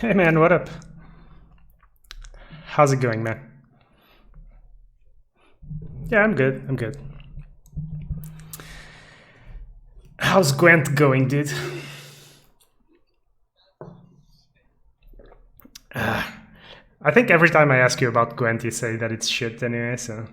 Hey man, what up? How's it going, man? Yeah, I'm good. I'm good. How's Gwent going, dude? I think every time I ask you about Gwent, you say that it's shit anyway, so.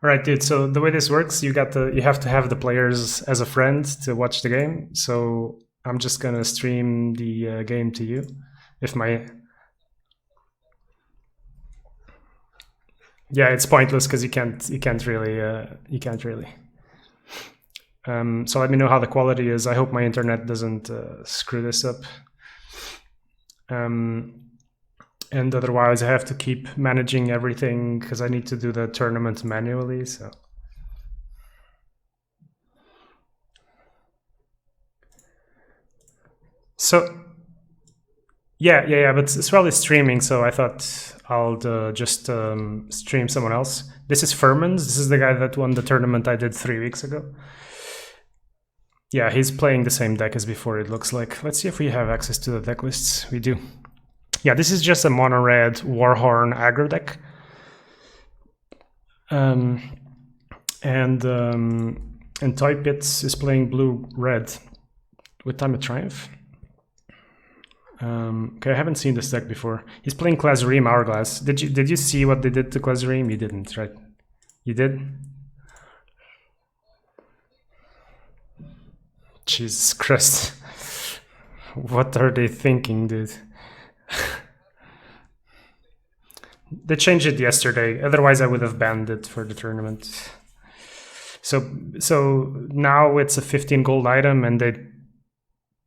Right, dude. So the way this works, you have to have the players as a friend to watch the game. So I'm just gonna stream the game to you. If my Yeah, it's pointless because you can't really. So let me know how the quality is. I hope my internet doesn't screw this up. And otherwise, I have to keep managing everything because I need to do the tournament manually. So yeah. But Swell is streaming, so I thought I'll just stream someone else. This is Furmans. This is the guy that won the tournament I did 3 weeks ago. Yeah, he's playing the same deck as before, it looks like. Let's see if we have access to the deck lists. We do. Yeah, this is just a mono-red Warhorn aggro deck. And Toy Pits is playing blue-red with Time of Triumph. Okay, I haven't seen this deck before. He's playing Klazurim Hourglass. Did you see what they did to Klazurim? You didn't, right? You did? Jesus Christ. What are they thinking, dude? They changed it yesterday. Otherwise, I would have banned it for the tournament. So now it's a 15 gold item, and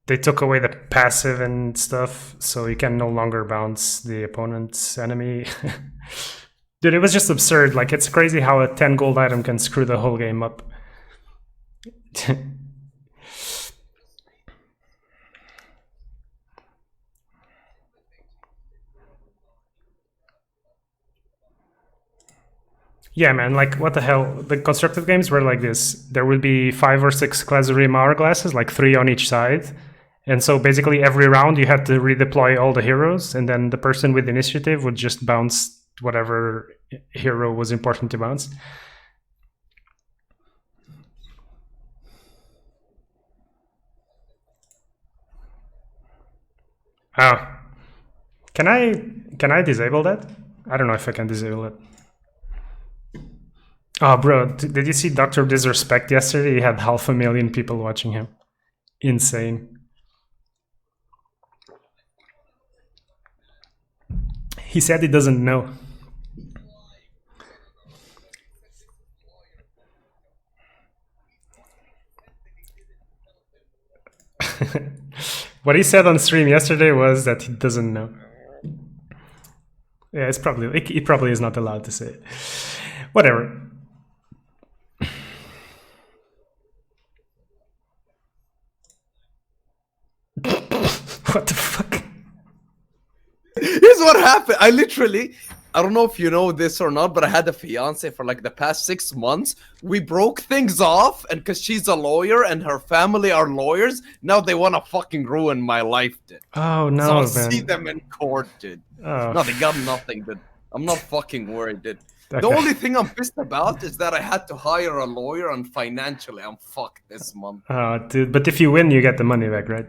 they took away the passive and stuff, so you can no longer bounce the opponent's enemy. Dude, it was just absurd. Like, it's crazy how a 10 gold item can screw the whole game up. Yeah, man, like, what the hell? The constructed games were like this. There would be 5 or 6 Klazurim Hourglasses, like 3 on each side. And so basically every round you had to redeploy all the heroes, and then the person with initiative would just bounce whatever hero was important to bounce. Oh. Can I disable that? I don't know if I can disable it. Oh, bro, did you see Dr. Disrespect yesterday? He had 500,000 people watching him. Insane. He said he doesn't know. What he said on stream yesterday was that he doesn't know. Yeah, he probably is not allowed to say it. Whatever. What the fuck? Here's what happened. I don't know if you know this or not, but I had a fiance for like the past 6 months. We broke things off, and because she's a lawyer and her family are lawyers, now they want to fucking ruin my life, dude. Oh no, so I'll man. see them in court, dude. Oh. No, they got nothing, dude. I'm not fucking worried, dude. Okay. The only thing I'm pissed about is that I had to hire a lawyer, and financially I'm fucked this month. Oh, dude, but if you win, you get the money back, right?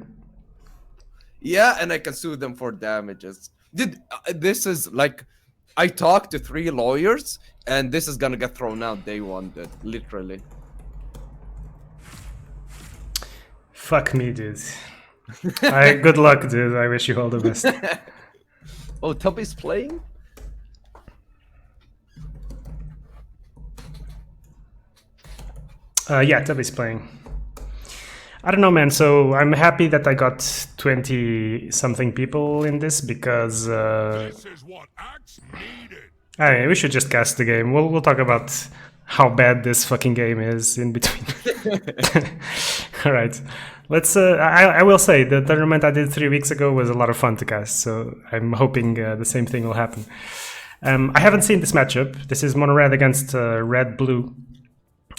Yeah, and I can sue them for damages. This is like, I talked to 3 lawyers, and this is gonna get thrown out day one, dude. Literally. Fuck me, dude. Good luck, dude. I wish you all the best. Oh, Tubby's playing? Yeah, Tubby's playing. I don't know, man. So I'm happy that I got 20-something people in this because This is what acts needed. I mean, we should just cast the game. We'll talk about how bad this fucking game is in between. All right, let's. I will say the tournament I did 3 weeks ago was a lot of fun to cast, so I'm hoping the same thing will happen. I haven't seen this matchup. This is mono red against red blue.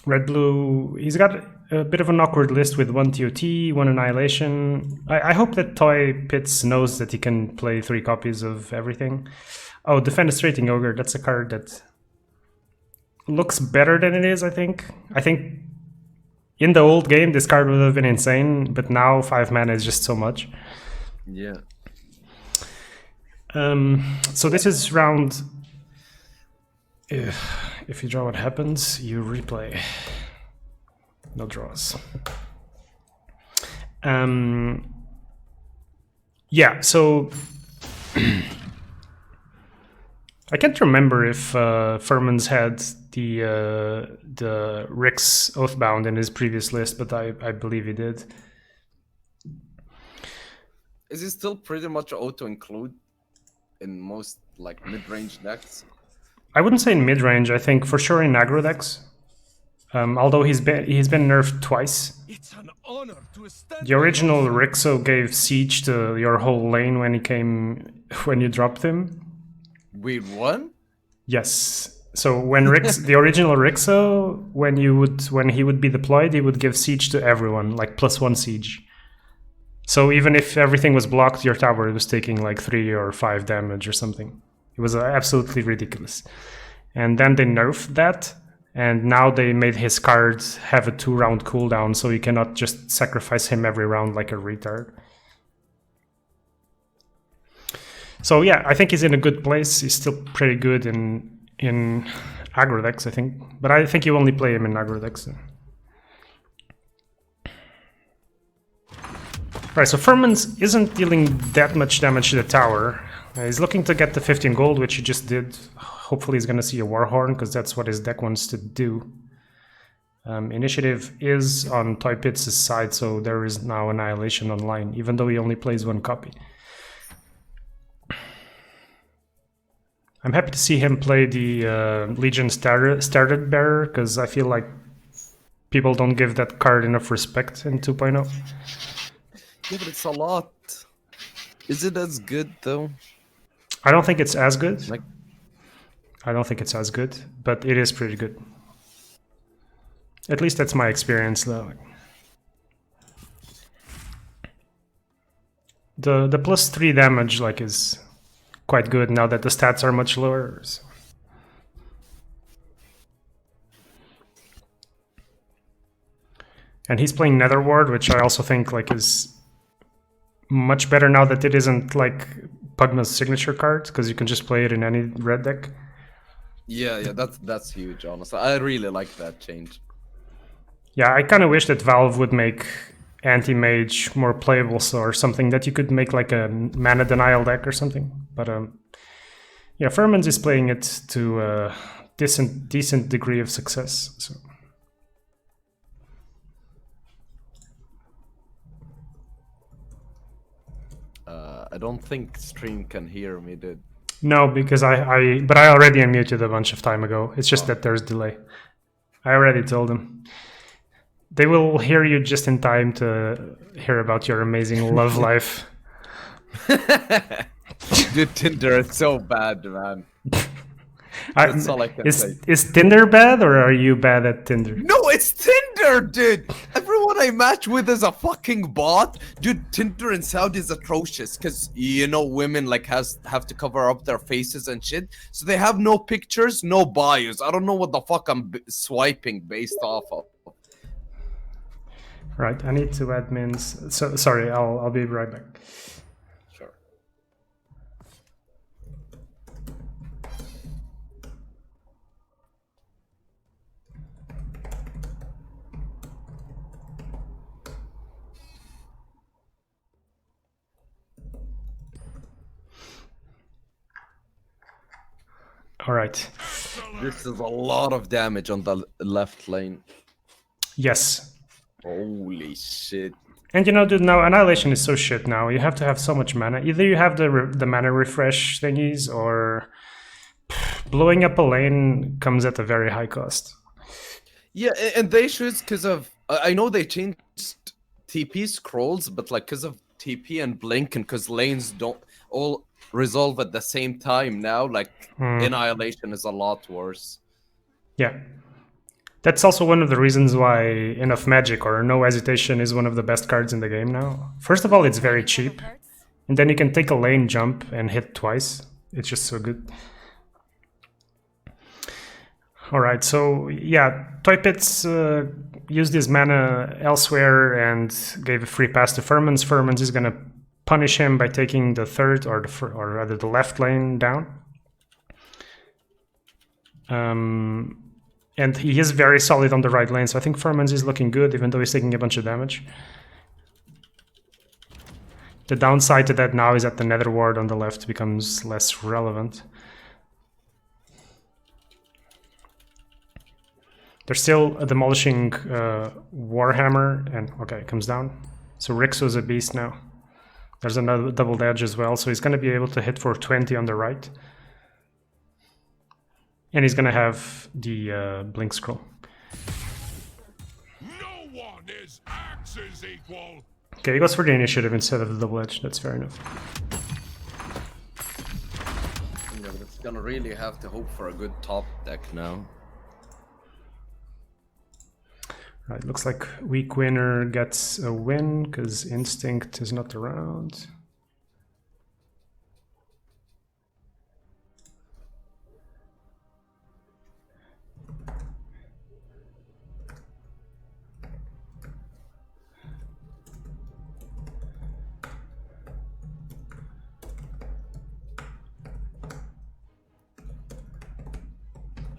Red blue. He's got a bit of an awkward list with 1 TOT, 1 annihilation. I hope that Toy Pits knows that he can play 3 copies of everything. Oh, Defenestrating Ogre. That's a card that looks better than it is, I think. I think in the old game, this card would have been insane, but now 5 mana is just so much. Yeah. So this is round... If you draw what happens, you replay. No draws. Yeah, so... I can't remember if Furman's had the Rick's Oathbound in his previous list, but I believe he did. Is he still pretty much auto-include in most like mid-range decks? I wouldn't say in mid-range. I think for sure in aggro decks. Although he's been nerfed twice. It's an honor to stand. The original Rixo gave siege to your whole lane when you dropped him. Wait, what? Yes. So when the original Rixo, when he would be deployed, he would give siege to everyone, like +1 siege. So even if everything was blocked, your tower was taking like 3 or 5 damage or something. It was absolutely ridiculous. And then they nerfed that, and now they made his cards have a 2-round cooldown, so you cannot just sacrifice him every round like a retard. So yeah, I think he's in a good place. He's still pretty good in aggro decks, I think. But I think you only play him in aggro decks. Right, so Furman's isn't dealing that much damage to the tower. He's looking to get the 15 gold, which he just did. Hopefully he's going to see a Warhorn, because that's what his deck wants to do. Initiative is on Toy Pits' side, so there is now Annihilation online, even though he only plays 1 copy. I'm happy to see him play the Legion Started Bearer, because I feel like people don't give that card enough respect in 2.0. Yeah, but it's a lot. Is it as good though? I don't think it's as good. Like, I don't think it's as good, but it is pretty good. At least that's my experience, though. The +3 damage like is quite good now that the stats are much lower. So. And he's playing Netherward, which I also think like is much better now that it isn't like Pugma's signature card, because you can just play it in any red deck. yeah, that's huge, honestly. I really like that change. Yeah, I kind of wish that Valve would make Anti-Mage more playable, or something that you could make like a mana denial deck or something. But yeah, Furman's is playing it to a decent degree of success. So. I don't think stream can hear me, dude. No, because but I already unmuted a bunch of time ago. It's just that there's delay. I already told them. They will hear you just in time to hear about your amazing love life. Dude, Tinder is so bad, man. That's all I can say. Is Tinder bad, or are you bad at Tinder? No, it's Tinder, dude! Everyone I match with is a fucking bot. Dude, Tinder in Saudi is atrocious, because, you know, women like have to cover up their faces and shit. So they have no pictures, no bios. I don't know what the fuck I'm swiping based off of. Right, I need to admins. So sorry, I'll be right back. Sure. All right. This is a lot of damage on the left lane. Yes. Holy shit. And you know, dude, now Annihilation is so shit now. You have to have so much mana. Either you have the mana refresh thingies, or blowing up a lane comes at a very high cost. Yeah, and they should because of I know they changed TP scrolls, but like because of TP and blink and because lanes don't all resolve at the same time now, like annihilation is a lot worse. Yeah. That's also one of the reasons why Enough Magic or No Hesitation is one of the best cards in the game now. First of all, it's very cheap, and then you can take a lane jump and hit twice. It's just so good. Alright, so yeah, Toy Pits used his mana elsewhere and gave a free pass to Furmans. Furmans is gonna punish him by taking the third or rather the left lane down. And he is very solid on the right lane, so I think Furmans is looking good, even though he's taking a bunch of damage. The downside to that now is that the Nether Ward on the left becomes less relevant. They're still demolishing Warhammer, and okay, it comes down. So Rixo's a beast now. There's another double edge as well, so he's going to be able to hit for 20 on the right. And he's going to have the blink scroll. No one is axes equal. Okay, he goes for the initiative instead of the double edge. That's fair enough. Yeah, but it's gonna really have to hope for a good top deck now. Right, looks like weak winner gets a win because Instinct is not around.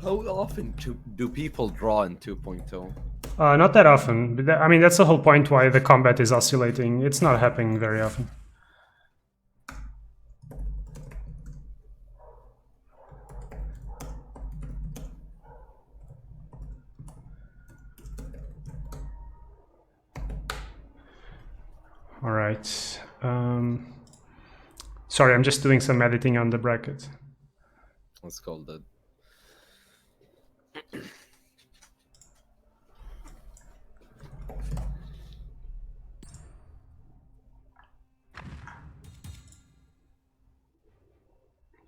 How often do people draw in 2.0? Not that often. But I mean, that's the whole point why the combat is oscillating. It's not happening very often. All right. Sorry, I'm just doing some editing on the bracket. Let's call that.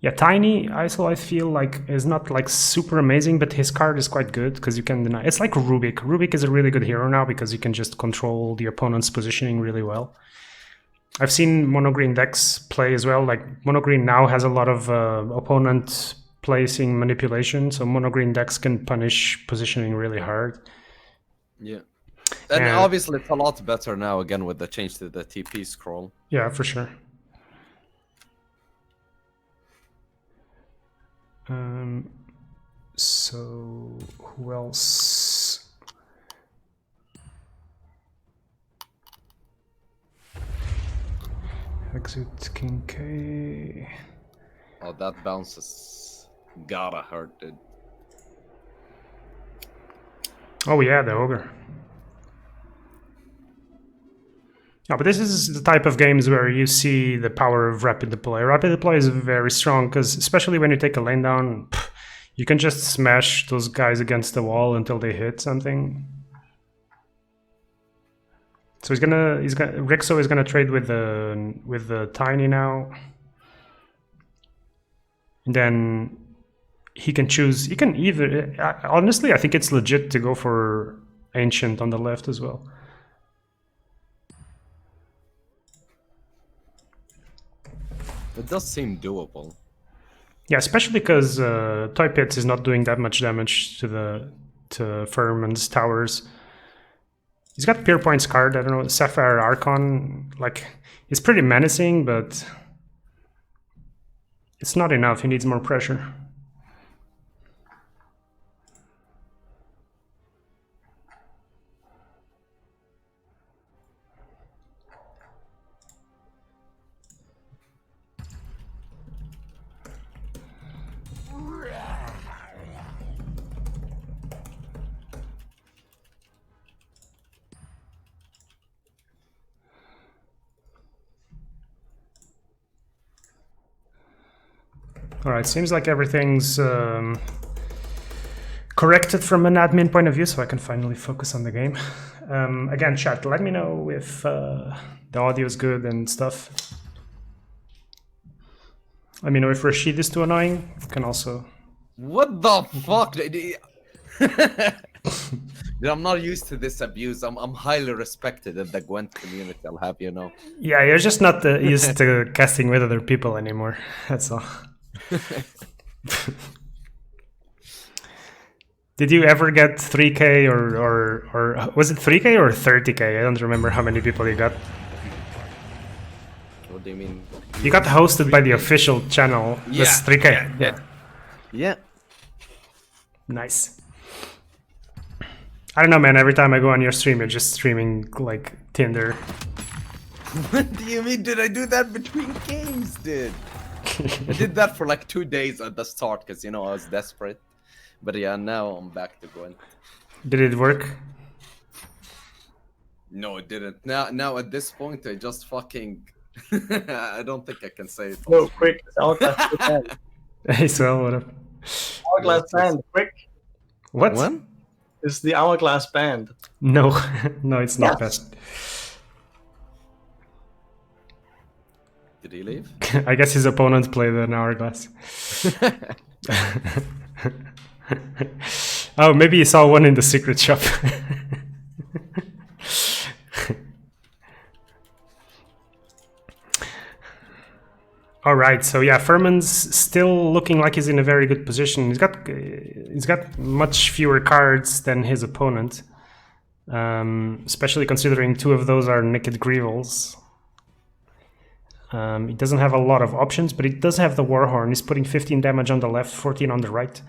Yeah, Tiny ISO I feel like is not like super amazing, but his card is quite good because you can deny. It's like Rubik. Rubik is a really good hero now because you can just control the opponent's positioning really well. I've seen monogreen decks play as well. Like monogreen now has a lot of opponent placing manipulation, so monogreen decks can punish positioning really hard. Yeah. And obviously it's a lot better now again with the change to the TP scroll. Yeah, for sure. So who else? Exit King K. Oh, that bounces gotta hurt, dude. Oh yeah, the ogre. No, but this is the type of games where you see the power of rapid deploy. Rapid deploy is very strong because, especially when you take a lane down, you can just smash those guys against the wall until they hit something. So Rixo is gonna trade with the Tiny now, and then he can choose. He can either. Honestly, I think it's legit to go for Ancient on the left as well. It does seem doable. Yeah, especially because Toy Pits is not doing that much damage to Furman's towers. He's got Pierpoint's card, I don't know, Sapphire Archon. Like, he's pretty menacing, but it's not enough. He needs more pressure. All right, seems like everything's corrected from an admin point of view, so I can finally focus on the game. Again, chat, let me know if the audio is good and stuff. Let me know if Rashid is too annoying. You can also... What the fuck? Dude, I'm not used to this abuse. I'm highly respected in the Gwent community, I'll have you know. Yeah, you're just not used to casting with other people anymore. That's all. Did you ever get 3K or was it 3K or 30K? I don't remember how many people you got. What do you mean? You got hosted by the official channel. Yeah. That's 3K. Yeah. Nice. I don't know, man. Every time I go on your stream, you're just streaming like Tinder. What do you mean? Did I do that between games, dude? I did that for like 2 days at the start because, you know, I was desperate. But yeah, now I'm back to Gwent. Did it work? No, it didn't. Now at this point, I just fucking... I don't think I can say it. No, quick. It's Hourglass band. Hey, Swell, what up? Hourglass band, quick. What? What? It's the Hourglass band. No, no, it's not Yes. best. Did he leave? I guess his opponent played an hourglass. Oh, maybe he saw one in the secret shop. All right, so yeah, Furman's still looking like he's in a very good position. He's got much fewer cards than his opponent, especially considering 2 of those are Naked Greevils. He doesn't have a lot of options, but he does have the Warhorn. He's putting 15 damage on the left, 14 on the right.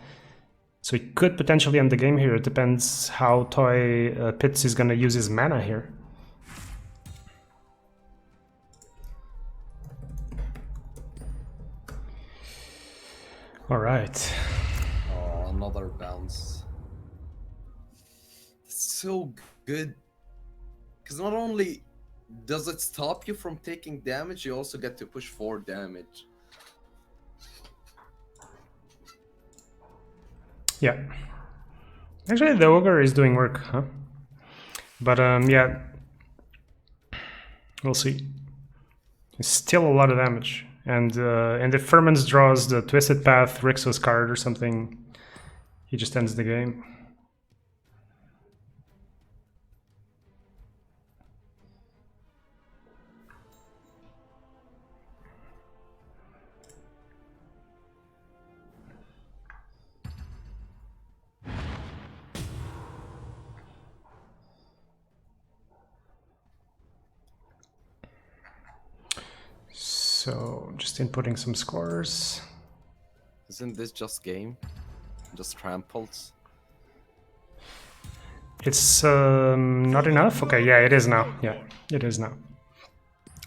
So he could potentially end the game here. It depends how Toy Pitts is going to use his mana here. All right. Oh, another bounce. So good. Because not only does it stop you from taking damage, you also get to push 4 damage. Yeah. Actually, the Ogre is doing work, huh? But yeah. We'll see. It's still a lot of damage. And if Furman's draws the Twisted Path, Rixos card or something, he just ends the game. So, just inputting some scores. Isn't this just game? Just tramples? It's not enough? Okay, yeah, it is now. Yeah, it is now.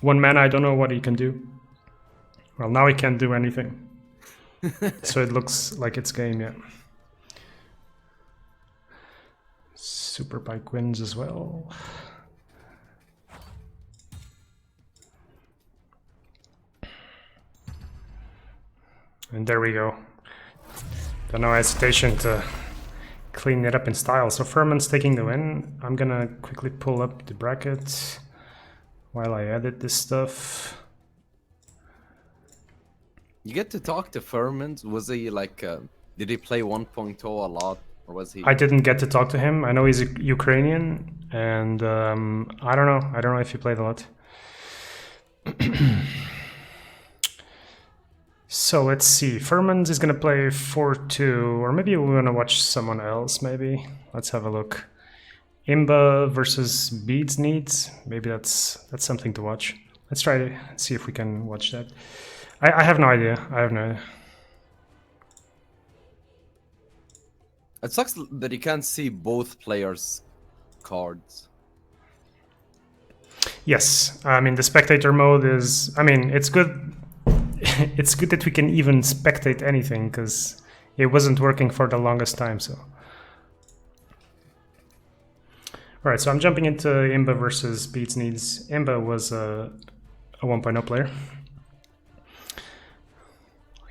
1 mana, I don't know what he can do. Well, now he can't do anything. So it looks like it's game, yeah. Super Bike wins as well. And there we go. No hesitation to clean it up in style. So Furman's taking the win. I'm gonna quickly pull up the bracket while I edit this stuff. You get to talk to Furman. Was he like, did he play 1.0 a lot? Or was he... I didn't get to talk to him. I know he's a Ukrainian, and I don't know. I don't know if he played a lot. So let's see. Furman's is gonna play 4-2, or maybe we wanna watch someone else. Maybe let's have a look. Imba versus Beads Needs. Maybe that's something to watch. Let's try to see if we can watch that. I have no idea. I have no idea. It sucks that you can't see both players' cards. Yes, I mean the spectator mode is. I mean it's good. It's good that we can even spectate anything because it wasn't working for the longest time. So, all right. So I'm jumping into Imba versus Beats Needs. Imba was a 1.0 player.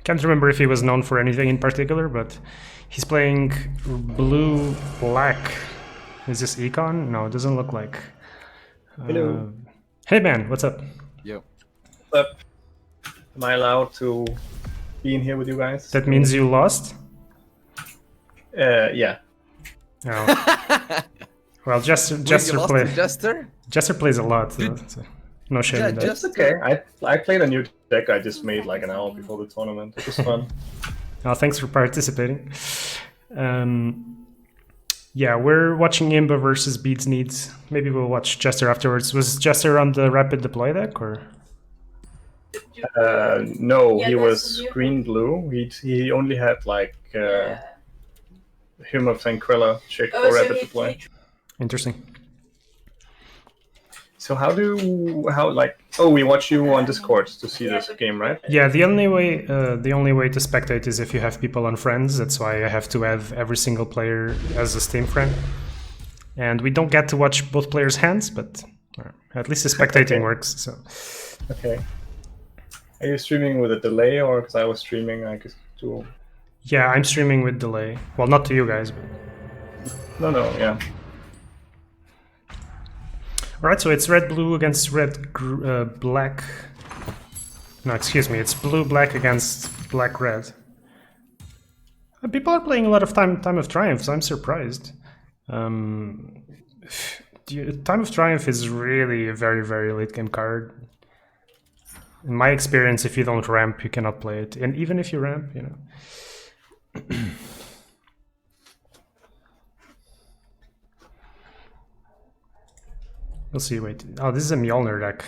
Can't remember if he was known for anything in particular, but he's playing blue-black. Is this Econ? No, it doesn't look like. Hello. Hey man, what's up? Yep. But am I allowed to be in here with you guys? That means you lost? Yeah. Oh. Well, Jester plays a lot. So no shame in that. It's okay. I played a new deck I just made like an hour before the tournament. It was fun. Oh, thanks for participating. Yeah, we're watching Imba versus Beats Needs. Maybe we'll watch Jester afterwards. Was Jester on the Rapid Deploy deck, or? No, he was green-blue. He only had like Hymn of Tranquilla check for Rapid Deploy. Interesting. So we watch you on Discord to see this game, right? Yeah, the only way to spectate is if you have people on friends. That's why I have to have every single player as a Steam friend. And we don't get to watch both players' hands, but at least the spectating works. So. Okay. Are you streaming with a delay, or because I was streaming, I could do? Yeah, I'm streaming with delay. Well, not to you guys, but. No, yeah. Alright, so it's red-blue against black. No, excuse me, it's blue-black against black-red. People are playing a lot of Time of Triumph, so I'm surprised. Time of Triumph is really a very, very late-game card. In my experience, if you don't ramp, you cannot play it. And even if you ramp, you know. We'll see, wait. Oh, this is a Mjolnir deck.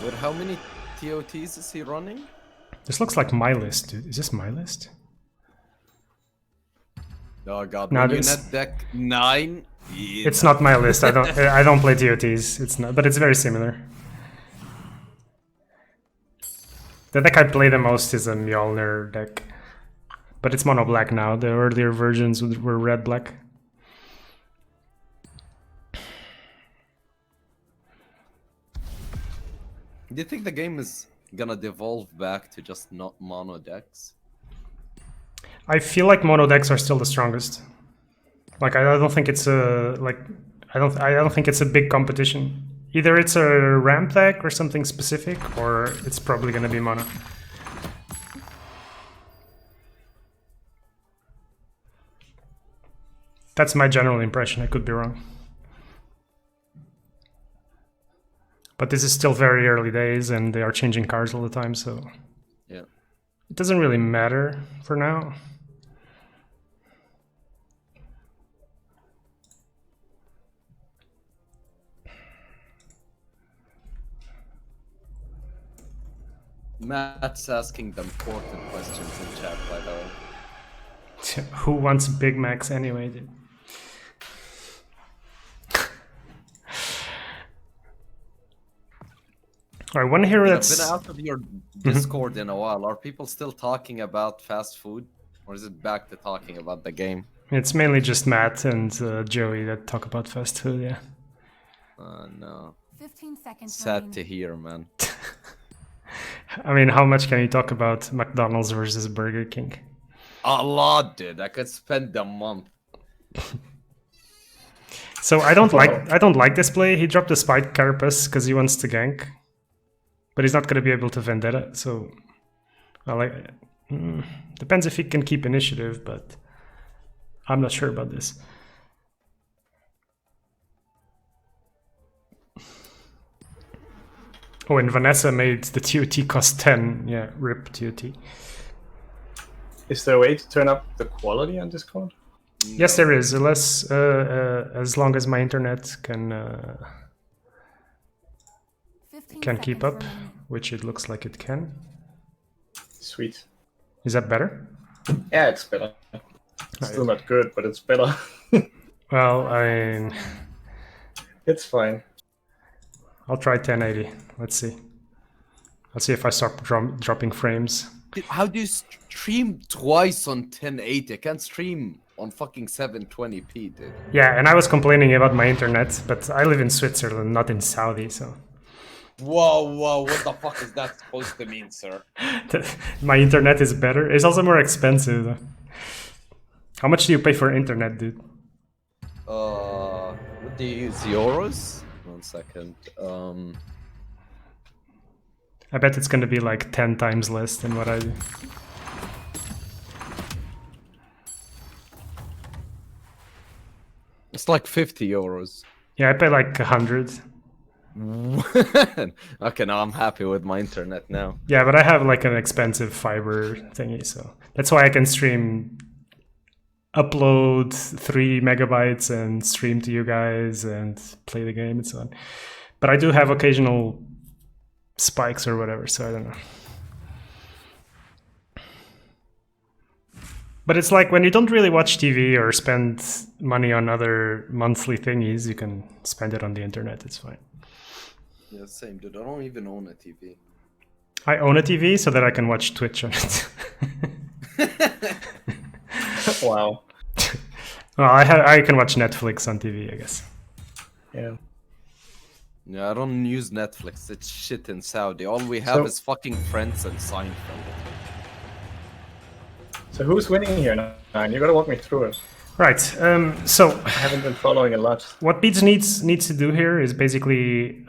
With how many TOTs is he running? This looks like my list, dude. Is this my list? Oh god, No, when you this- net deck 9... It's not my list. I don't play TOTs. It's not, but it's very similar. The deck I play the most is a Mjolnir deck. But it's mono black now. The earlier versions were red black. Do you think the game is gonna devolve back to just not mono decks? I feel like mono decks are still the strongest. Like I don't think it's a I don't think it's a big competition. Either it's a ramp deck or something specific, or it's probably gonna be mono. That's my general impression. I could be wrong. But this is still very early days, and they are changing cards all the time, so Yeah. it doesn't really matter for now. Matt's asking the important questions in chat, by the way. Who wants Big Macs anyway, dude? Alright, one hero I've that's... been out of your Discord in a while. Are people still talking about fast food? Or is it back to talking about the game? It's mainly just Matt and Joey that talk about fast food, yeah. No. 15 seconds. Sad to hear, man. I mean, how much can you talk about McDonald's versus Burger King? A lot, dude. I could spend a month. So I don't like this play. He dropped the Spike Carapace because he wants to gank. But he's not going to be able to Vendetta, so... depends if he can keep initiative, but... I'm not sure about this. Oh, and Vanessa made the TOT cost 10. Yeah, rip TOT. Is there a way to turn up the quality on Discord? Yes, there is. Unless, as long as my internet can 15 keep seconds up, remaining. which it looks like it can. Sweet. Is that better? Yeah, it's better. It's still not good, but it's better. Well, I mean, It's fine. I'll try 1080. Let's see. I'll see if I start dropping frames. Dude, how do you stream twice on 1080? I can't stream on fucking 720p, dude. Yeah, and I was complaining about my internet, but I live in Switzerland, not in Saudi, so Whoa, what the fuck is that supposed to mean, sir? My internet is better. It's also more expensive though. How much do you pay for internet, dude? What do you use? Euros? 1 second. I bet it's gonna be like 10 times less than what I do. It's like 50 euros. Yeah, I pay like 100. Okay, now I'm happy with my internet now. Yeah, but I have like an expensive fiber thingy, so that's why I can stream, upload 3 megabytes and stream to you guys and play the game and so on. But I do have occasional spikes or whatever, so I don't know. But it's like when you don't really watch TV or spend money on other monthly thingies, you can spend it on the internet, it's fine. Yeah, same, dude. I don't even own a TV. I own a TV so that I can watch Twitch on it. Wow. Well, I can watch Netflix on TV, I guess. Yeah. Yeah, I don't use Netflix. It's shit in Saudi. All we have So- is fucking Friends and Seinfeld. So who's winning here now? You gotta walk me through it. Right. So I haven't been following a lot. what Beats needs to do here is basically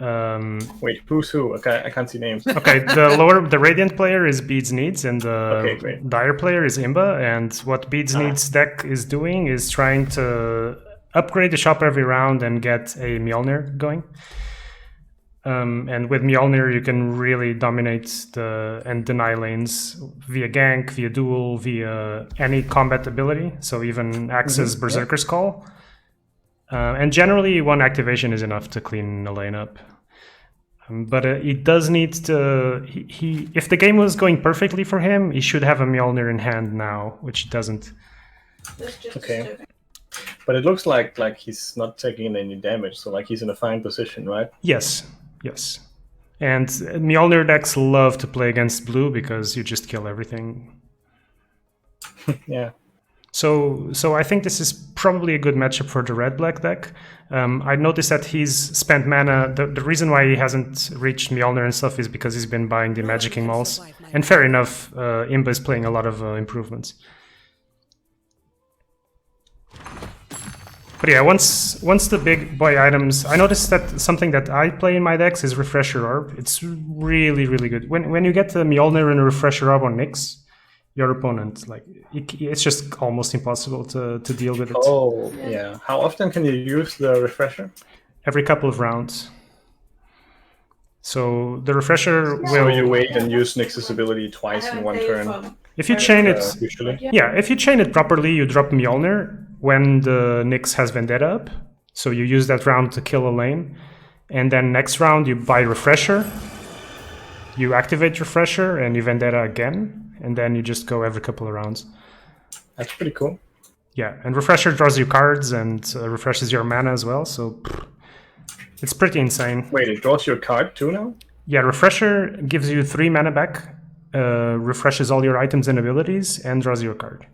Wait, who's who? Okay, I can't see names. okay. The Radiant player is Beats Needs, and Okay, the great. Dire player is Imba. And what Beats Needs deck is doing is trying to upgrade the shop every round and get a Mjolnir going. And with Mjolnir, you can really dominate and deny lanes via gank, via duel, via any combat ability. So even Axe's Berserker's Call. And generally, one activation is enough to clean a lane up. But he does need to. If the game was going perfectly for him, he should have a Mjolnir in hand now, which he doesn't. Okay. But it looks like he's not taking any damage, so like he's in a fine position, right? Yes. And Mjolnir decks love to play against blue because you just kill everything. Yeah. So I think this is probably a good matchup for the red-black deck. I noticed that he's spent mana. The reason why he hasn't reached Mjolnir and stuff is because he's been buying the Magicking Mauls. And fair enough, Imba is playing a lot of improvements. But yeah, once the big boy items, I noticed that something that I play in my decks is Refresher Orb. It's really, really good. When you get the Mjolnir and a Refresher Orb on Nyx, your opponent, like, it's just almost impossible to deal with it. Oh, yeah. How often can you use the refresher? Every couple of rounds. So the Refresher will... So you wait and use Nyx's ability twice in one turn, If you chain it... usually? Yeah, if you chain it properly, you drop Mjolnir when the Nyx has Vendetta up. So you use that round to kill a lane. And then next round you buy Refresher. You activate Refresher and you Vendetta again. And then you just go every couple of rounds. That's pretty cool. Yeah, and Refresher draws you cards and refreshes your mana as well. So it's pretty insane. Wait, it draws your card too now? Yeah, Refresher gives you 3 mana back. Refreshes all your items and abilities and draws you a card.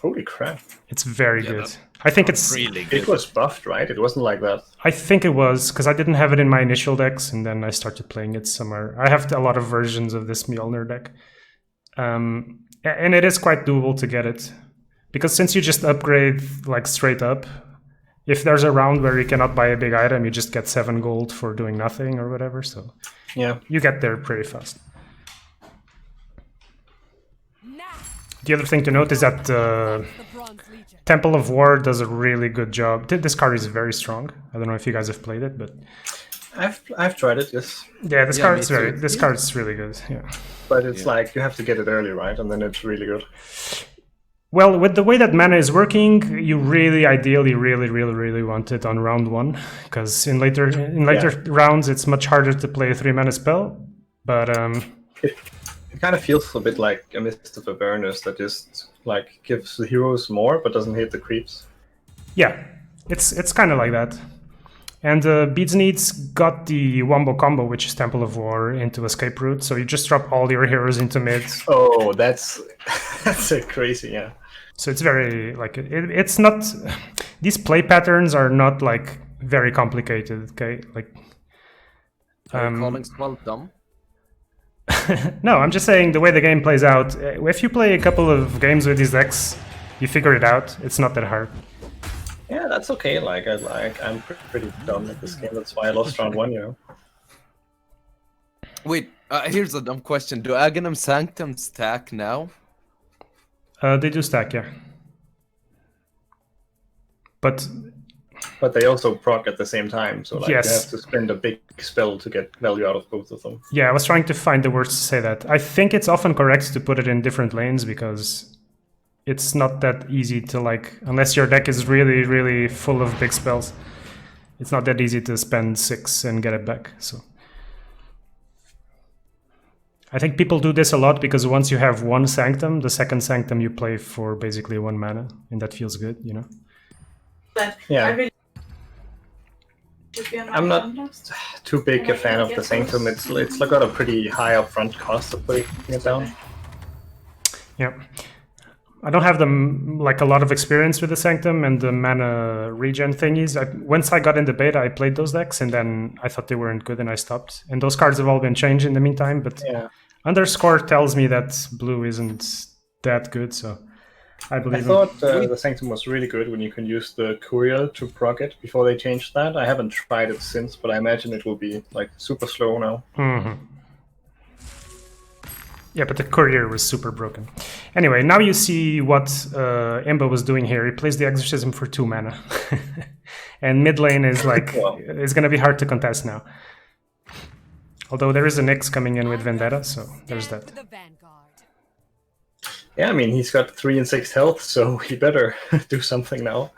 Holy crap. It's very Yeah, good. I think it's... Really good. It was buffed, right? It wasn't like that. I think it was, because I didn't have it in my initial decks, and then I started playing it somewhere. I have a lot of versions of this Mjolnir deck. And it is quite doable to get it. Because since you just upgrade like straight up, if there's a round where you cannot buy a big item, you just get 7 gold for doing nothing or whatever, so Yeah. you get there pretty fast. The other thing to note is that Temple of War does a really good job. This card is very strong. I don't know if you guys have played it, but I've tried it, yes. yeah, this Yeah, card's me too. this card's really good. Yeah. But it's like you have to get it early, right? And then it's really good. Well, with the way that mana is working, you really, ideally, really want it on round 1, because in later rounds it's much harder to play a 3 mana spell. But It kind of feels a bit like a Mist of Avernus that just like gives the heroes more but doesn't hit the creeps. yeah, it's kind of like that. And Beads Needs got the Wombo combo, which is Temple of War, into Escape Route. So you just drop all your heroes into mid. Oh, that's crazy, yeah. So it's very like it's not. These play patterns are not like very complicated. Okay, like Are you calling Swell dumb? No, I'm just saying the way the game plays out. If you play a couple of games with these decks, you figure it out. It's not that hard. Yeah, that's okay. I'm pretty dumb at this game. That's why I lost round 1. You know. Wait, here's a dumb question. Do Aghanim Sanctum stack now? They do stack, yeah. But they also proc at the same time, so like Yes. you have to spend a big spell to get value out of both of them. yeah, I was trying to find the words to say that. I think it's often correct to put it in different lanes because it's not that easy to like, unless your deck is really, really full of big spells, it's not that easy to spend 6 and get it back. So I think people do this a lot because once you have one Sanctum, the second Sanctum you play for basically 1 mana, and that feels good, you know? Yeah. I'm not too big a fan of the Sanctum. It's like got a pretty high upfront cost of putting it down. Yeah. I don't have like a lot of experience with the Sanctum and the mana regen thingies. Once I got in the beta, I played those decks, and then I thought they weren't good, and I stopped. And those cards have all been changed in the meantime, but Yeah. Underscore tells me that blue isn't that good, so I I believe him. thought the Sanctum was really good when you can use the Courier to proc it before they changed that. I haven't tried it since, but I imagine it will be like super slow now. Mm-hmm. Yeah, but the courier was super broken. Anyway, now you see what Imba was doing here. He plays the Exorcism for 2 mana. And mid lane is like, Wow. it's going to be hard to contest now. Although there is an Nyx coming in with Vendetta, so there's that. Yeah, I mean, he's got 3 and 6 health, so he better do something now.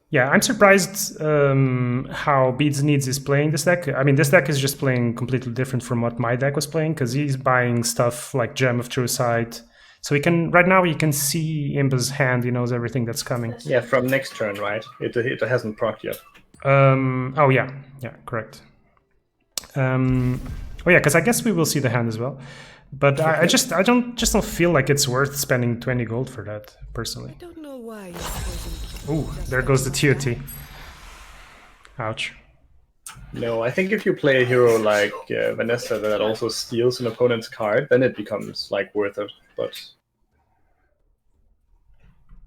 Yeah, I'm surprised how Beads Needs is playing this deck. I mean, this deck is just playing completely different from what my deck was playing, because he's buying stuff like Gem of True Sight. So he can, right now, he can see Imba's hand, he knows everything that's coming. Yeah, from next turn, right? It hasn't proc yet. Oh, yeah, correct. Oh, yeah, because I guess we will see the hand as well. But I don't feel like it's worth spending 20 gold for that, personally. I don't know why. Ooh, there goes the TOT. Ouch. No, I think if you play a hero like Vanessa that also steals an opponent's card, then it becomes like worth it. But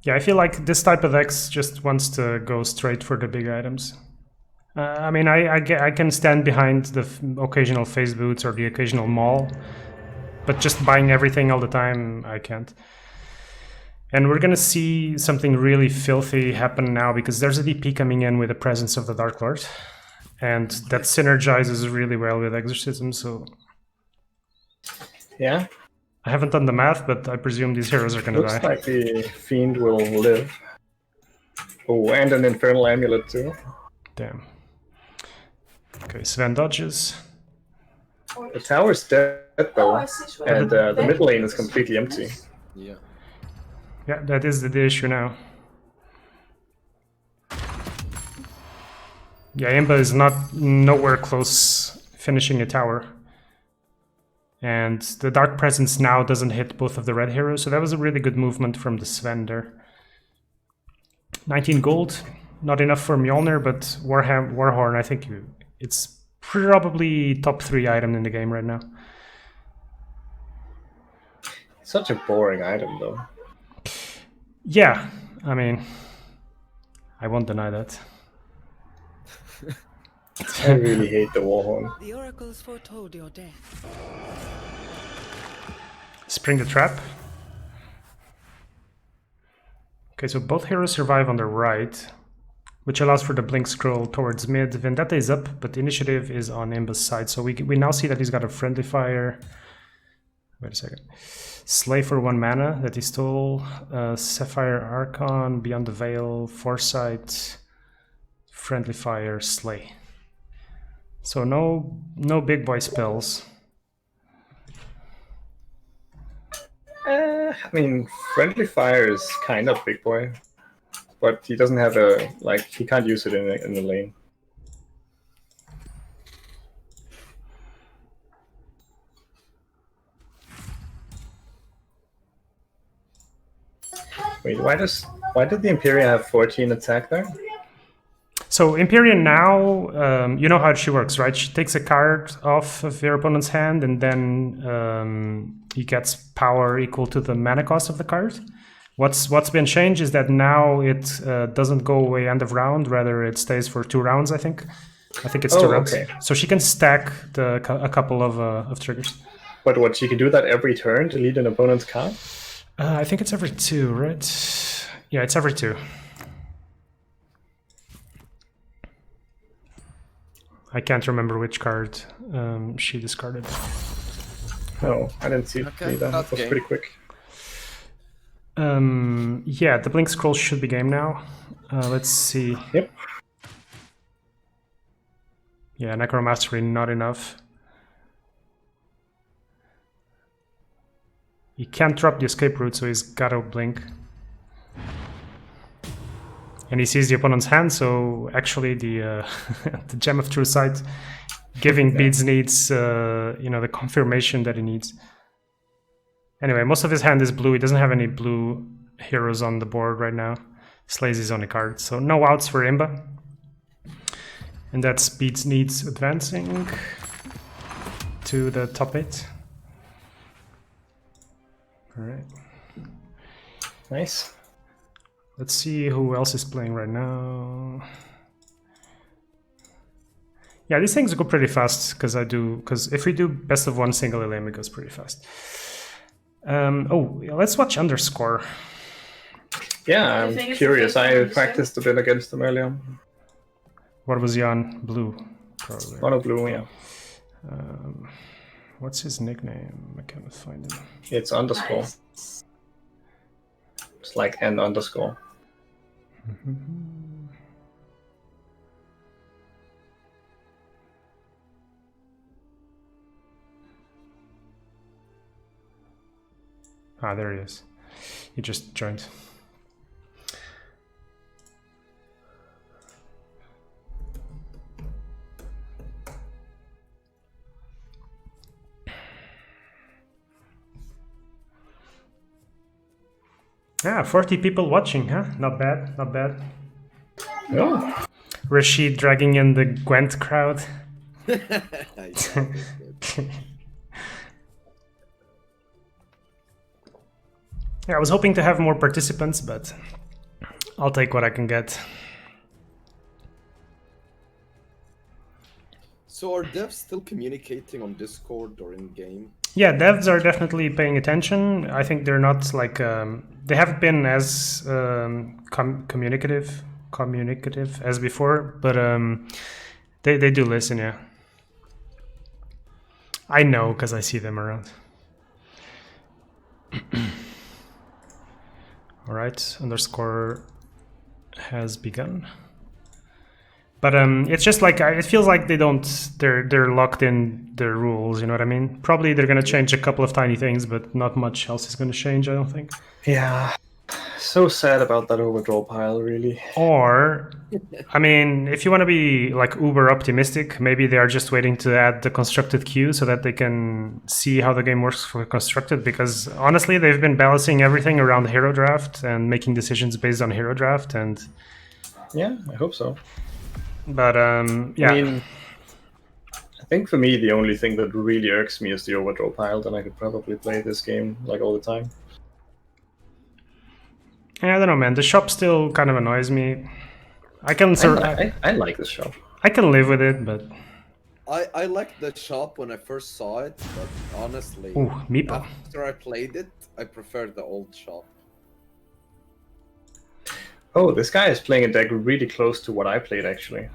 yeah, I feel like this type of X just wants to go straight for the big items. I mean, I can stand behind the occasional phase boots or the occasional maul, but just buying everything all the time, I can't. And we're gonna see something really filthy happen now because there's a DP coming in with the presence of the Dark Lord, and that synergizes really well with Exorcism. So yeah, I haven't done the math, but I presume these heroes are gonna looks die. like the Fiend will live. Oh, and an Infernal Amulet too. Damn. Okay, Sven dodges. The tower's dead though, and the mid lane is completely empty. Yeah. Yeah, that is the issue now. Yeah, Imba is nowhere close finishing a tower. And the Dark Presence now doesn't hit both of the red heroes, so that was a really good movement from the Sven there. 19 gold, not enough for Mjolnir, but Warhorn, I think it's probably top 3 item in the game right now. Such a boring item though. Yeah, I mean, I won't deny that. I really hate the Warhorn. The oracles foretold your death. Spring the Trap. Okay, so both heroes survive on the right, which allows for the blink scroll towards mid. Vendetta is up, but initiative is on Imba's side. So we now see that he's got a friendly fire. Wait a second. Slay for 1 mana that he stole. Sapphire Archon, Beyond the Veil, Foresight, Friendly Fire, Slay. So no big boy spells. I mean, Friendly Fire is kind of big boy, but he doesn't have he can't use it in the lane. Wait, why did the Imperia have 14 attack there? So Empyrean now, you know how she works, right? She takes a card off of your opponent's hand, and then he gets power equal to the mana cost of the card. What's been changed is that now it doesn't go away end of round, rather it stays for 2 rounds, I think. I think it's 2 rounds. Okay. So she can stack a couple of triggers. But what, she can do that every turn, delete an opponent's card? I think it's every 2, right? Yeah, it's every 2. I can't remember which card she discarded. No, I didn't see it Okay, either. that's That was game. pretty quick. Yeah, the Blink Scroll should be game now. Let's see. Yep. Yeah, Necromastery, not enough. He can't drop the escape route, so he's gotta blink. And he sees the opponent's hand, so actually the the Gem of True Sight giving Beads needs the confirmation that he needs. Anyway, most of his hand is blue. He doesn't have any blue heroes on the board right now. Slays his only card, so no outs for Imba. And that's Beads needs advancing to the top 8. Alright. Nice. Let's see who else is playing right now. Yeah, these things go pretty fast because if we do best of 1 single elim, it goes pretty fast. Let's watch Underscore. Yeah, you think I'm it's curious. the I first one, practiced a bit against them earlier. What was he on? Blue, probably. Mono blue, yeah. What's his nickname? I can't find him. It's underscore. Nice. It's like an underscore. Ah, there he is. He just joined. Yeah, 40 people watching, huh? Not bad, not bad. Oh, Rashid dragging in the Gwent crowd. Yeah, I was hoping to have more participants, but I'll take what I can get. So are devs still communicating on Discord or in game? Yeah, devs are definitely paying attention. I think they're not like they haven't been as communicative as before, but they do listen. Yeah, I know because I see them around. All right, underscore has begun. But it's just like it feels like they're locked in their rules. You know what I mean? Probably they're gonna change a couple of tiny things, but not much else is gonna change. I don't think. yeah. So sad about that overdraw pile, really. Or, I mean, if you want to be like uber optimistic, maybe they are just waiting to add the constructed queue so that they can see how the game works for constructed. Because honestly, they've been balancing everything around hero draft and making decisions based on hero draft. And Yeah, I hope so. but yeah. I mean, I think for me, the only thing that really irks me is the overdraw pile. Then I could probably play this game like all the time. I don't know, man. The shop still kind of annoys me. I can I like this shop. I can live with it, but I liked the shop when I first saw it, but honestly, ooh, meeple. after I played it, I preferred the old shop. Oh, this guy is playing a deck really close to what I played, actually.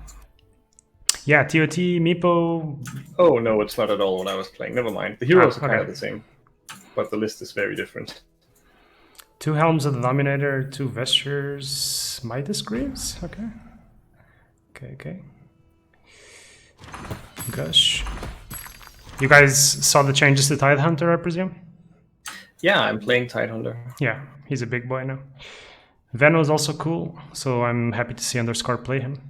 Yeah, TOT, Meepo. Oh, no, it's not at all what I was playing. Never mind. The heroes are kind okay. of the same, but the list is very different. 2 Helms of the Dominator, 2 Vestures, Midas Greaves. Okay. Gush. You guys saw the changes to Tide Hunter, I presume? Yeah, I'm playing Tidehunter. Yeah, he's a big boy now. Veno is also cool, so I'm happy to see Underscore play him.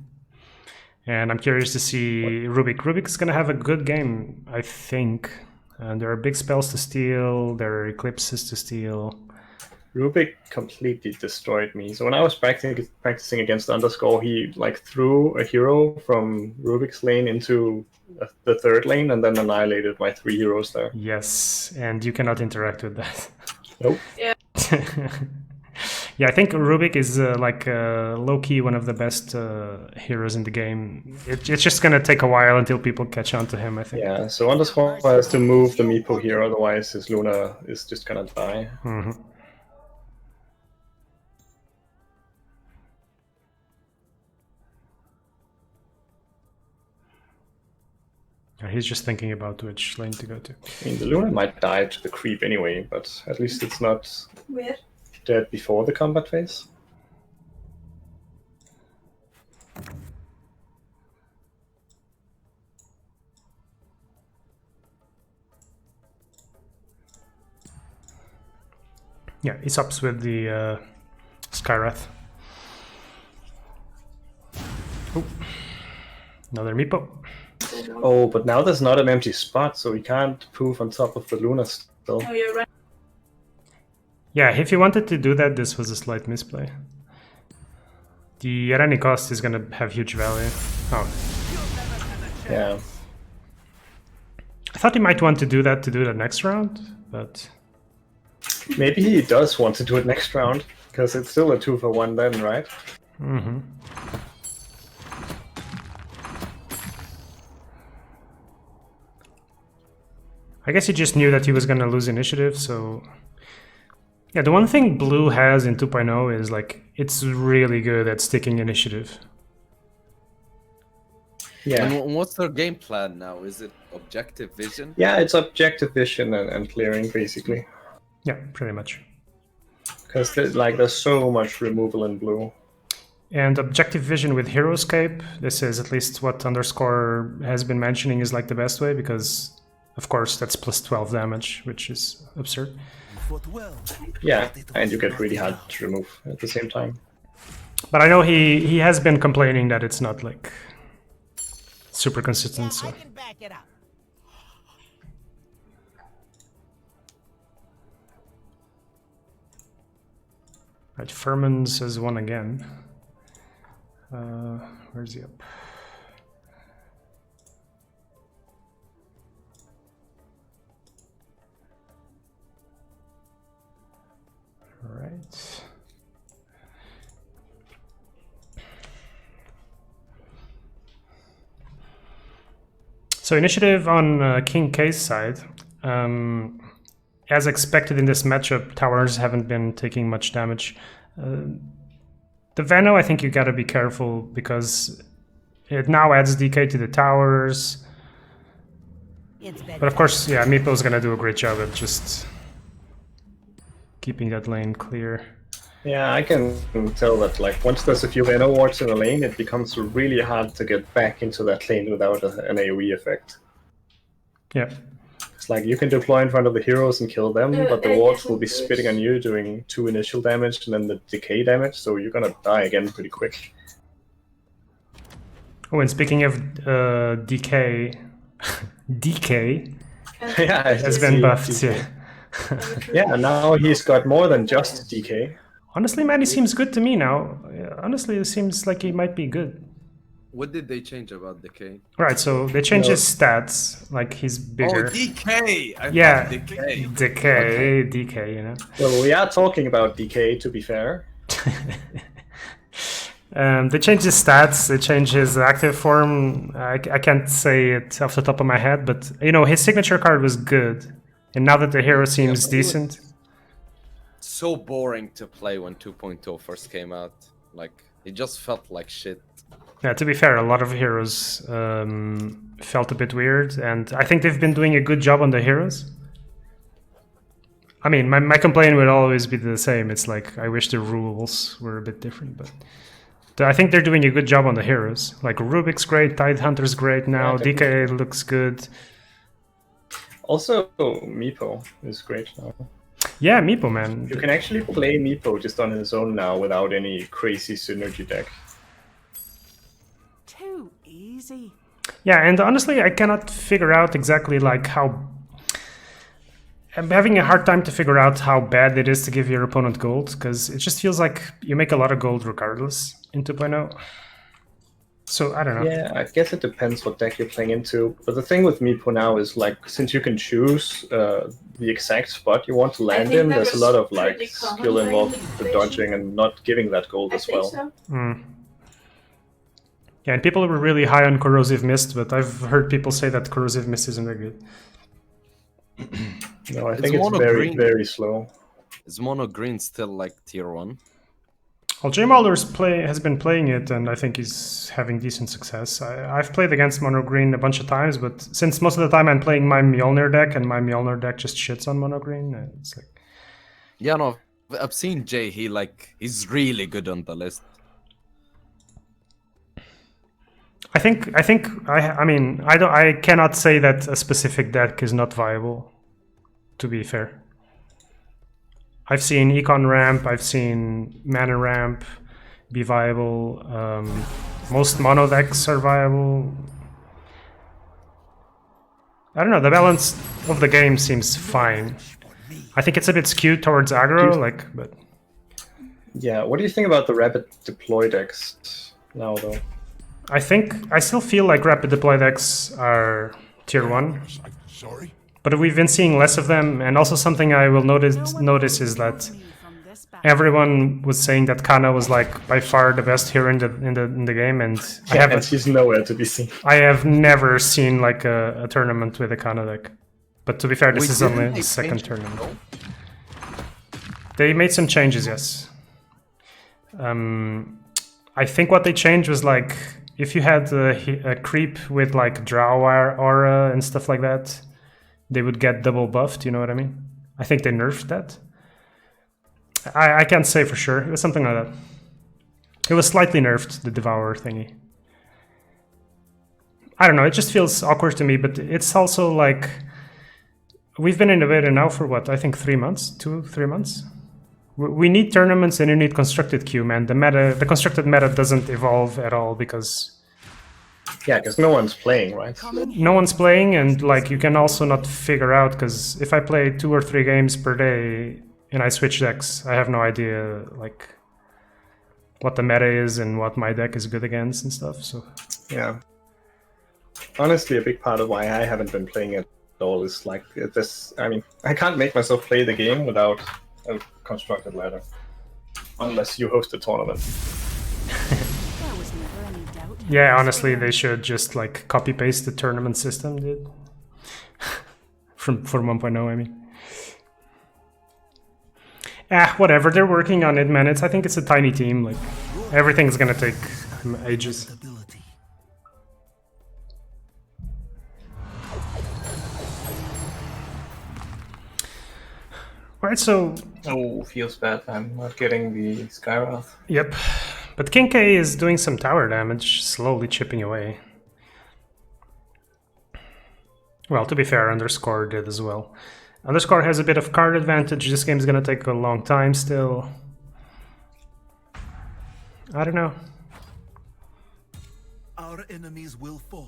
And I'm curious to see Rubik. Rubik's gonna have a good game, I think. And there are big spells to steal, there are eclipses to steal. Rubik completely destroyed me. So when I was practicing against Underscore, he like threw a hero from Rubik's lane into the third lane and then annihilated my 3 heroes there. Yes, and you cannot interact with that. Nope. Yeah, I think Rubik is like low-key one of the best heroes in the game. It's just gonna take a while until people catch on to him, I think. Yeah, so Underscore has to move the Meepo here, otherwise his Luna is just gonna die. Mhm. He's just thinking about which lane to go to. I mean, the Luna might die to the creep anyway, but at least it's not dead before the combat phase. Yeah, he stops with the Skywrath. Oh, another Meepo. Oh, but now there's not an empty spot, so he can't poof on top of the Luna still. Oh, you're right. Yeah, if he wanted to do that, this was a slight misplay. The at any cost is gonna have huge value. Oh, Yeah. I thought he might want to do that next round, but Maybe he does want to do it next round, because it's still a 2-for-1 then, right? mm-hmm. I guess he just knew that he was gonna lose initiative, so yeah, the one thing Blue has in 2.0 is like it's really good at sticking initiative. Yeah. And what's their game plan now? Is it objective vision? Yeah, it's objective vision and clearing, basically. Yeah, pretty much. Because there's so much removal in blue. And objective vision with Heroescape, this is at least what Underscore has been mentioning is like the best way, because of course that's plus 12 damage, which is absurd. Yeah, and you get really hard to remove at the same time. But I know he has been complaining that it's not like super consistent, so. Right, Furman says one again. Where's he up? All right. So initiative on King K's side. As expected in this matchup, towers haven't been taking much damage. The Veno, I think you gotta be careful because it now adds DK to the towers. But of course, yeah, Meepo's gonna do a great job at just keeping that lane clear. Yeah, I can tell that like once there's a few Venom wards in a lane, it becomes really hard to get back into that lane without an AoE effect. Yeah. It's like you can deploy in front of the heroes and kill them, but the wards will be spitting on you, doing 2 initial damage and then the decay damage, so you're gonna die again pretty quick. Oh, and speaking of DK, DK Yeah, has been buffed, yeah. Yeah, now he's got more than just DK. Honestly, man, he seems good to me now. Honestly, it seems like he might be good. What did they change about Decay? Right, so they changed his stats, like he's bigger. Oh, DK! Yeah, Decay. Decay, DK, you know. Well, we are talking about DK, to be fair. They changed his stats, they changed his active form. I can't say it off the top of my head, but you know, his signature card was good. And now that the hero seems decent. So boring to play when 2.0 first came out. Like, it just felt like shit. Yeah, to be fair, a lot of heroes felt a bit weird, and I think they've been doing a good job on the heroes. I mean, my complaint would always be the same. It's like, I wish the rules were a bit different, but I think they're doing a good job on the heroes. Like, Rubik's great, Tidehunter's great now, Yeah, DK looks good. Also, Meepo is great now. Yeah, Meepo, man. You can actually play Meepo just on his own now without any crazy synergy deck. Too easy. Yeah, and honestly, I cannot figure out exactly like how... I'm having a hard time to figure out how bad it is to give your opponent gold, because it just feels like you make a lot of gold regardless in 2.0. So I don't know. Yeah, I guess it depends what deck you're playing into. But the thing with Meepo now is like, since you can choose the exact spot you want to land in, there's a lot of like skill involved with the dodging and not giving that gold as well. So. Yeah, and people were really high on Corrosive Mist, but I've heard people say that Corrosive Mist isn't very good. No, I It's think it's mono very, green. very slow. Is mono green still like tier 1? Well, J Mulder's has been playing it, and I think he's having decent success. I've played against Mono Green a bunch of times, but since most of the time I'm playing my Mjolnir deck, and my Mjolnir deck just shits on Mono Green, it's like... Yeah, no, I've seen Jay. He's really good on the list. I mean, I cannot say that a specific deck is not viable, to be fair. I've seen Econ Ramp, I've seen Mana Ramp be viable. Most mono decks are viable. I don't know, the balance of the game seems fine. I think it's a bit skewed towards aggro, but... Yeah, what do you think about the rapid deploy decks now, though? I still feel like rapid deploy decks are tier 1. Sorry? But we've been seeing less of them, and also something I will notice is that everyone was saying that Kana was like by far the best hero in the game, and And she's nowhere to be seen. I have never seen like a tournament with a Kana deck. But to be fair, this is only the second tournament. They made some changes, yes. I think what they changed was like if you had a creep with like Drow aura and stuff like that, they would get double buffed, you know what I mean? I think they nerfed that. I can't say for sure. It was something like that. It was slightly nerfed, the Devourer thingy. I don't know, it just feels awkward to me, but it's also like... We've been in the beta now for what, I think 3 months? 3 months? We need tournaments and you need constructed queue, man. The constructed meta doesn't evolve at all because... Yeah, because no one's playing, right? No one's playing, and like you can also not figure out, because if I play 2 or 3 games per day and I switch decks, I have no idea like what the meta is and what my deck is good against and stuff. So yeah, honestly, a big part of why I haven't been playing it at all is like this. I mean, I can't make myself play the game without a constructed ladder, unless you host a tournament. yeah, honestly, they should just like copy paste the tournament system, dude. from 1.0, I mean. Whatever, they're working on it, man. I think it's a tiny team. Like everything's gonna take ages. Alright, so... Oh, feels bad. I'm not getting the Skywrath. Yep. But King K is doing some tower damage, slowly chipping away. Well, to be fair, Underscore did as well. Underscore has a bit of card advantage. This game's gonna take a long time still. I don't know. Our enemies will fall.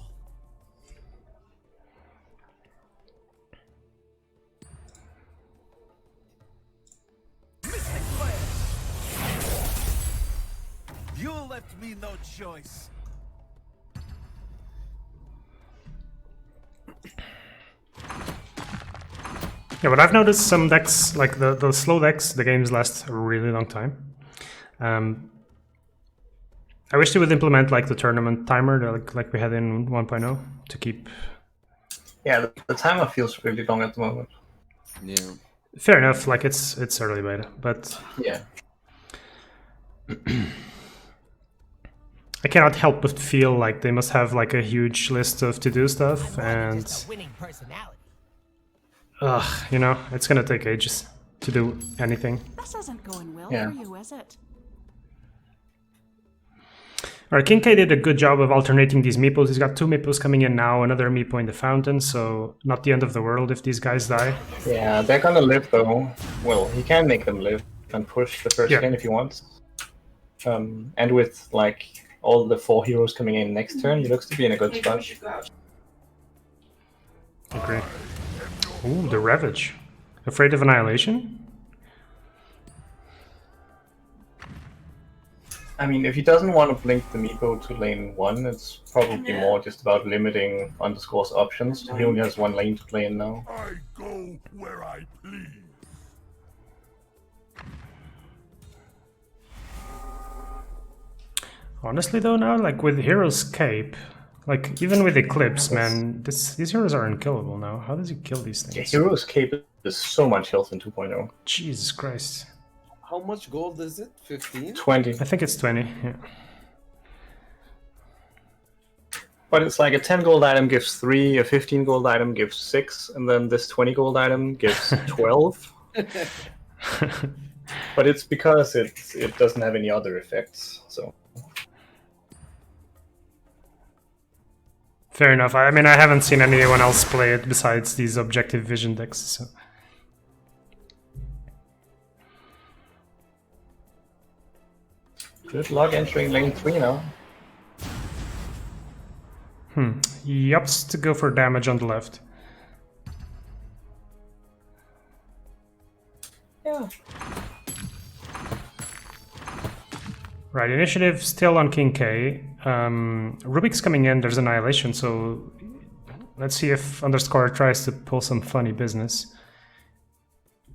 You left me no choice. Yeah, but I've noticed some decks, like the slow decks, the games last a really long time. I wish they would implement like the tournament timer, like we had in 1.0, to keep... Yeah, the timer feels really long at the moment. Yeah. Fair enough, like it's early beta, but... Yeah. I cannot help but feel like they must have like a huge list of to-do stuff, and... Ugh, you know, it's gonna take ages to do anything. This isn't going well Yeah. for you, is it? Alright, King K did a good job of alternating these meeples. He's got 2 meeples coming in now, another meeple in the fountain, so not the end of the world if these guys die. Yeah, they're gonna live though. Well, he can make them live and push the first lane if he wants. And with like all the 4 heroes coming in next turn, he looks to be in a good spot. Agree. Ooh, the Ravage. Afraid of annihilation? I mean, if he doesn't want to blink the Meepo to lane 1, it's probably more just about limiting Underscore's options. He only has 1 lane to play in now. I go where I please. Honestly though now, like with Hero's Cape, like even with Eclipse, man, these heroes are unkillable now. How does he kill these Yeah, things? Hero's Cape is so much health in 2.0. Jesus Christ. How much gold is it? 15? 20. I think it's 20, yeah. But it's like a 10 gold item gives 3, a 15 gold item gives 6, and then this 20 gold item gives 12. But it's because it doesn't have any other effects, so... Fair enough. I mean, I haven't seen anyone else play it besides these objective vision decks, so... Good luck entering lane 3 now. He opts to go for damage on the left. Yeah. Right, initiative still on King K. Rubik's coming in, there's Annihilation, so let's see if Underscore tries to pull some funny business.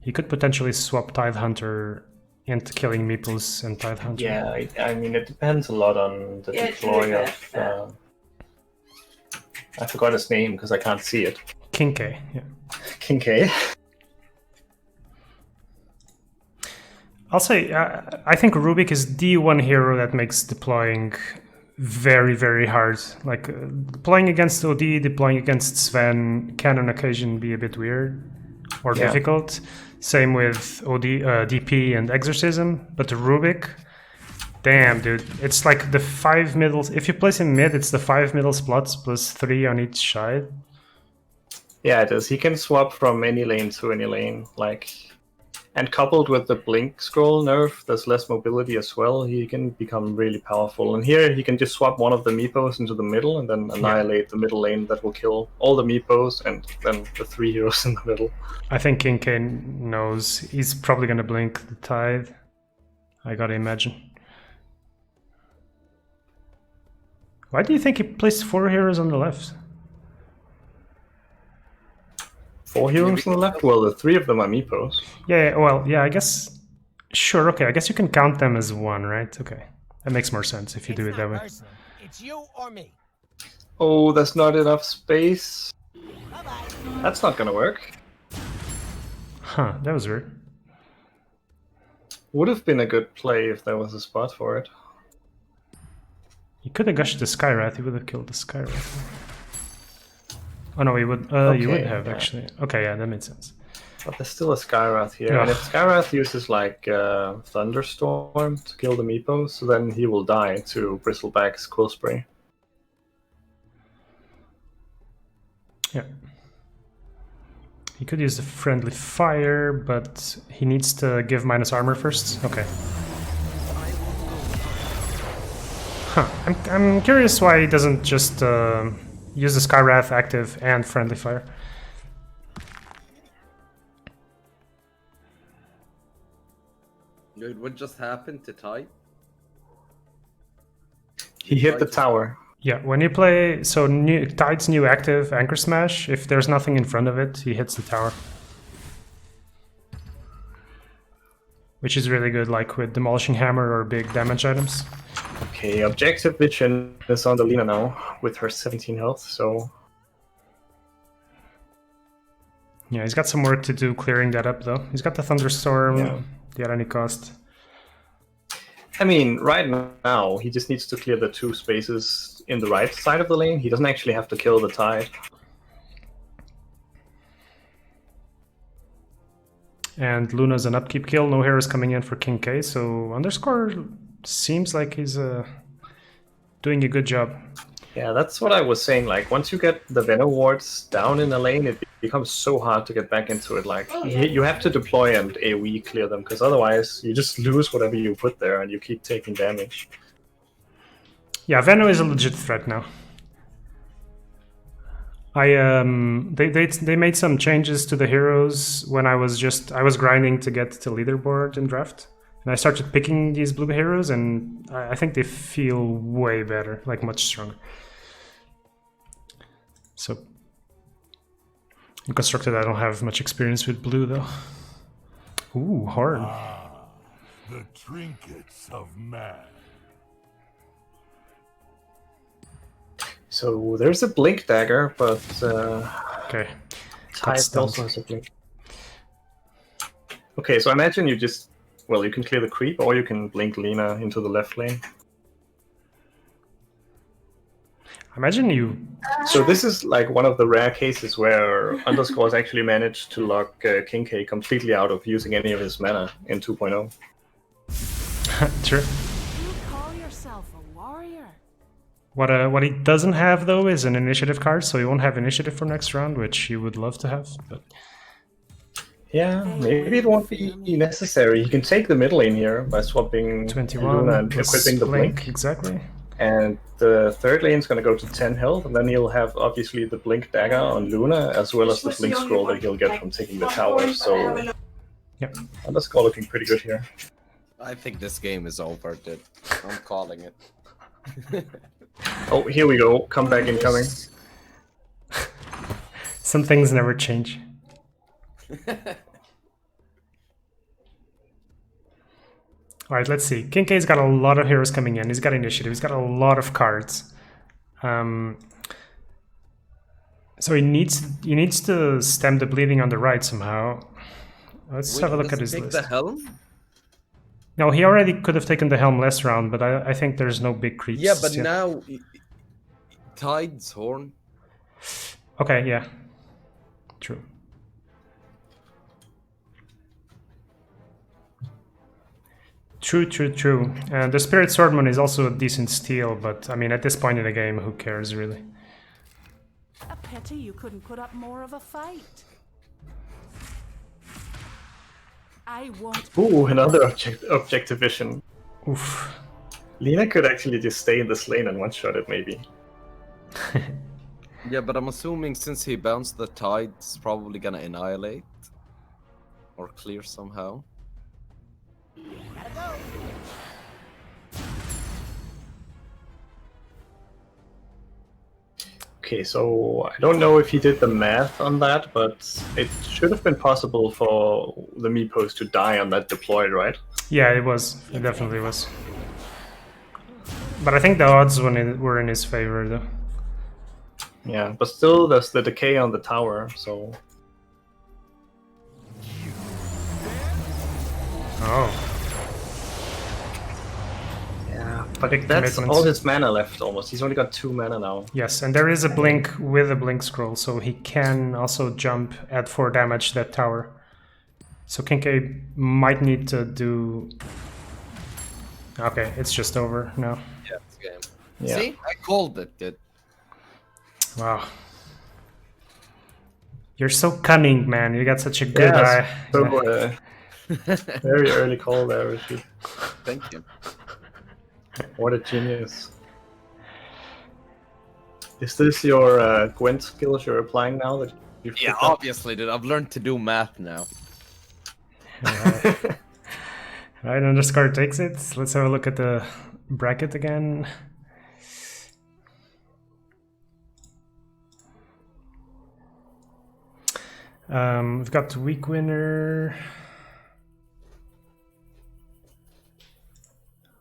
He could potentially swap Tithe Hunter into killing Meeples and Tithe Hunter. Yeah, I mean, it depends a lot on the deploy of... I forgot his name because I can't see it. King K, yeah. King K. I'll say, I think Rubik is the one hero that makes deploying very, very hard. Like, deploying against OD, deploying against Sven can on occasion be a bit weird or difficult. Same with OD, DP and Exorcism. But Rubik, damn, dude. It's like the 5 middles. If you place him mid, it's the 5 middle slots plus 3 on each side. Yeah, it is. He can swap from any lane to any lane. Like... And coupled with the blink scroll nerf, there's less mobility as well. He can become really powerful. And here he can just swap one of the Meepos into the middle and then annihilate the middle lane that will kill all the Meepos and then the 3 heroes in the middle. I think King K knows. He's probably going to blink the Tithe. I gotta imagine. Why do you think he placed 4 heroes on the left? 4 heroes on the left? Well, the 3 of them are Meepos. Yeah, well, yeah, I guess... Sure, okay, I guess you can count them as 1, right? Okay, that makes more sense if you do it that way. It's you or me. Oh, there's not enough space. That's not gonna work. Huh, that was weird. Would have been a good play if there was a spot for it. He could have gushed the Skywrath, he would have killed the Skywrath. Oh no, he would. You would have actually. Okay, yeah, that makes sense. But there's still a Skywrath here, and if Skywrath uses like Thunderstorm to kill the Meepos, then he will die to Bristleback's Quill Spray. Yeah. He could use the Friendly Fire, but he needs to give minus armor first. Okay. Huh. I'm curious why he doesn't just use the Skywrath active and Friendly Fire. Dude, what just happened to Tide? He hit the tower. Yeah, when you play, so Tide's new active, Anchor Smash, if there's nothing in front of it, he hits the tower. Which is really good, like with Demolishing Hammer or big damage items. Okay, Objective Vision is on the Lina now, with her 17 health, so... Yeah, he's got some work to do clearing that up, though. He's got the Thunderstorm, at any cost. I mean, right now, he just needs to clear the 2 spaces in the right side of the lane. He doesn't actually have to kill the Tide. And Luna's an upkeep kill, no heroes coming in for King K, so Underscore seems like he's doing a good job. Yeah, that's what I was saying. Like, once you get the Venom wards down in a lane, it becomes so hard to get back into it. Like, you have to deploy and AoE clear them, because otherwise you just lose whatever you put there and you keep taking damage. Yeah, Venom is a legit threat now. They made some changes to the heroes when I was grinding to get to leaderboard in draft, and I started picking these blue heroes, and I think they feel way better, like much stronger. So in constructed, I don't have much experience with blue though. Ooh, horn. The trinkets of man. So there's a blink dagger, but Okay. Tide stunned. also has a blink. Okay, so I imagine you just, well, you can clear the creep, or you can blink Lina into the left lane. Imagine you. So this is like one of the rare cases where Underscores actually managed to lock King K completely out of using any of his mana in 2.0. Sure. You call yourself a warrior? What he doesn't have though is an initiative card, so he won't have initiative for next round, which he would love to have. But Yeah, maybe it won't be necessary. You can take the middle lane here by swapping 21 Luna and plus equipping the blink. exactly. And the third lane is going to go to 10 health, and then he'll have obviously the blink dagger on Luna, as well as the blink scroll that he'll get from taking the tower. So, Yep. Underscore looking pretty good here. I think this game is over, dude. I'm calling it. Oh, here we go. Comeback incoming. Some things never change. Alright, let's see. King K's got a lot of heroes coming in. He's got initiative. He's got a lot of cards. So he needs to stem the bleeding on the right somehow. Let's have a look at his Take list. the helm? No, he already could have taken the helm last round, but I think there's no big creeps. Yeah, but yet. now Tide's horn. Okay, yeah. True. True. And the Spirit Swordman is also a decent steal, but I mean, at this point in the game, who cares really? A pity you couldn't put up more of a fight. I won't. Ooh, another objective vision. Oof. Lina could actually just stay in this lane and one-shot it, maybe. Yeah, but I'm assuming since he bounced the Tide, it's probably gonna annihilate. Or clear somehow. Okay, so I don't know if he did the math on that, but it should have been possible for the Meepos to die on that deploy, right? Yeah, it was. It definitely was. But I think the odds were in his favor, though. Yeah, but still there's the decay on the tower, so... Oh. Yeah, but Big that's commitment. all his mana left almost. He's only got 2 mana now. Yes, and there is a blink with a blink scroll, so he can also jump at 4 damage that tower. So King K might need to do... Okay, it's just over now. Yeah, it's game. Yeah. See? I called it, dude. Wow. You're so cunning, man. You got such a good eye. So, very early call there, Rashid. Thank you. What a genius. Is this your Gwent skills you're applying now that you've Yeah, picked up? obviously, dude. I've learned to do math now. Right, underscore takes it. Let's have a look at the bracket again. We've got the week winner.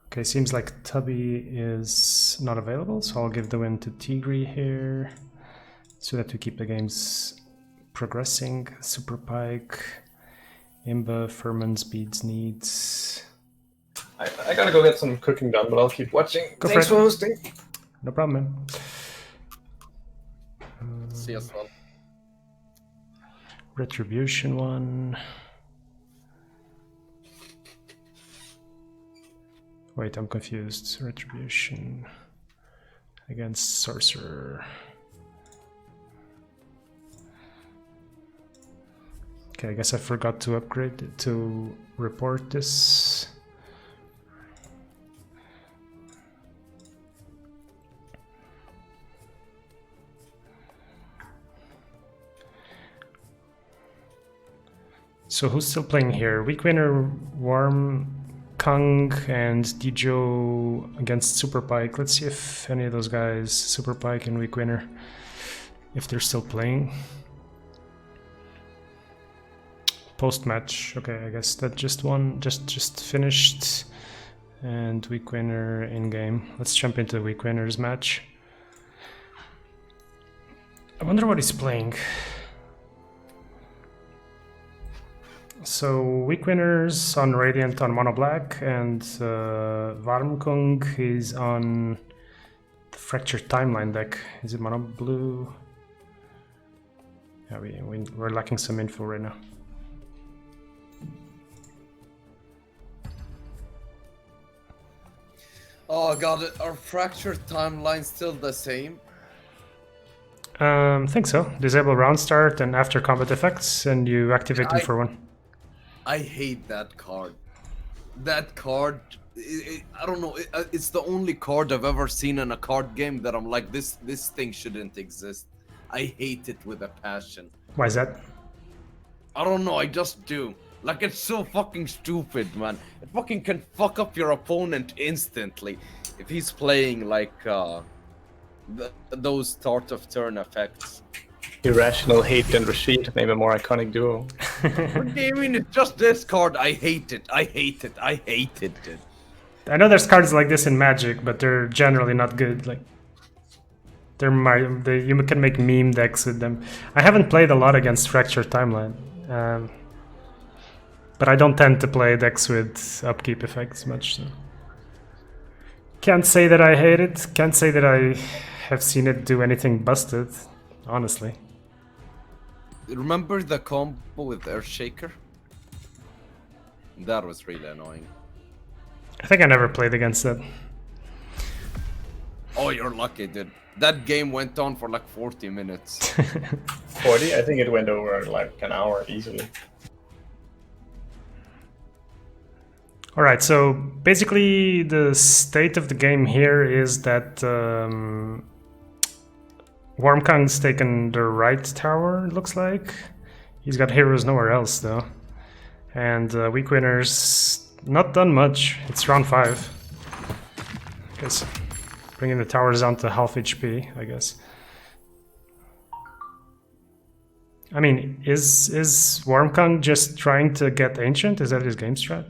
Okay, seems like Tubby is not available, so I'll give the win to Tigri here, so that we keep the games progressing. Super Pike, Imba, Furman's Beads needs. I gotta go get some cooking done, but I'll keep watching. Go Thanks for it. for hosting. No problem, man. See us one. Retribution one. Wait, I'm confused. Retribution against Sorcerer. Okay, I guess I forgot to upgrade to report this. So who's still playing here? Weak winner, Worm, Kung, and Dijo against Super Pike. Let's see if any of those guys, Super Pike and Weak winner, if they're still playing. Post-match. Okay, I guess that just finished. And Weak winner in-game. Let's jump into the Weak winner's match. I wonder what he's playing. So Weak winners on Radiant on Mono Black, and Varmkung is on the Fractured Timeline deck. Is it Mono Blue? Yeah, we're lacking some info right now. Oh god, are fractured timelines still the same? Think so. Disable round start and after combat effects, and you activate them for one. I hate that card. That card, I don't know. It's the only card I've ever seen in a card game that I'm like, this thing shouldn't exist. I hate it with a passion. Why is that? I don't know. I just do. Like, it's so fucking stupid, man. It fucking can fuck up your opponent instantly if he's playing like those start of turn effects. Irrational hate and Rashid, maybe a more iconic duo. What do you mean? It's just this card. I hate it. I hate it. I hated it. I know there's cards like this in Magic, but they're generally not good. Like, you can make meme decks with them. I haven't played a lot against Fractured Timeline, but I don't tend to play decks with upkeep effects much. So. Can't say that I hate it. Can't say that I have seen it do anything busted, honestly. Remember the combo with Earthshaker? That was really annoying. I think I never played against that. Oh, you're lucky, dude. That game went on for like 40 minutes. 40? I think it went over like an hour easily. Alright, so basically the state of the game here is that Wormkung's taken the right tower, it looks like. He's got heroes nowhere else, though. And Weak winner's not done much. It's round 5. I guess bringing the towers down to half HP, I guess. I mean, is Wormkung just trying to get Ancient? Is that his game strat?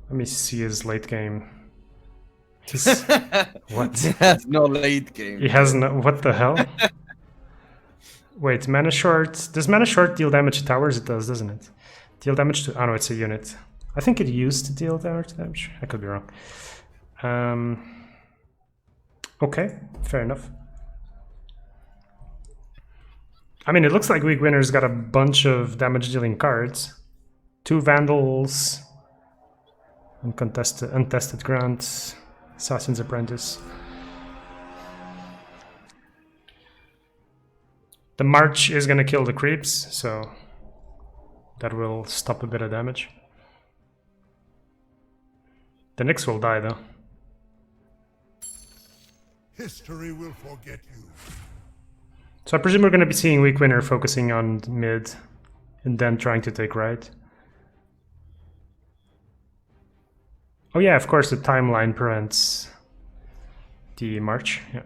Let me see his late game. He's, what? He has no late game. He has no. What the hell? Wait, mana short. Does mana short deal damage to towers? It does, doesn't it? Deal damage to. Oh no, it's a unit. I think it used to deal damage. I could be wrong. Okay, fair enough. I mean, it looks like Weak winner's got a bunch of damage dealing cards. 2 Vandals. Untested Grant. Assassin's Apprentice. The March is gonna kill the creeps, so that will stop a bit of damage. The Nyx will die though. History will forget you. So I presume we're gonna be seeing Weak winner focusing on mid and then trying to take right. Oh yeah, of course the timeline prevents the march. Yeah.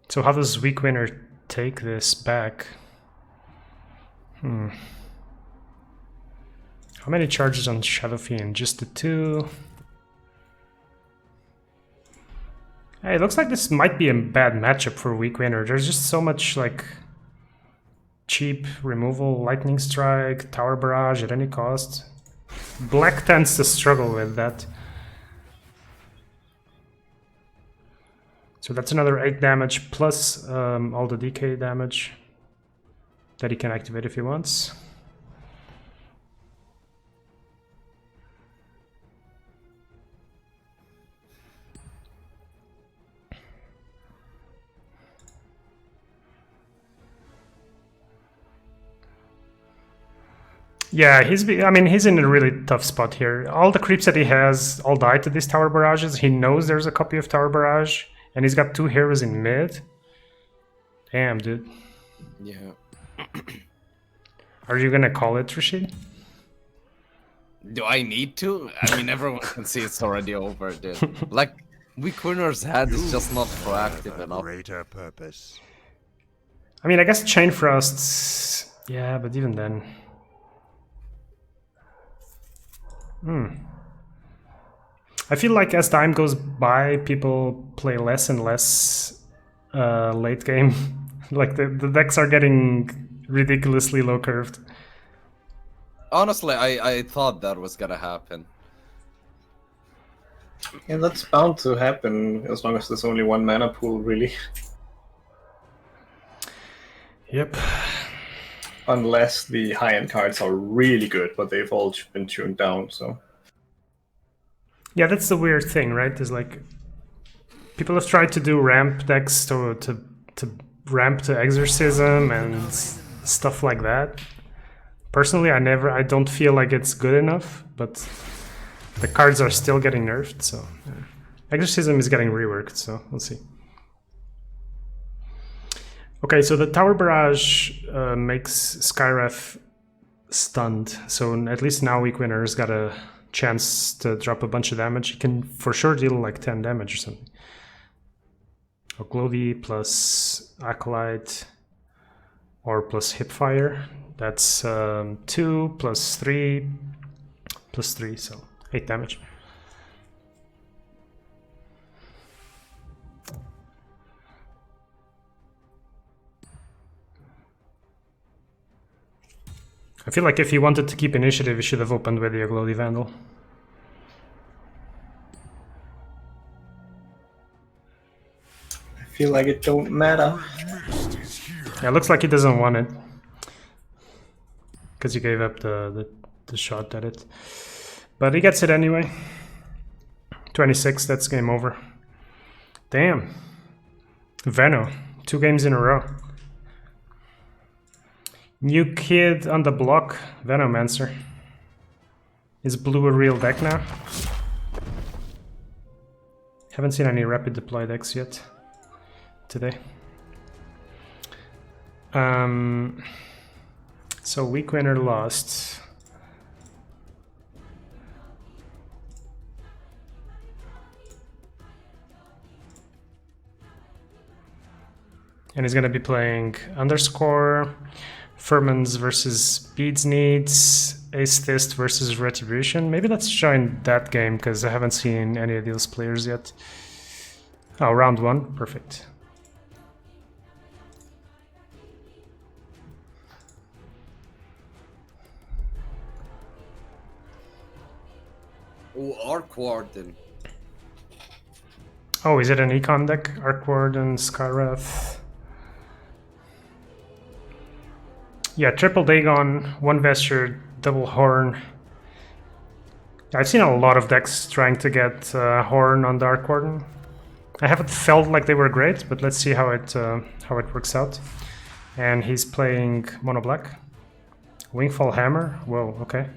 So how does Weak winner take this back? How many charges on Shadow Fiend? Just the 2? Hey, it looks like this might be a bad matchup for Weak winner. There's just so much like cheap removal, lightning strike, tower barrage at any cost. Black tends to struggle with that. So that's another 8 damage plus all the DK damage that he can activate if he wants. Yeah, I mean, he's in a really tough spot here. All the creeps that he has all died to these tower barrages. He knows there's a copy of tower barrage, and he's got 2 heroes in mid. Damn, dude. Yeah. Are you gonna call it, Rashid? Do I need to? I mean, everyone can see it's already over, dude. Like, weak winner's head is just not proactive A enough. greater purpose. I mean, I guess Chain Frosts. Yeah, but even then. I feel like as time goes by, people play less and less late game. Like the decks are getting ridiculously low curved. Honestly, I thought that was gonna happen. Yeah, that's bound to happen as long as there's only one mana pool, really. Yep. Unless the high-end cards are really good, but they've all been tuned down, so... Yeah, that's the weird thing, right? Is like people have tried to do ramp decks to ramp to Exorcism and stuff like that. Personally, I don't feel like it's good enough, but the cards are still getting nerfed, so yeah. Exorcism is getting reworked, so we'll see. Okay, so the Tower Barrage makes Skyref stunned, so at least now Weak Winner's got a chance to drop a bunch of damage. He can for sure deal like 10 damage or something. Oglodi plus Acolyte or plus Hipfire. That's 2 plus 3 plus 3, so 8 damage. I feel like if he wanted to keep initiative, he should have opened with the Oglodi Vandal. I feel like it don't matter. Yeah, it looks like he doesn't want it. Because he gave up the shot at it. But he gets it anyway. 26, that's game over. Damn. Veno, 2 games in a row. New kid on the block, Venomancer. Is blue a real deck now? Haven't seen any rapid deploy decks yet today. So Weak Winner lost. And he's gonna be playing Underscore, Furman's versus Beads Needs, Ace Fist versus Retribution. Maybe let's join that game because I haven't seen any of those players yet. Oh, round 1, perfect. Oh, Arc Warden. Oh, is it an econ deck? Arc Warden, Skywrath. Yeah, triple Dagon, 1 Vesture, double Horn. I've seen a lot of decks trying to get Horn on Dark Warden. I haven't felt like they were great, but let's see how it works out. And he's playing Mono Black. Wingfall Hammer. Whoa, okay.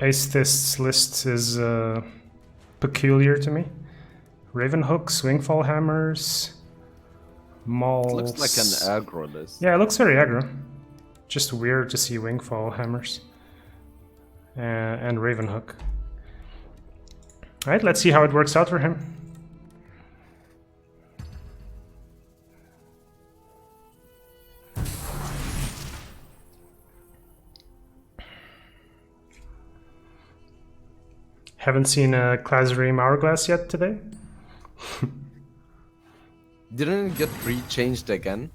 Ace Fist's list is peculiar to me. Ravenhook, Swingfall Hammers, Mauls. It looks like an aggro list. Yeah, it looks very aggro. Just weird to see Wingfall Hammers and Ravenhook. Alright, let's see how it works out for him. Haven't seen a Classroom Hourglass yet today. Didn't it get re-changed again?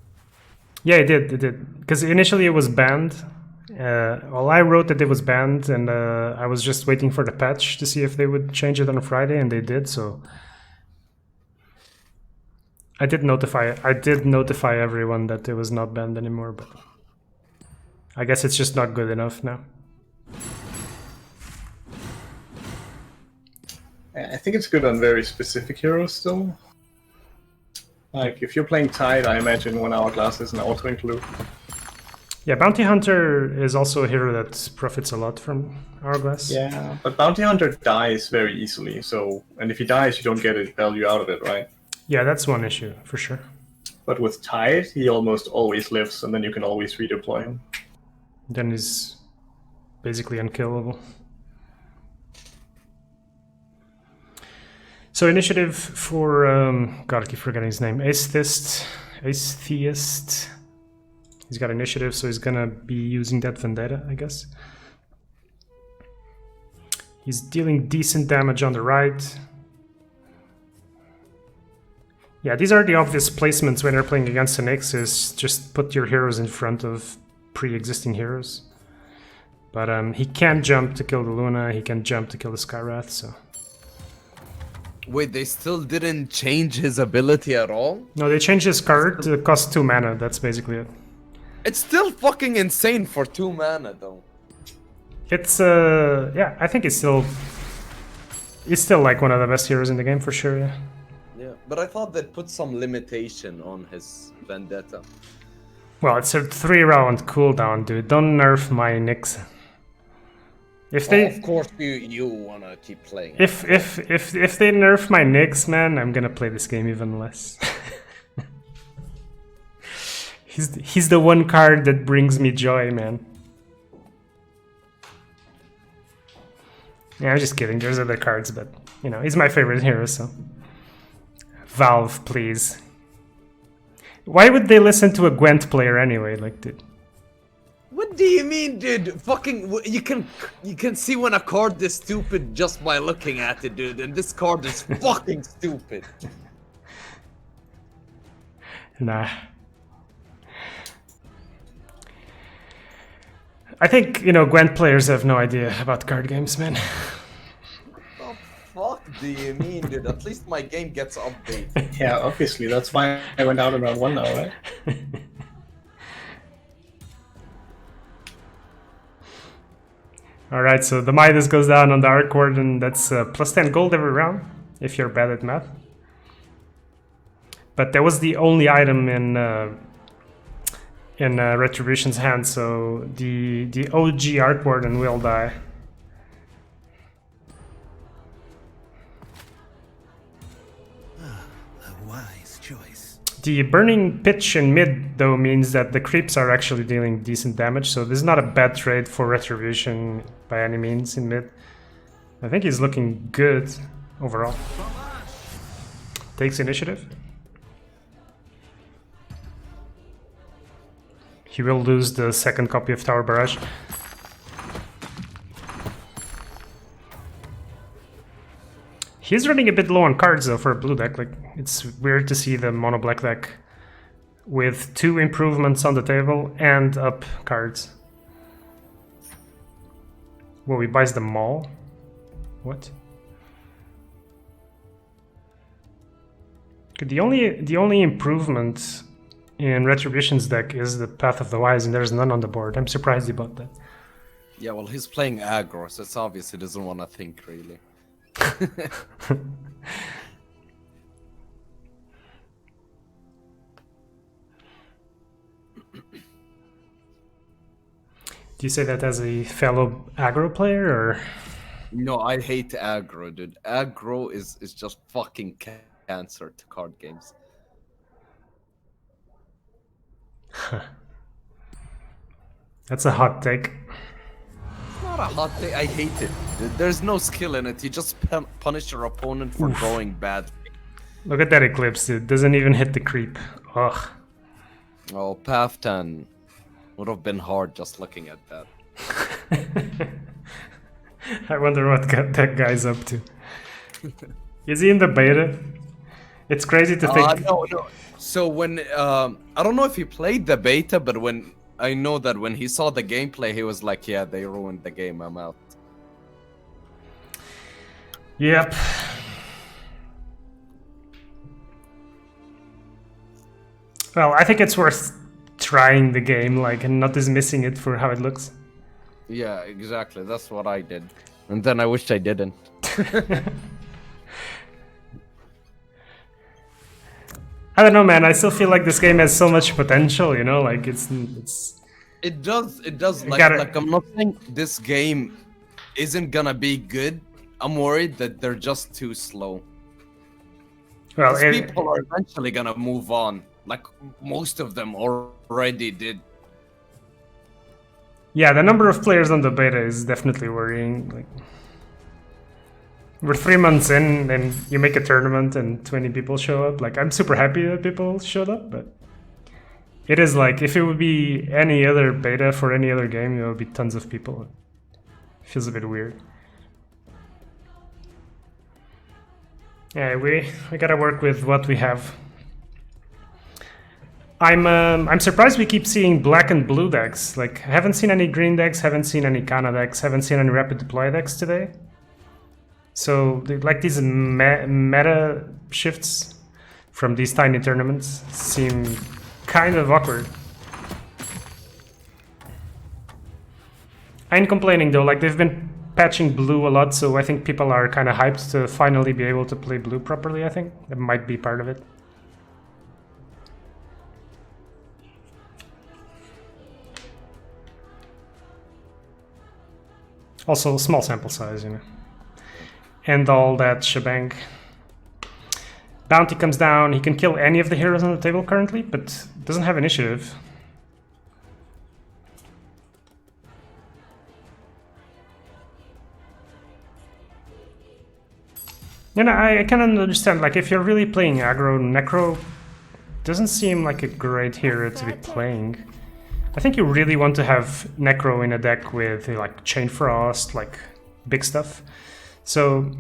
Yeah, it did. Because initially it was banned. Well, I wrote that it was banned, and I was just waiting for the patch to see if they would change it on a Friday, and they did. So I did notify everyone that it was not banned anymore. But I guess it's just not good enough now. I think it's good on very specific heroes still. Like, if you're playing Tide, I imagine 1 hourglass is an auto include. Yeah, Bounty Hunter is also a hero that profits a lot from Hourglass. Yeah, but Bounty Hunter dies very easily, so... And if he dies, you don't get a value out of it, right? Yeah, that's one issue, for sure. But with Tide, he almost always lives, and then you can always redeploy him. Then he's basically unkillable. So initiative for... God, I keep forgetting his name. Atheist. He's got initiative, so he's gonna be using that Vendetta, I guess. He's dealing decent damage on the right. Yeah, these are the obvious placements when you're playing against an X, is just put your heroes in front of pre-existing heroes. But he can jump to kill the Luna, he can jump to kill the Skywrath, so... Wait, they still didn't change his ability at all? No, they changed his card to cost 2 mana, that's basically it. It's still fucking insane for 2 mana, though. It's, yeah, I think it's still like one of the best heroes in the game, for sure, yeah. Yeah, but I thought they'd put some limitation on his Vendetta. Well, it's a 3-round cooldown, dude. Don't nerf my Nyx. If they, Of course you wanna keep playing. if they nerf my Nyx, man, I'm gonna play this game even less. he's the one card that brings me joy, man. Yeah, I'm just kidding. There's other cards, but you know, he's my favorite hero, so. Valve, please. Why would they listen to a Gwent player anyway? Like, dude. What do you mean, dude? Fucking, you can see when a card is stupid just by looking at it, dude. And this card is fucking stupid. Nah. I think, you know, Gwent players have no idea about card games, man. What the fuck do you mean, dude? At least my game gets updated. Yeah, obviously, that's why I went out in round 1 now, right? Alright, so the Midas goes down on the Arc Warden. That's plus 10 gold every round, if you're bad at math. But that was the only item in Retribution's hand, so the OG Arc Warden will die. A wise choice. The Burning Pitch in mid, though, means that the creeps are actually dealing decent damage, so this is not a bad trade for Retribution by any means in mid. I think he's looking good overall. Takes initiative. He will lose the second copy of Tower Barrage. He's running a bit low on cards though for a blue deck. Like, it's weird to see the mono black deck with 2 improvements on the table and up cards. Whoa, he buys them all? What? The only improvement in Retribution's deck is the Path of the Wise, and there's none on the board. I'm surprised about that. Yeah, well, he's playing aggro, so it's obvious he doesn't want to think, really. Do you say that as a fellow aggro player, or? No, I hate aggro, dude. Aggro is just fucking cancer to card games. That's a hot take. It's not a hot take, I hate it. Dude, there's no skill in it, you just punish your opponent for drawing bad. Look at that Eclipse, it doesn't even hit the creep. Ugh. Oh, Path 10 would have been hard just looking at that. I wonder what that guy's up to. Is he in the beta? It's crazy to think. No. So when I don't know if he played the beta, but when I know that when he saw the gameplay, he was like, "Yeah, they ruined the game. I'm out." Yep. Well, I think it's worth trying the game, like, and not dismissing it for how it looks. Yeah, exactly. That's what I did, and then I wished I didn't. I don't know, man. I still feel like this game has so much potential. You know, like it's. It does. gotta- Like I'm not saying this game isn't gonna be good. I'm worried that they're just too slow. Well, Because people are eventually gonna move on. Like most of them already did. yeah, the number of players on the beta is definitely worrying. Like, we're 3 months in, and you make a tournament, and 20 people show up. Like, I'm super happy that people showed up, but it is like if it would be any other beta for any other game, there would be tons of people. It feels a bit weird. Yeah, we gotta work with what we have. I'm surprised we keep seeing black and blue decks. Like, I haven't seen any green decks, haven't seen any Kana decks, haven't seen any rapid deploy decks today. So, like, these meta shifts from these tiny tournaments seem kind of awkward. I ain't complaining though, like, they've been patching blue a lot, so I think people are kind of hyped to finally be able to play blue properly, I think. That might be part of it. Also, small sample size, you know. And all that shebang. Bounty comes down, he can kill any of the heroes on the table currently, but doesn't have initiative. You know, I kind of understand, like, if you're really playing aggro, Necro doesn't seem like a great hero to be playing. I think you really want to have Necro in a deck with, like, Chain Frost, like, big stuff. So,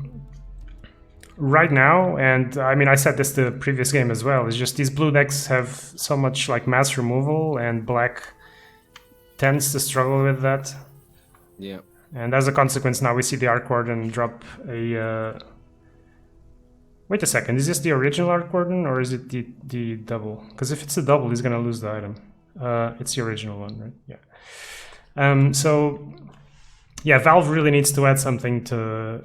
right now, and I mean, I said this the previous game as well, is just these blue decks have so much, like, mass removal, and black tends to struggle with that. Yeah. And as a consequence, now we see the Arc Warden drop a... Wait a second, is this the original Arc Warden, or is it the double? Because if it's the double, he's gonna lose the item. It's the original one, right? Yeah. So, yeah, Valve really needs to add something to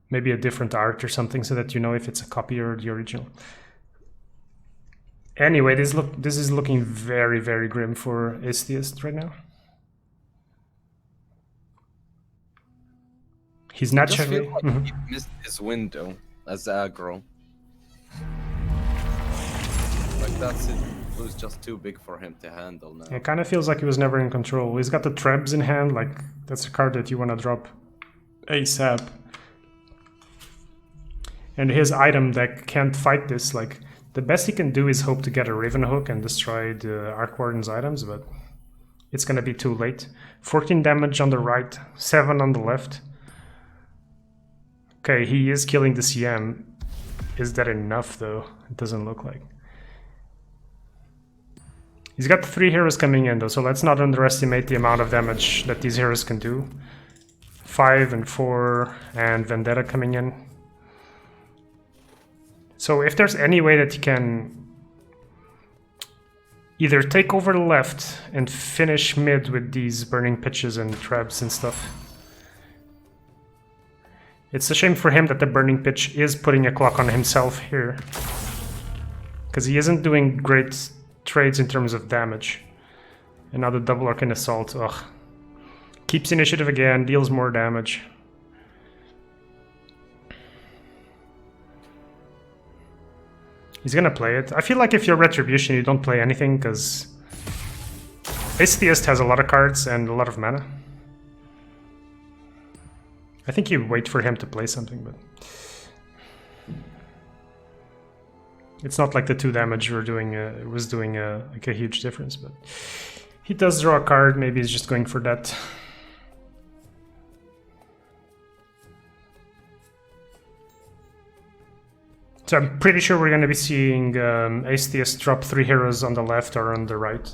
maybe a different art or something so that you know if it's a copy or the original. Anyway, this is looking very, very grim for Atheist right now. He's I just naturally... feel like he missed his window as aggro. Like that's it. It was just too big for him to handle now. It kind of feels like he was never in control. He's got the Trebs in hand, like that's a card that you want to drop ASAP. And his item deck can't fight this. Like, the best he can do is hope to get a Raven Hook and destroy the Arc Warden's items, but it's gonna be too late. 14 damage on the right, 7 on the left. Okay, he is killing the CM. Is that enough though? It doesn't look like. He's got 3 heroes coming in though, so let's not underestimate the amount of damage that these heroes can do. 5 and 4 and Vendetta coming in. So if there's any way that he can either take over the left and finish mid with these burning pitches and traps and stuff. It's a shame for him that the burning pitch is putting a clock on himself here, because he isn't doing great trades in terms of damage. And now the double arcane assault, ugh. Keeps initiative again, deals more damage. He's gonna play it. I feel like if you're Retribution, you don't play anything, because Atheist has a lot of cards and a lot of mana. I think you wait for him to play something, but it's not like the 2 damage was doing like a huge difference. But he does draw a card. Maybe he's just going for that. So I'm pretty sure we're going to be seeing Atheist drop 3 heroes on the left or on the right.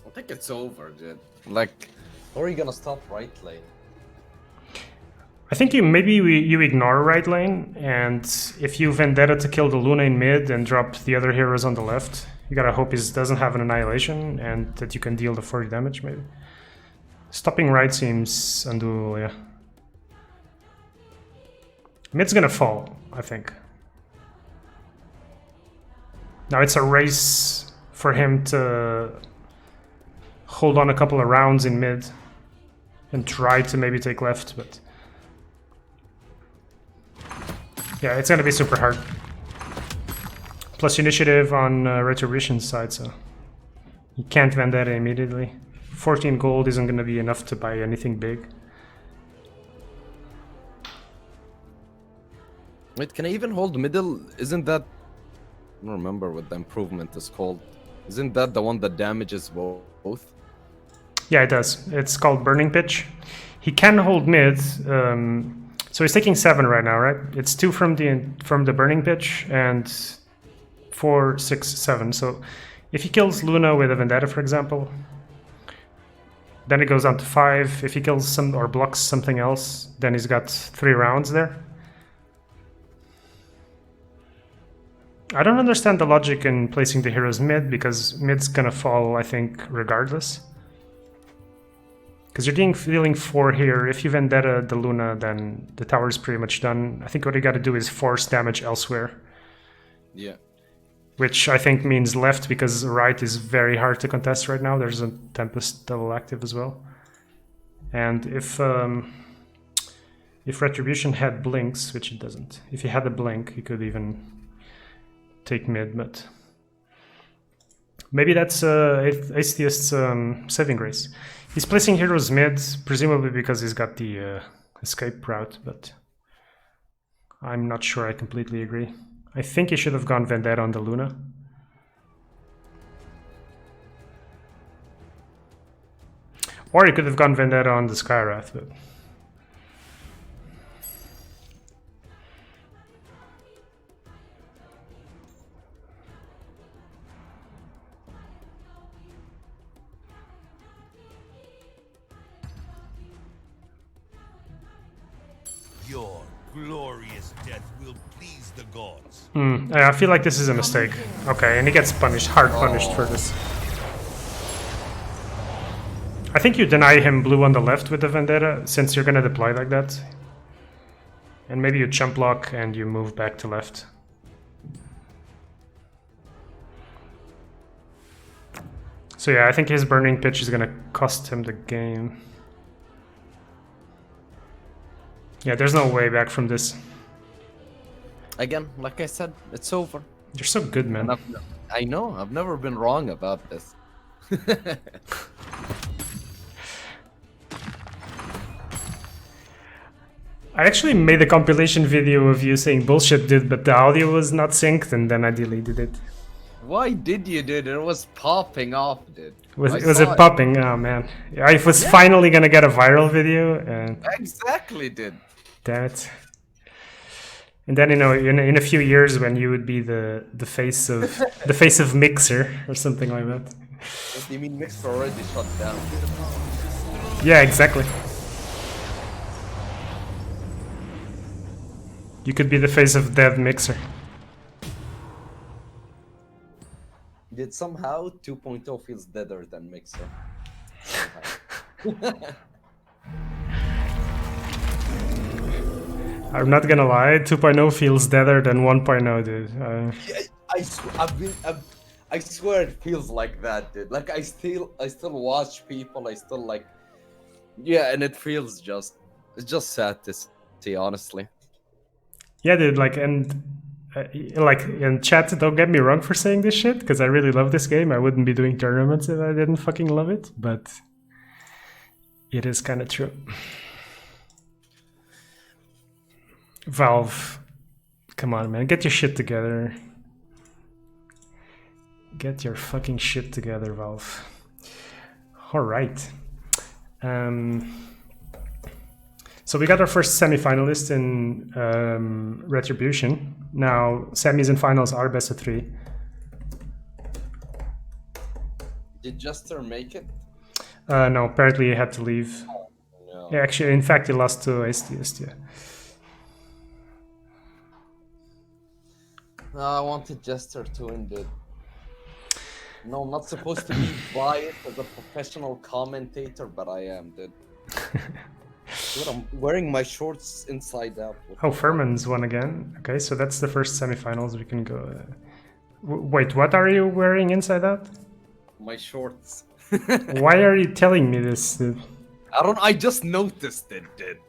I think it's over, dude. Like, how are you gonna stop right lane? I think you ignore right lane, and if you Vendetta to kill the Luna in mid and drop the other heroes on the left, you gotta hope he doesn't have an Annihilation and that you can deal the 40 damage maybe. Stopping right seems undoable, yeah. Mid's gonna fall, I think. Now it's a race for him to hold on a couple of rounds in mid and try to maybe take left, but yeah, it's gonna be super hard. Plus initiative on Retribution's side, so you can't Vendetta immediately. 14 gold isn't gonna be enough to buy anything big. Wait, can I even hold middle? Isn't that... I don't remember what the improvement is called. Isn't that the one that damages both? Yeah, it does. It's called Burning Pitch. He can hold mid, so he's taking 7 right now, right? It's 2 from the Burning Pitch and 4, 6, 7. So if he kills Luna with a Vendetta, for example, then it goes on to 5. If he kills some or blocks something else, then he's got 3 rounds there. I don't understand the logic in placing the heroes mid, because mid's gonna fall, I think, regardless. Because you're dealing 4 here. If you Vendetta the Luna, then the tower is pretty much done. I think what you gotta do is force damage elsewhere. Yeah. Which I think means left, because right is very hard to contest right now. There's a Tempest double active as well. And if Retribution had blinks, which it doesn't, if he had a blink, he could even take mid, but maybe that's Atheist's saving grace. He's placing heroes mid, presumably because he's got the escape route, but I'm not sure I completely agree. I think he should have gone Vendetta on the Luna. Or he could have gone Vendetta on the Skywrath, but Your glorious death will please the gods. I feel like this is a mistake. Okay, and he gets punished, hard punished for this. I think you deny him blue on the left with the Vendetta, since you're gonna deploy like that. And maybe you jump block and you move back to left. So yeah, I think his Burning Pitch is gonna cost him the game. Yeah, there's no way back from this. Again, like I said, it's over. You're so good, man. I know, I've never been wrong about this. I actually made a compilation video of you saying bullshit, dude, but the audio was not synced, and then I deleted it. Why did you, dude? It was popping off, dude. Was I it saw popping? Oh man, I was finally gonna get a viral video, and Exactly, dude. damn it. And then, you know, in a few years, when you would be the face of the face of Mixer or something like that. What do you mean Mixer already shut down? Yeah, exactly. You could be the face of dead Mixer. Did somehow 2.0 feels deader than Mixer. Somehow. I'm not gonna lie, 2.0 feels deader than 1.0, dude. I swear it feels like that, dude. Like I still watch people. I still like, yeah, and it feels it's just sad to see, honestly. Yeah, dude, like, and like in chat, don't get me wrong for saying this shit, because I really love this game. I wouldn't be doing tournaments if I didn't fucking love it, but it is kind of true. Valve, come on, man, get your shit together. Get your fucking shit together, Valve. All right. So we got our first semi-finalist in Retribution. Now, semis and finals are best of 3. Did Jester make it? No, apparently he had to leave. No. Yeah, actually, in fact, he lost to Atheist, yeah. No, I wanted Jester to win, dude. No, I'm not supposed to be biased as a professional commentator, but I am, dude. Dude, I'm wearing my shorts inside out. Oh, Furman's won again. Okay, so that's the first semifinals. We can go. Wait, what are you wearing inside out? My shorts. Why are you telling me this, dude? I just noticed it, dude.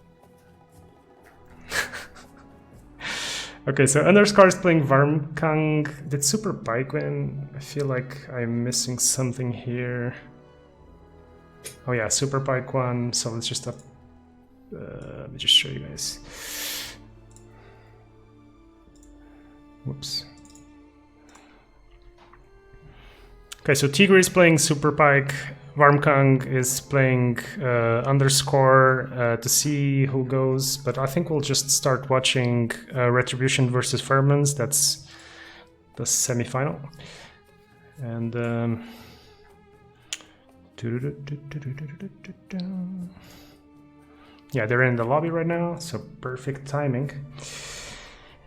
Okay, so Underscore is playing Varmkang. Did Super Pike win? I feel like I'm missing something here. Oh yeah, Super Pike won. So let's just let me just show you guys. Whoops. Okay, so Tigre is playing Super Pike. Varmkang is playing Underscore to see who goes, but I think we'll just start watching Retribution versus Furmans. That's the semifinal. And yeah, they're in the lobby right now, so perfect timing.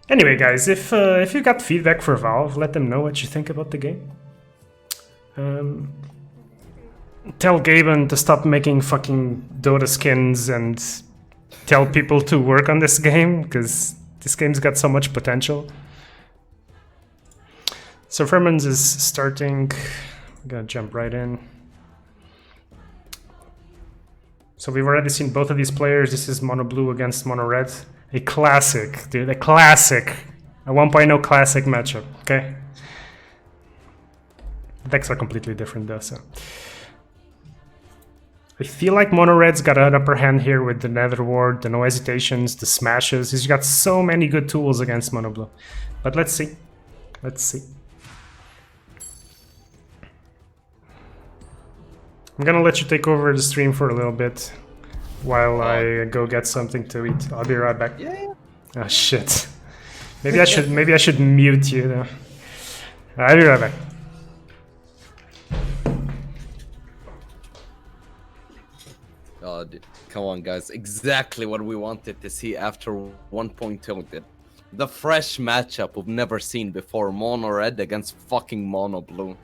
Anyway, guys, if you got feedback for Valve, let them know what you think about the game. Tell Gaben to stop making fucking Dota skins and tell people to work on this game, because this game's got so much potential. So Furmans is starting. I'm gonna jump right in. So we've already seen both of these players. This is Mono Blue against Mono Red. A classic, dude, a classic. A 1.0 classic matchup, okay? The decks are completely different though, so. I feel like Mono Red's got an upper hand here with the Nether Ward, the No Hesitations, the Smashes. He's got so many good tools against Mono Blue. But let's see. Let's see. I'm gonna let you take over the stream for a little bit while I go get something to eat. I'll be right back. Yeah. Oh shit. Maybe I should mute you though. I'll be right back. Oh, dude. Come on, guys. Exactly what we wanted to see after 1.0 did. The fresh matchup we've never seen before. Mono Red against fucking Mono Blue.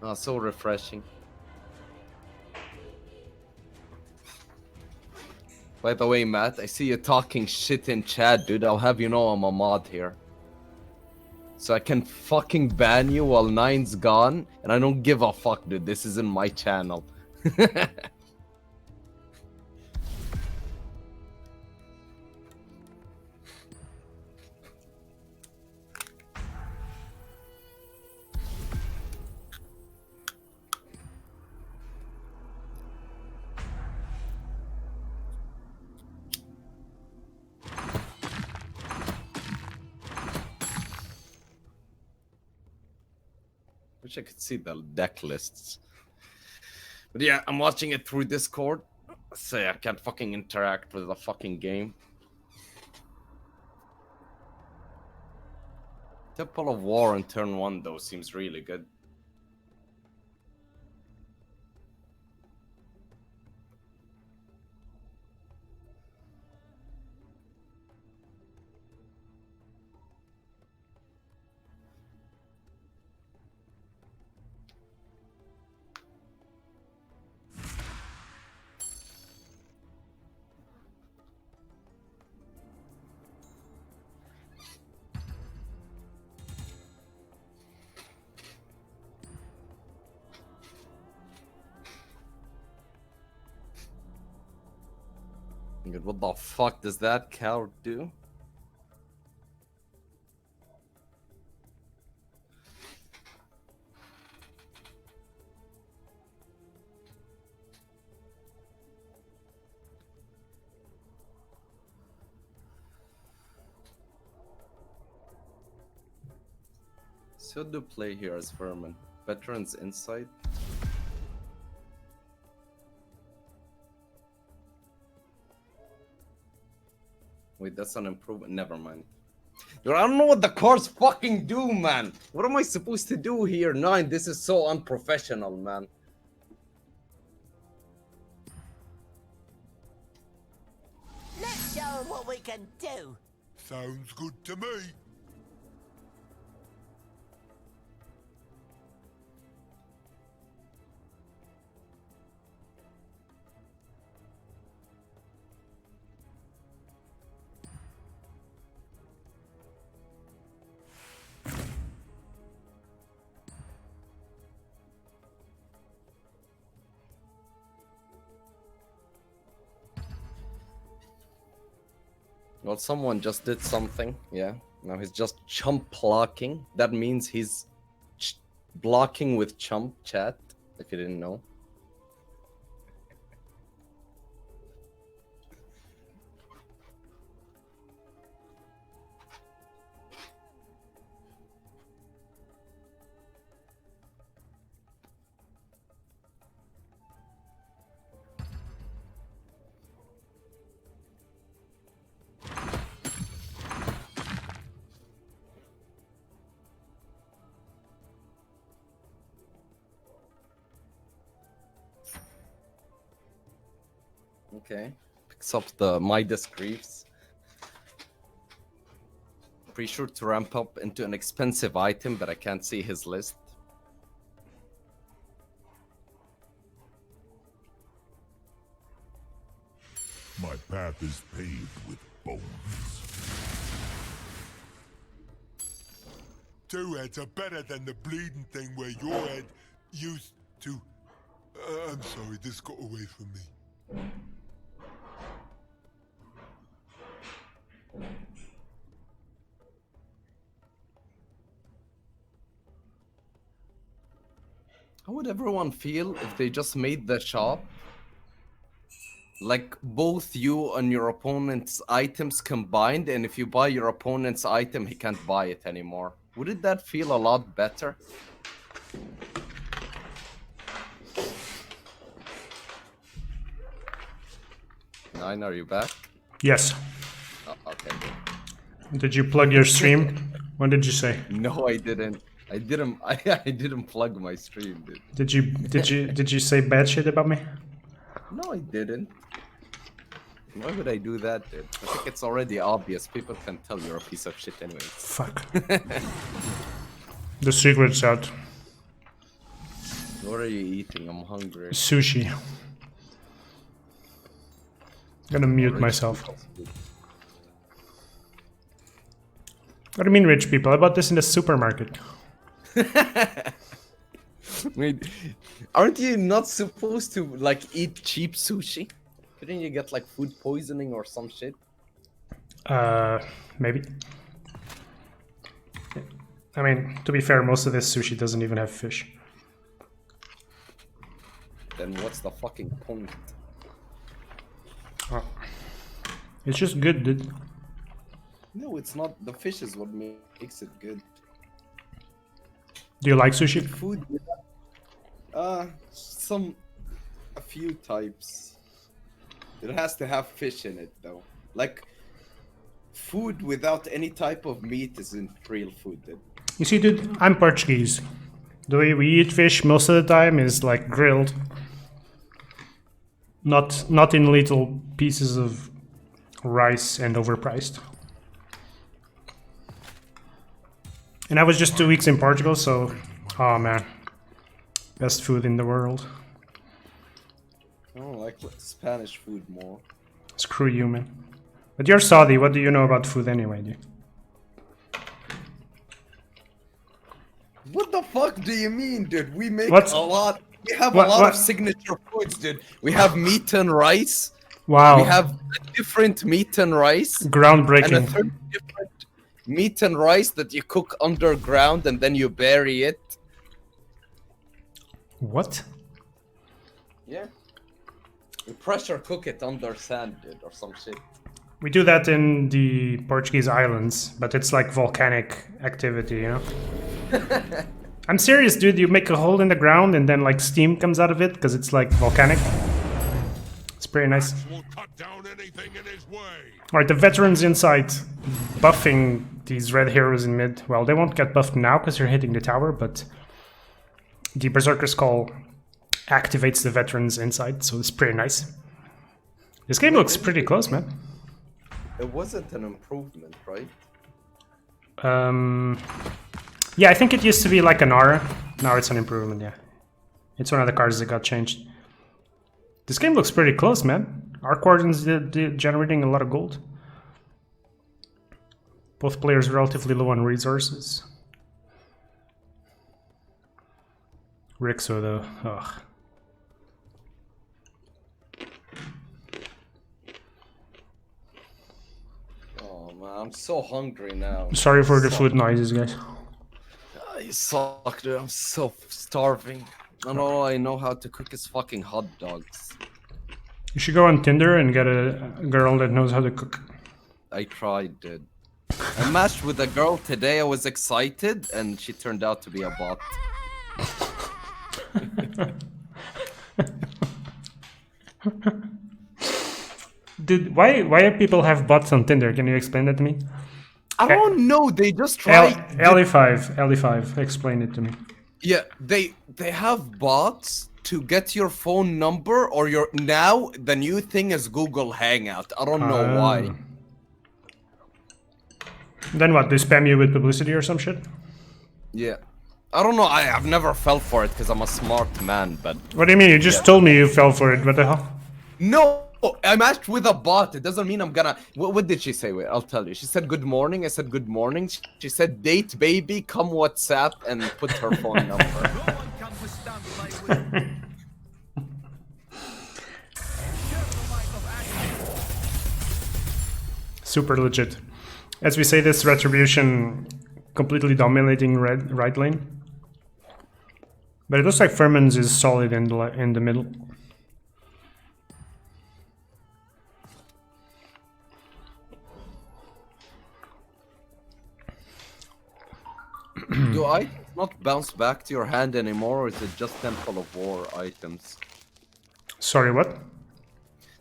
Oh, so refreshing. By the way, Matt, I see you talking shit in chat, dude. I'll have you know I'm a mod here. So I can fucking ban you while Nine's gone, and I don't give a fuck, dude. This isn't my channel. Wish I could see the deck lists. But yeah, I'm watching it through Discord. So I can't fucking interact with the fucking game. Temple of War in turn 1 though seems really good. What the fuck does that cow do? So do play here as Vermin. Veterans Insight. Wait, that's an improvement. Never mind. Dude, I don't know what the cards fucking do, man. What am I supposed to do here? Nine, this is so unprofessional, man. Let's show 'em what we can do. Sounds good to me. Well, someone just did something. Yeah. Now he's just chump blocking. That means he's blocking with chump chat. If you didn't know. Okay. Picks up the Midas Greaves. Pretty sure to ramp up into an expensive item, but I can't see his list. My path is paved with bones. Two heads are better than the bleeding thing where your head used to... I'm sorry, this got away from me. How would everyone feel if they just made the shop like both you and your opponent's items combined, and if you buy your opponent's item, he can't buy it anymore? Wouldn't that feel a lot better? Nine, are you back? Yes. Oh, okay. Did you plug your stream? What did you say? No, I didn't. I didn't plug my stream, dude. Did you say bad shit about me? No, I didn't. Why would I do that, dude? I think it's already obvious. People can tell you're a piece of shit anyway. Fuck. The secret's out. What are you eating? I'm hungry. Sushi. Gonna mute myself. What do you mean, rich people? I bought this in the supermarket. Wait, aren't you not supposed to like eat cheap sushi? Couldn't you get like food poisoning or some shit? Maybe. I mean, to be fair, most of this sushi doesn't even have fish. Then what's the fucking point? Oh. It's just good, dude. No, it's not. The fish is what makes it good. Do you like sushi? Food. A few types. It has to have fish in it though. Like food without any type of meat isn't real food, dude. You see, dude, I'm Portuguese. The way we eat fish most of the time is like grilled. Not in little pieces of rice and overpriced. And I was just 2 weeks in Portugal, so... Oh man. Best food in the world. I don't like Spanish food more. Screw you, man. But you're Saudi, what do you know about food anyway, dude? What the fuck do you mean, dude? We make What's- a lot. We have what- a lot what- of signature foods, dude. We have meat and rice. Wow. We have a different meat and rice. And a Groundbreaking. third different meat and rice that you cook underground and then you bury it. What? Yeah. You pressure cook it under sand, dude, or some shit. We do that in the Portuguese islands, but it's like volcanic activity, you know? I'm serious, dude. You make a hole in the ground and then like steam comes out of it because it's like volcanic. It's pretty nice. Will cut down anything in his way. Alright, the veterans inside buffing these red heroes in mid. Well, they won't get buffed now because you're hitting the tower, but the Berserker's Call activates the veterans inside, so it's pretty nice. This game looks pretty close, man. It wasn't an improvement, right? Yeah, I think it used to be like an aura. Now it's an improvement, yeah. It's one of the cards that got changed. This game looks pretty close, man. Arc Wardens generating a lot of gold. Both players relatively low on resources. Rixo, though. Ugh. I'm so hungry now. Sorry for the food noises, guys. You suck, dude. I'm so starving. And all I know how to cook is fucking hot dogs. You should go on Tinder and get a girl that knows how to cook. I tried, dude. I matched with a girl today. I was excited, and she turned out to be a bot. Dude, why do people have bots on Tinder? Can you explain that to me? I don't know. They just try. LE5, explain it to me. Yeah, they have bots to get your phone number or your. Now the new thing is Google Hangout. I don't know why. Then what? They spam you with publicity or some shit? Yeah, I don't know. I've never fell for it because I'm a smart man. But What do you mean? You just told me you fell for it. What the hell? no. I matched with a bot. It doesn't mean I'm gonna. What did she say? Wait, I'll tell you. She said good morning. I said good morning. She said date baby, come WhatsApp and put her phone number. Super legit. As we say this, Retribution completely dominating right lane. But it looks like Furman's is solid in the middle. Do items not bounce back to your hand anymore, or is it just Temple of War items? Sorry, what?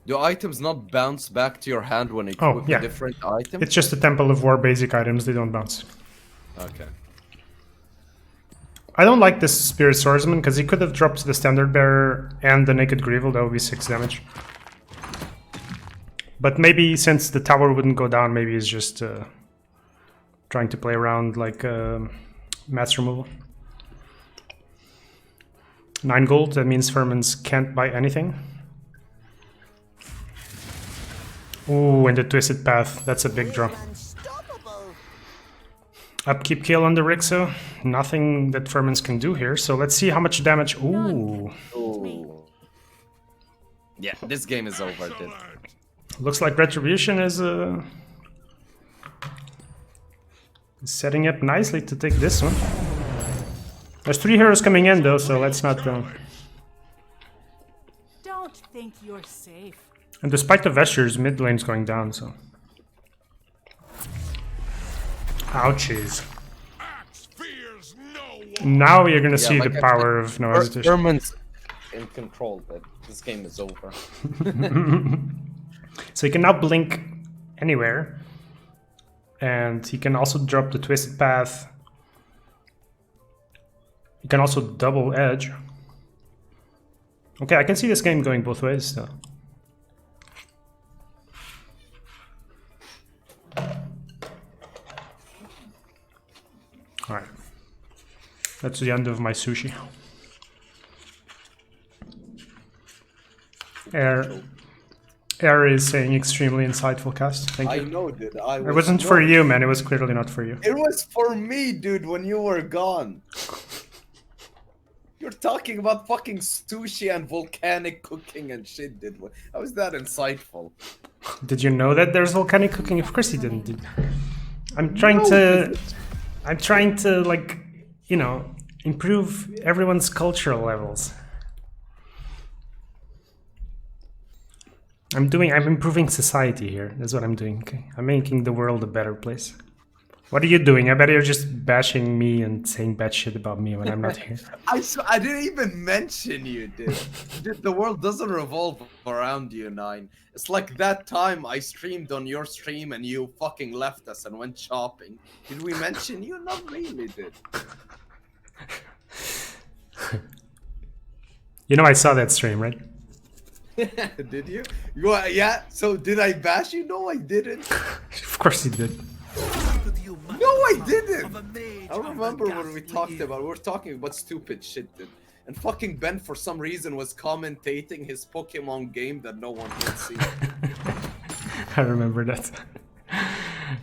Do items not bounce back to your hand when you equip yeah. a different item? It's just the Temple of War basic items, they don't bounce. Okay. I don't like this Spirit Swordsman because he could have dropped the Standard Bearer and the Naked Grieval, that would be 6 damage. But maybe since the tower wouldn't go down, maybe he's just trying to play around like mass removal. 9 gold, that means Furman's can't buy anything. Ooh, and the Twisted Path, that's a big draw. Unstoppable. Upkeep kill on the Rixo, nothing that Furman's can do here, so let's see how much damage. Ooh, Ooh. Yeah, this game is over, dude. looks like Retribution is setting up nicely to take this one. There's 3 heroes coming in though, so let's not... Don't think you're safe. And despite the Vestures, mid lane's going down, so... Ouchies. Axe fears no one. Now you're gonna see like the I power said, of no hesitation. Furman's in control, but this game is over. So he can now blink anywhere. And he can also drop the Twisted Path. He can also double edge. Okay, I can see this game going both ways still. Alright. That's the end of my sushi. Air is saying extremely insightful cast. Thank you. I know, dude. It wasn't for you, man. It was clearly not for you. It was for me, dude, when you were gone. You're talking about fucking sushi and volcanic cooking and shit, dude. How is that insightful? Did you know that there's volcanic cooking? Of course you didn't. Dude. I'm trying to like, you know, improve everyone's cultural levels. I'm improving society here. That's what I'm doing. Okay, I'm making the world a better place. What are you doing? I bet you're just bashing me and saying bad shit about me when I'm not here. I didn't even mention you, dude. Dude, the world doesn't revolve around you, Nine. It's like that time I streamed on your stream and you fucking left us and went shopping. Did we mention you? Not really, dude. You know I saw that stream, right? Did you? Yeah. So did I bash you? No, I didn't. Of course you did. No, I didn't. I don't remember what we talked about. We were talking about stupid shit, dude. And fucking Ben, for some reason, was commentating his Pokemon game that no one can see. I remember that.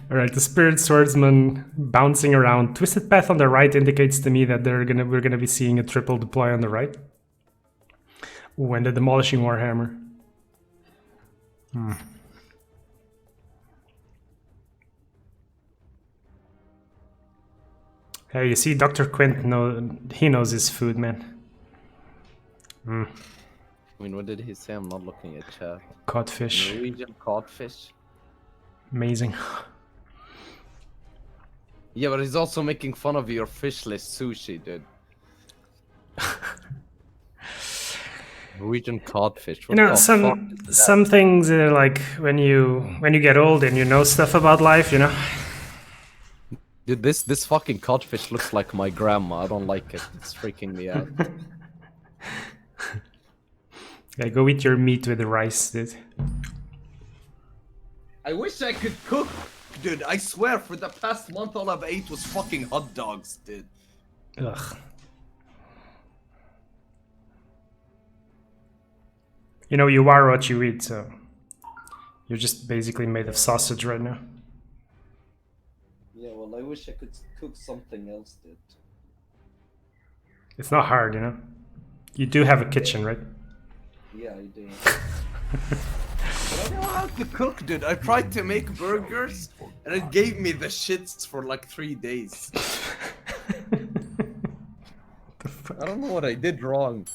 Alright, the Spirit Swordsman bouncing around. Twisted Path on the right indicates to me that we're gonna be seeing a triple deploy on the right. Ooh, and the Demolishing Warhammer. Hey, you see, Dr. Quint, he knows his food, man. I mean, what did he say? I'm not looking at chat. Codfish. Norwegian codfish? Amazing. Yeah, but he's also making fun of your fishless sushi, dude. Norwegian codfish. What You know, the fuck is that? some things are like when you get old and you know stuff about life, you know. Dude, this fucking codfish looks like my grandma. I don't like it. It's freaking me out. Yeah, go eat your meat with the rice, dude. I wish I could cook, dude. I swear, for the past month, all I've ate was fucking hot dogs, dude. Ugh. You know, you are what you eat, so you're just basically made of sausage right now. Yeah, well, I wish I could cook something else, dude. It's not hard, you know. You do have a kitchen, right? Yeah, I do. But I don't know how to cook, dude. I tried to make burgers, and it gave me the shits for like 3 days. I don't know what I did wrong.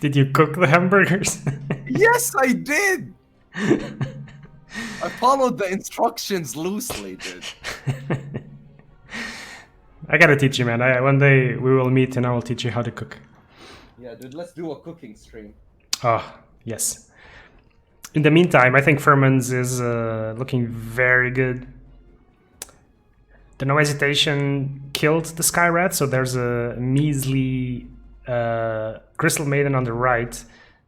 Did you cook the hamburgers? Yes, I did! I followed the instructions loosely, dude. I gotta teach you, man. One day we will meet and I will teach you how to cook. Yeah, dude, let's do a cooking stream. Oh, yes. In the meantime, I think Furman's is looking very good. The No Hesitation killed the Sky Rat, so there's a measly Crystal Maiden on the right.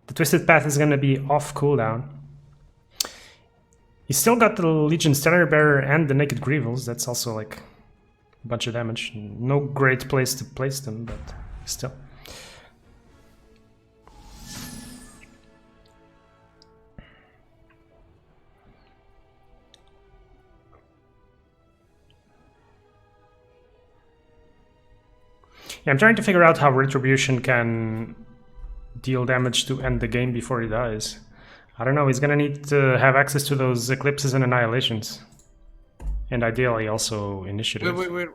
The Twisted Path is going to be off cooldown. He's still got the Legion Standard Bearer and the Naked Grievals. That's also like a bunch of damage. No great place to place them, but still. Yeah, I'm trying to figure out how Retribution can deal damage to end the game before he dies. I don't know, he's gonna need to have access to those Eclipses and Annihilations. And ideally also Initiative. Wait.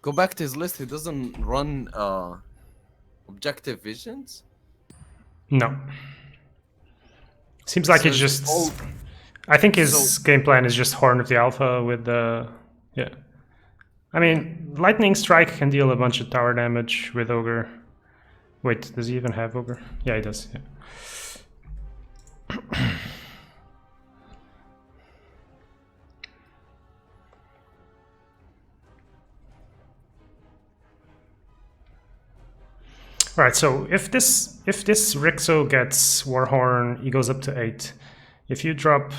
Go back to his list. He doesn't run Objective Visions? No. Seems like So it's just... all- I think his game plan is just Horn of the Alpha with the... Yeah. I mean, Lightning Strike can deal a bunch of tower damage with Ogre. Wait, does he even have Ogre? Yeah, he does. Yeah. All right, so if this Rixo gets Warhorn, he goes up to 8. If you drop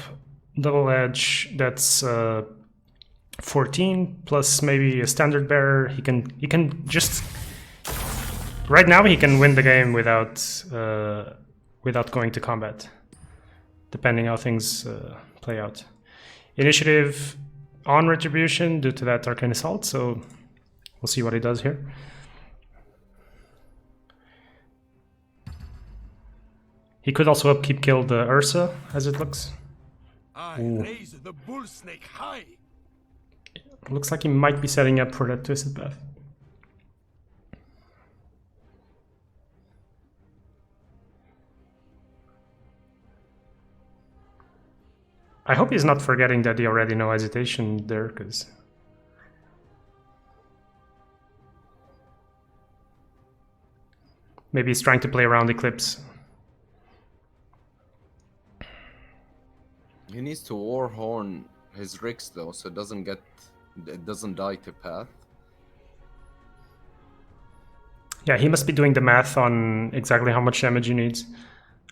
Double Edge, that's 14 plus maybe a Standard Bearer. He can just right now he can win the game without going to combat, depending how things play out. Initiative on Retribution due to that Arcane Assault, so we'll see what he does here. He could also upkeep kill the Ursa, as it looks. I raise the bull snake high. Looks like he might be setting up for that Twisted Path. I hope he's not forgetting that he already No Hesitation there, because... maybe he's trying to play around Eclipse. He needs to Warhorn his Rix though, so it doesn't die to Path. Yeah, he must be doing the math on exactly how much damage he needs.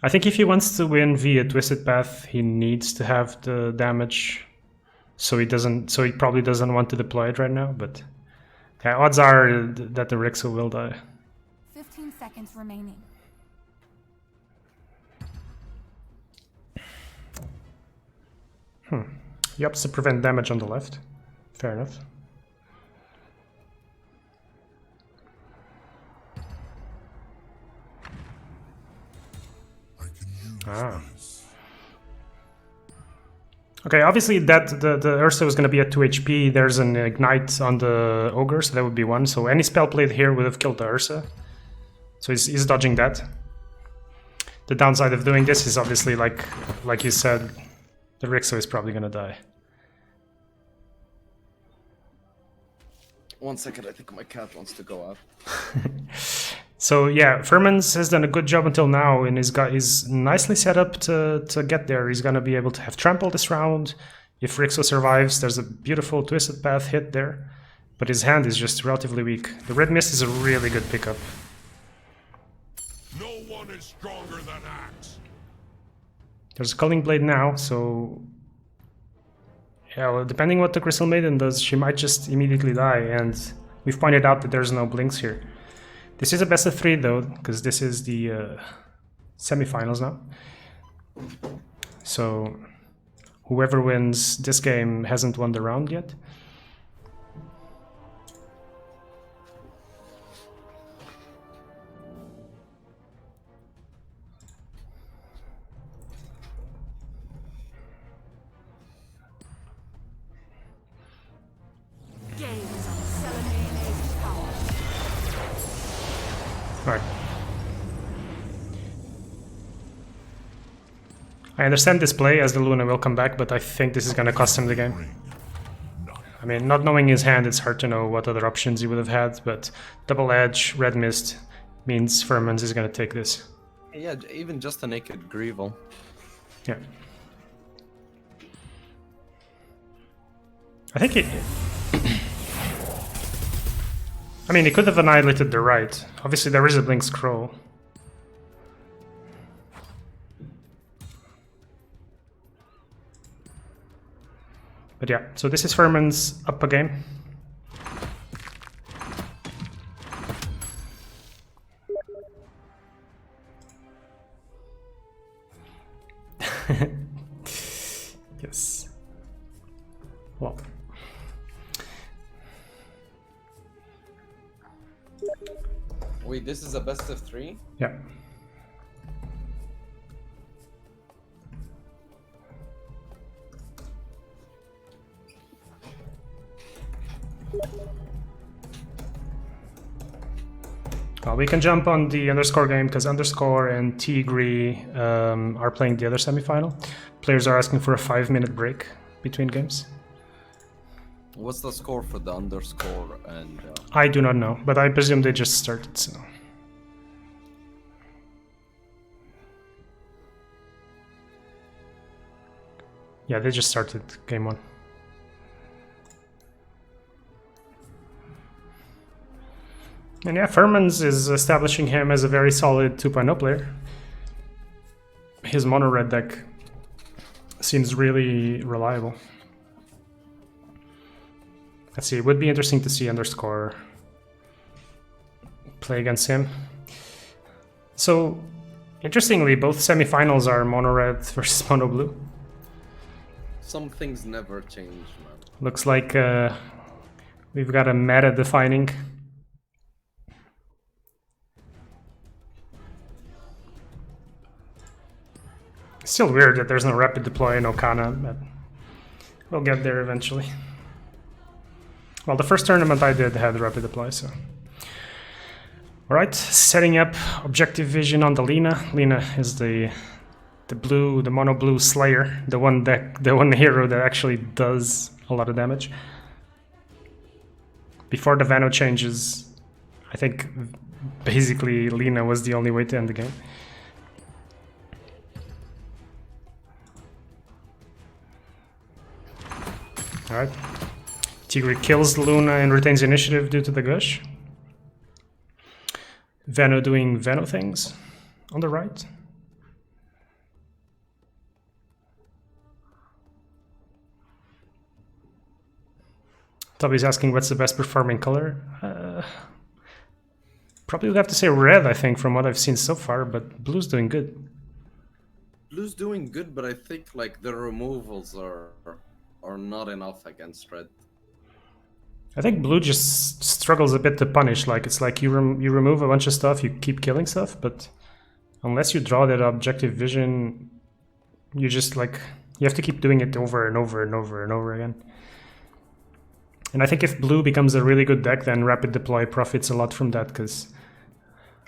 I think if he wants to win via Twisted Path, he needs to have the damage. So he probably doesn't want to deploy it right now, but yeah, odds are that the Rixo will die. 15 seconds remaining. He opts to prevent damage on the left. Fair enough. I can use Ah. this. Okay, obviously the Ursa was going to be at 2 HP. There's an Ignite on the Ogre, so that would be 1. So any spell played here would have killed the Ursa. So he's dodging that. The downside of doing this is obviously, like you said, the Rixo is probably going to die. 1 second, I think my cat wants to go out. So yeah, Furmans has done a good job until now, and he's nicely set up to get there. He's gonna be able to have trample this round. If Rixo survives, there's a beautiful twisted path hit there, but his hand is just relatively weak. The red mist is a really good pickup. No one is stronger than Axe. There's a Culling Blade now, so yeah, well, depending what the Crystal Maiden does, she might just immediately die, and we've pointed out that there's no blinks here. This is a best of 3 though, because this is the semifinals now. So whoever wins this game hasn't won the round yet. Games on Selenae's power. Right. I understand this play as the Luna will come back, but I think this is going to cost him the game. I mean, not knowing his hand, it's hard to know what other options he would have had, but Double Edge, Red Mist means Furmans is going to take this. Yeah, even just a naked Greevel. Yeah. I think it... I mean, he could have annihilated the right. Obviously, there is a Blink Scroll. But yeah, so this is Furman's up a game. Yes. Well. Wait, this is a best of 3? Yeah. We can jump on the underscore game because underscore and Tigri are playing the other semifinal. Players are asking for a 5-minute break between games. What's the score for the underscore and... I do not know, but I presume they just started, so... Yeah, they just started game 1. And yeah, Furmans is establishing him as a very solid 2.0 player. His mono red deck seems really reliable. Let's see, it would be interesting to see underscore play against him. So, interestingly, both semifinals are mono red versus mono blue. Some things never change, man. Looks like we've got a meta defining. Still weird that there's no rapid deploy in Okana, but we'll get there eventually. Well, the first tournament I did had rapid deploy, so... Alright, setting up objective vision on the Lina. Lina is the mono blue slayer, the one hero that actually does a lot of damage. Before the Vano changes, I think basically Lina was the only way to end the game. Alright. Tigri kills Luna and retains initiative due to the gush. Vano doing Vano things on the right. Toby's asking what's the best performing color. Probably would have to say red, I think, from what I've seen so far, but blue's doing good. Blue's doing good, but I think like the removals are not enough against red. I think blue just struggles a bit to punish. Like it's like you remove a bunch of stuff, you keep killing stuff, but unless you draw that objective vision, you just like You have to keep doing it over and over and over and over again. And I think if blue becomes a really good deck, then Rapid Deploy profits a lot from that, because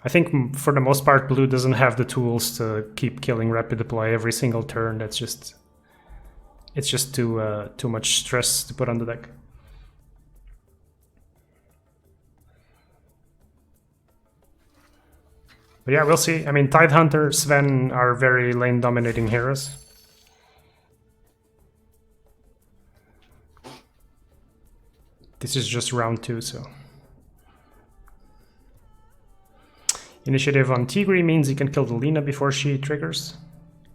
I think for the most part, blue doesn't have the tools to keep killing Rapid Deploy every single turn. It's just too much stress to put on the deck. But yeah, we'll see. I mean, Tidehunter, Sven are very lane dominating heroes. This is just round 2, so. Initiative on Tigri means he can kill the Lina before she triggers.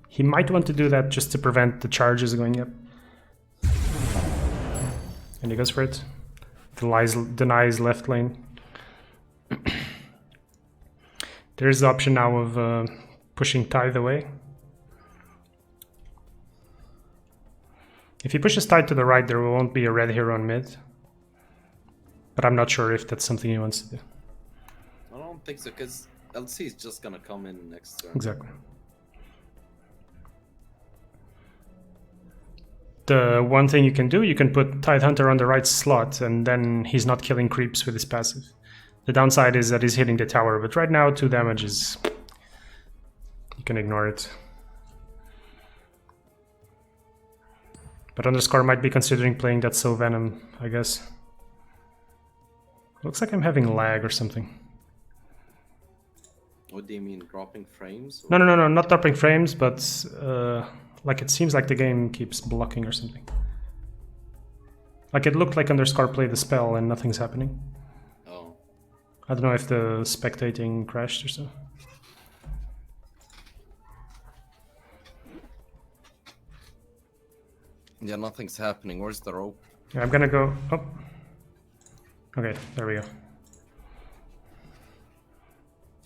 He might want to do that just to prevent the charges going up. And he goes for it. Denies left lane. There's the option now of pushing Tithe away. If he pushes Tithe to the right, there won't be a red hero on mid. But I'm not sure if that's something he wants to do. I don't think so, because LC is just gonna come in next turn. Exactly. The one thing you can do, you can put Tidehunter on the right slot, and then he's not killing creeps with his passive. The downside is that he's hitting the tower, but right now 2 damage is... you can ignore it. But Underscore might be considering playing that So Venom, I guess. Looks like I'm having lag or something. What do you mean, dropping frames? No, not dropping frames, but like it seems like the game keeps blocking or something. Like it looked like Underscore played the spell and nothing's happening. Oh. I don't know if the spectating crashed or so. Yeah, nothing's happening. Where's the rope? Yeah, I'm gonna go... oh. Okay, there we go.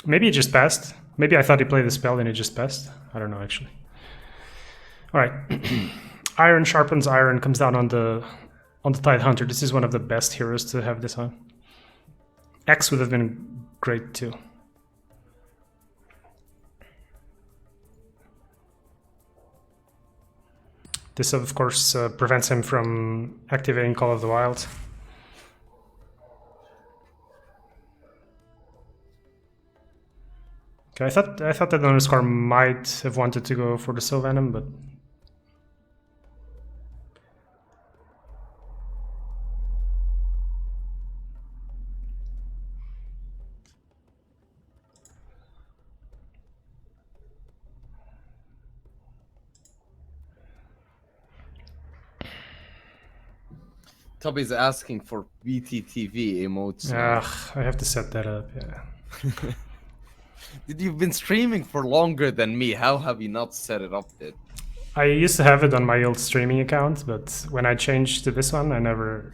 Maybe it just passed. Maybe I thought he played the spell and it just passed. I don't know, actually. Alright. Iron sharpens iron, comes down on the Tidehunter. This is one of the best heroes to have this on. X would have been great too. This, of course, prevents him from activating Call of the Wild. Okay, I thought that Underscore might have wanted to go for the So Venom, but Tubby's asking for BTTV emotes. I have to set that up, yeah. You've been streaming for longer than me. How have you not set it up yet? I used to have it on my old streaming account, but when I changed to this one, I never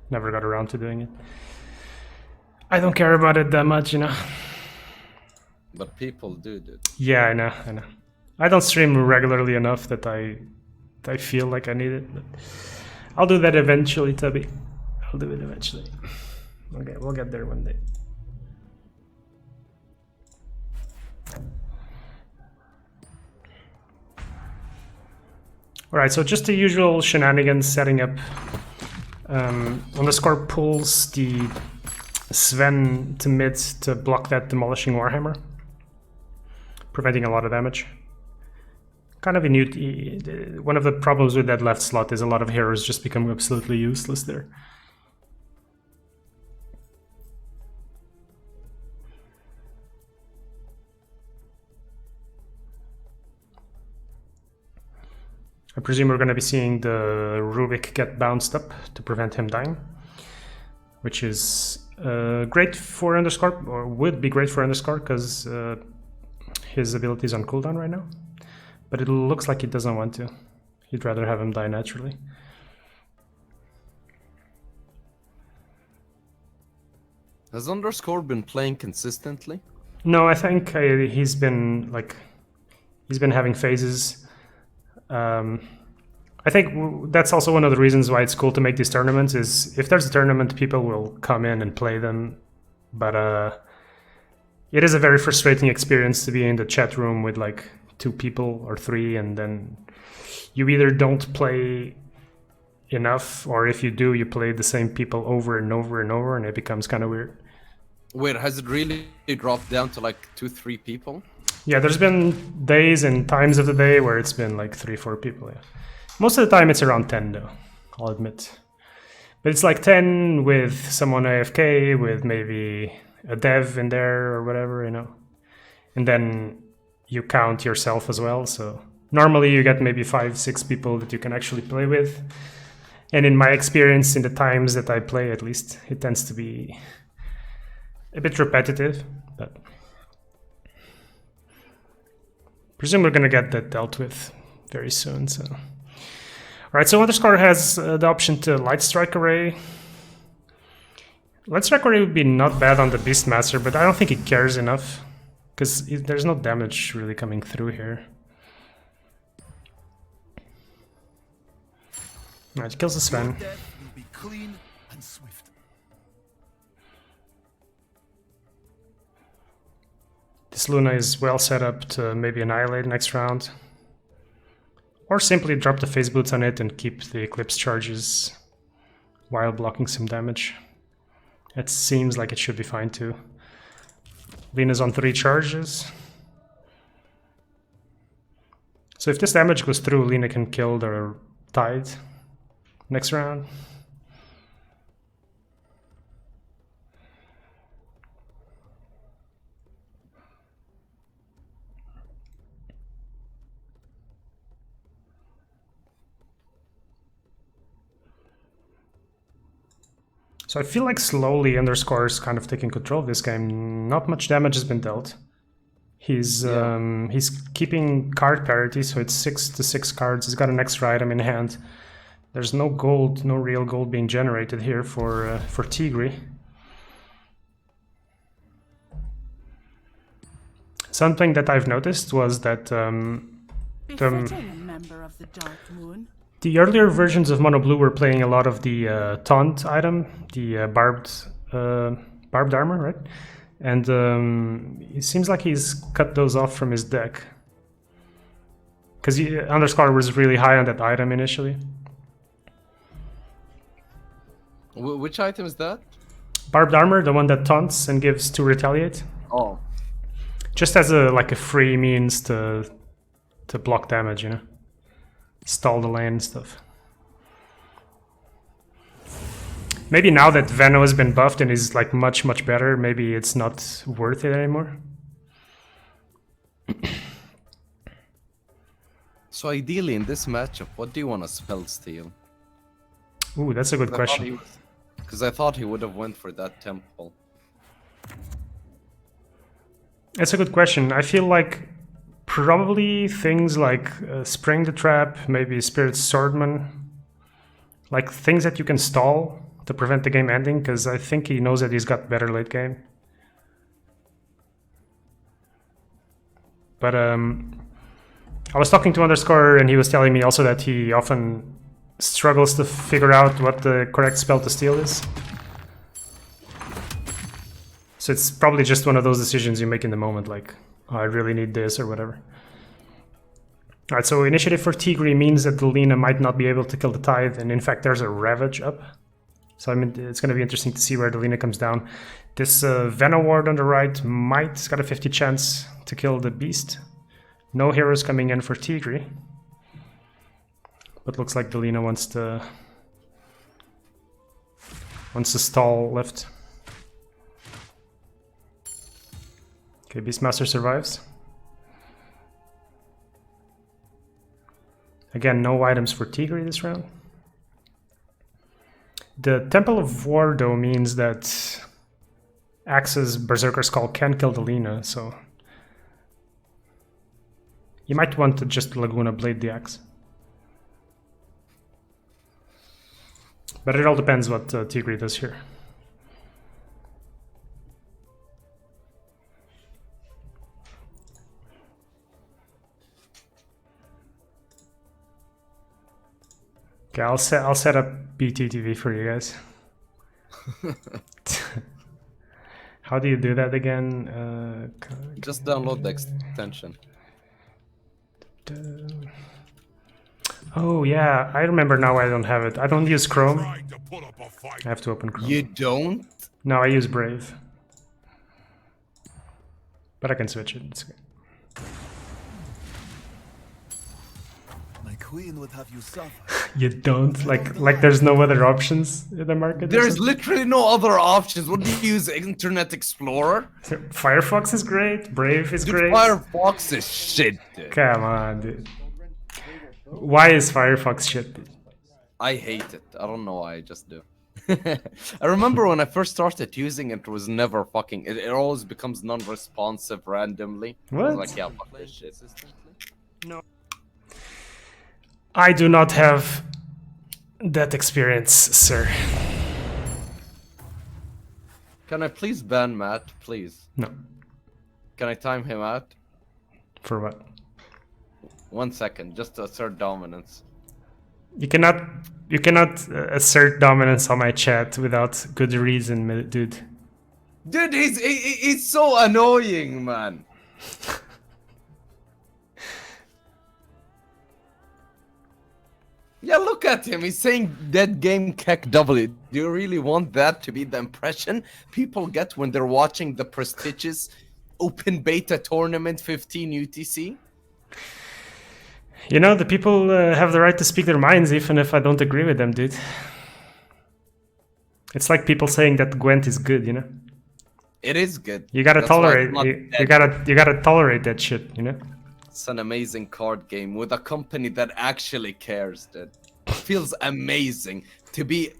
got around to doing it. I don't care about it that much, you know. But people do, dude. Yeah, I know. I don't stream regularly enough that I feel like I need it, but I'll do that eventually, Tubby. I'll do it eventually. Okay, we'll get there one day. Alright, so just the usual shenanigans setting up. Underscore pulls the Sven to mid to block that Demolishing Warhammer, preventing a lot of damage. Kind of a new... one of the problems with that left slot is a lot of heroes just become absolutely useless there. I presume we're going to be seeing the Rubik get bounced up to prevent him dying, which is great for Underscore, or would be great for Underscore, because his ability is on cooldown right now. But it looks like he doesn't want to. He'd rather have him die naturally. Has Underscore been playing consistently? No, I think he's been having phases. I think that's also one of the reasons why it's cool to make these tournaments, is if there's a tournament, people will come in and play them. But it is a very frustrating experience to be in the chat room with like 2 people or 3, and then you either don't play enough, or if you do, you play the same people over and over and over, and it becomes kind of weird. Wait, has it really dropped down to like 2-3 people? Yeah, there's been days and times of the day where it's been like 3-4 people. Yeah, most of the time it's around 10 though, I'll admit. But it's like 10 with someone AFK, with maybe a dev in there or whatever, you know. And then you count yourself as well. So normally you get maybe 5-6 people that you can actually play with. And in my experience, in the times that I play at least, it tends to be a bit repetitive. But presume we're gonna get that dealt with very soon. So, all right. So Underscore has the option to Light Strike Array. Light Strike Array would be not bad on the Beastmaster, but I don't think he cares enough because there's no damage really coming through here. All right, kills the Sven. Death will be clean and swift. This Luna is well set up to maybe annihilate next round. Or simply drop the phase boots on it and keep the Eclipse charges while blocking some damage. It seems like it should be fine too. Lina's on 3 charges. So if this damage goes through, Lina can kill the Tide next round. So I feel like slowly Underscore is kind of taking control of this game. Not much damage has been dealt. He's keeping card parity, so it's 6 cards. He's got an extra item in hand. There's no gold, no real gold being generated here for Tigri. Something that I've noticed was that Befitting a member of the Dark Moon. the earlier versions of Mono Blue were playing a lot of the taunt item, the barbed armor, right? And it seems like he's cut those off from his deck. Because Underscore was really high on that item initially. Which item is that? Barbed armor, the one that taunts and gives 2 retaliate. Oh. Just as a free means to block damage, you know? Stall the lane and stuff. Maybe now that Veno has been buffed and is like much better, maybe it's not worth it anymore. So ideally in this matchup, what do you want to spell steal? Ooh, that's a good question. Because I thought he would have went for that temple. That's a good question. I feel like probably things like Spring the Trap, maybe Spirit Swordman, like things that you can stall to prevent the game ending, because I think he knows that he's got better late game. But I was talking to Underscore and he was telling me also that he often struggles to figure out what the correct spell to steal is. So it's probably just one of those decisions you make in the moment, like, oh, I really need this or whatever. Alright, so initiative for Tigri means that the Lina might not be able to kill the Tithe, and in fact there's a Ravage up. So I mean, it's going to be interesting to see where the Lina comes down. This Veno Ward on the right might got a 50 chance to kill the Beast. No heroes coming in for Tigri. But looks like the Lina wants to stall left. Okay, Beastmaster survives. Again, no items for Tigri this round. The Temple of War, though, means that Axe's Berserker's Call can kill the Lina, so you might want to just Laguna Blade the Axe. But it all depends what Tigri does here. Okay, I'll set up BTTV for you guys. How do you do that again? Just download the extension. Oh yeah, I remember now. I don't have it. I don't use Chrome. Trying to put up a fight. I have to open Chrome. You don't? No, I use Brave. But I can switch it. It's good. My queen would have you suffer. You don't like there's no other options in the market. or There's something? literally no other options. What do you use? Internet Explorer? Firefox is great. Brave is Dude, great. Firefox is shit, dude. Come on, dude. Why is Firefox shit? Dude? I hate it. I don't know why, I just do. I remember when I first started using it, it was never fucking... It always becomes non-responsive randomly. I was What? like, yeah, fuck this shit. I do not have that experience, sir. Can I please ban Matt, please? No. Can I time him out? For what? 1 second, just to assert dominance. You cannot assert dominance on my chat without good reason, dude. Dude, he's so annoying, man. Yeah, look at him. He's saying dead game kek W. Do you really want that to be the impression people get when they're watching the prestigious open beta tournament 15 UTC? You know, the people have the right to speak their minds even if I don't agree with them, dude. It's like people saying that Gwent is good, you know? It is good. You gotta That's why tolerate it's not you dead. gotta tolerate that shit, you know? It's an amazing card game with a company that actually cares, dude. It feels amazing to be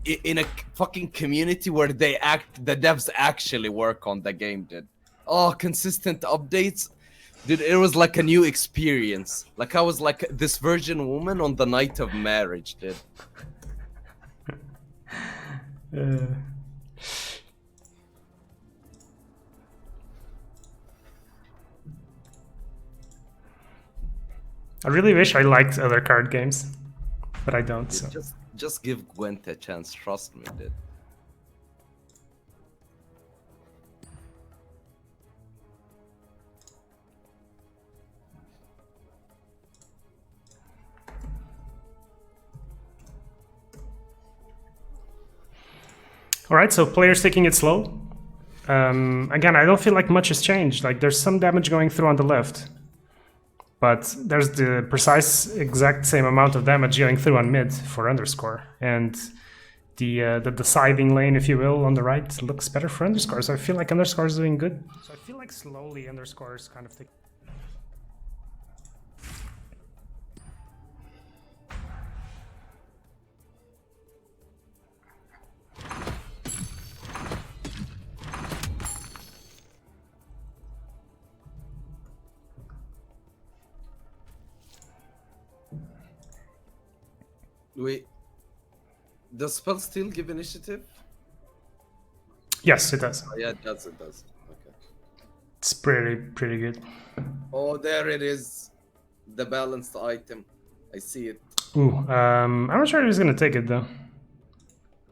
in a fucking community where the devs actually work on the game, dude. Oh, consistent updates. Dude, it was like a new experience. Like I was like this virgin woman on the night of marriage, dude. I really wish I liked other card games, but I don't. So. Just give Gwent a chance. Trust me, dude. All right, so players taking it slow. Again, I don't feel like much has changed. Like there's some damage going through on the left, but there's the precise exact same amount of damage going through on mid for underscore, and the deciding lane, if you will, on the right looks better for underscore. So I feel like underscore is doing good. So I feel like slowly underscore is kind of taking. Wait. Does spell still give initiative? Yes, it does. Oh, yeah, it does. It does. Okay. It's pretty good. Oh, there it is. The balanced item. I see it. Ooh, I'm not sure he's gonna take it though. I'm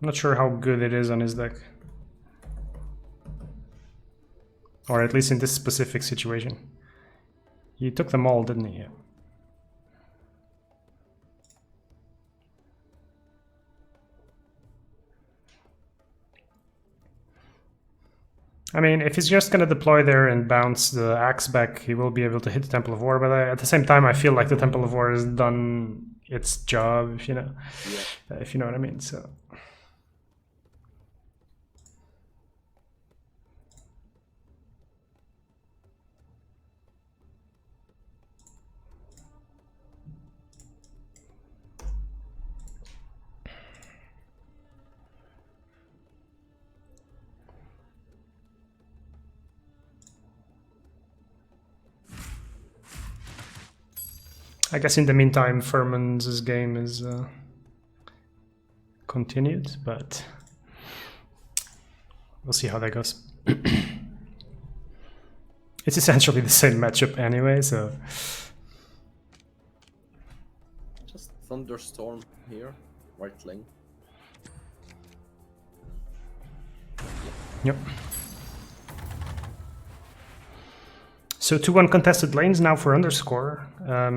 not sure how good it is on his deck. Or at least in this specific situation. He took them all, didn't he? Yeah. I mean, if he's just gonna deploy there and bounce the axe back, he will be able to hit the Temple of War, but at the same time, I feel like the Temple of War has done its job, if you know, if you know what I mean, so... I guess in the meantime, Furman's game is continued, but we'll see how that goes. It's essentially the same matchup anyway, so... Just Thunderstorm here. Right lane. Yep. So 2 uncontested lanes now for underscore.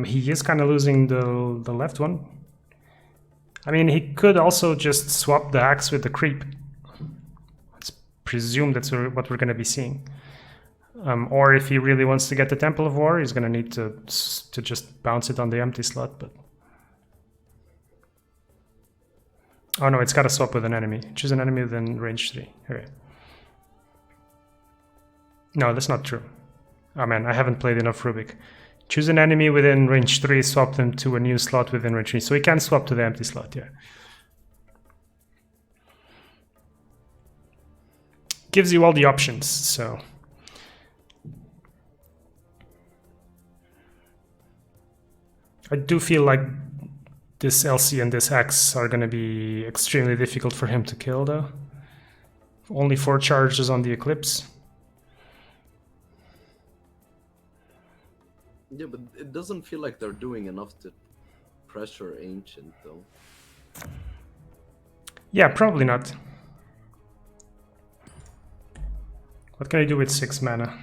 He is kind of losing the left one. I mean, he could also just swap the axe with the creep. Let's presume that's what we're going to be seeing. Or if he really wants to get the Temple of War, he's going to need to just bounce it on the empty slot. But oh no, it's got to swap with an enemy. Choose an enemy within range 3. Okay. No, that's not true. Oh man, I haven't played enough Rubik. Choose an enemy within range 3, swap them to a new slot within range 3. So he can swap to the empty slot, yeah. Gives you all the options, so. I do feel like this LC and this X are going to be extremely difficult for him to kill, though. Only 4 charges on the Eclipse. Yeah, but it doesn't feel like they're doing enough to pressure Ancient, though. Yeah, probably not. What can I do with 6 mana?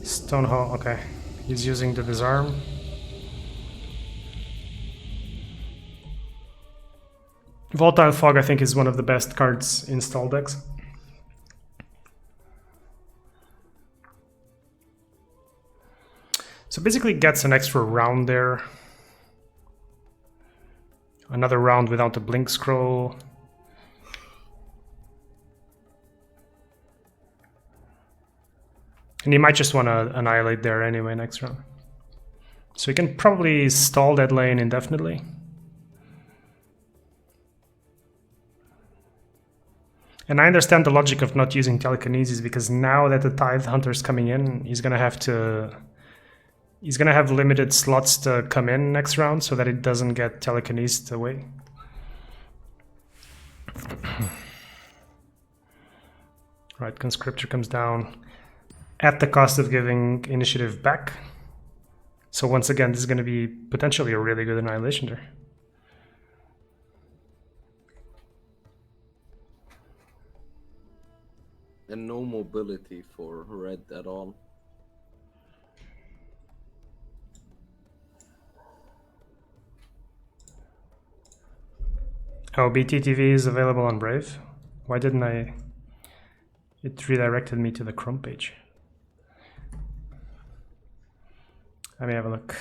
Stonehall, okay. He's using the Disarm. Volatile Fog, I think, is one of the best cards in stall decks. So basically gets an extra round there. Another round without the Blink Scroll. And he might just want to annihilate there anyway next round. So he can probably stall that lane indefinitely. And I understand the logic of not using telekinesis, because now that the Tithe Hunter's coming in, he's gonna have limited slots to come in next round so that it doesn't get telekinesed away. Right, Conscriptor comes down at the cost of giving initiative back. So once again, this is going to be potentially a really good annihilation there. And no mobility for red at all. Oh, BTTV is available on Brave. Why didn't I? It redirected me to the Chrome page. Let me have a look.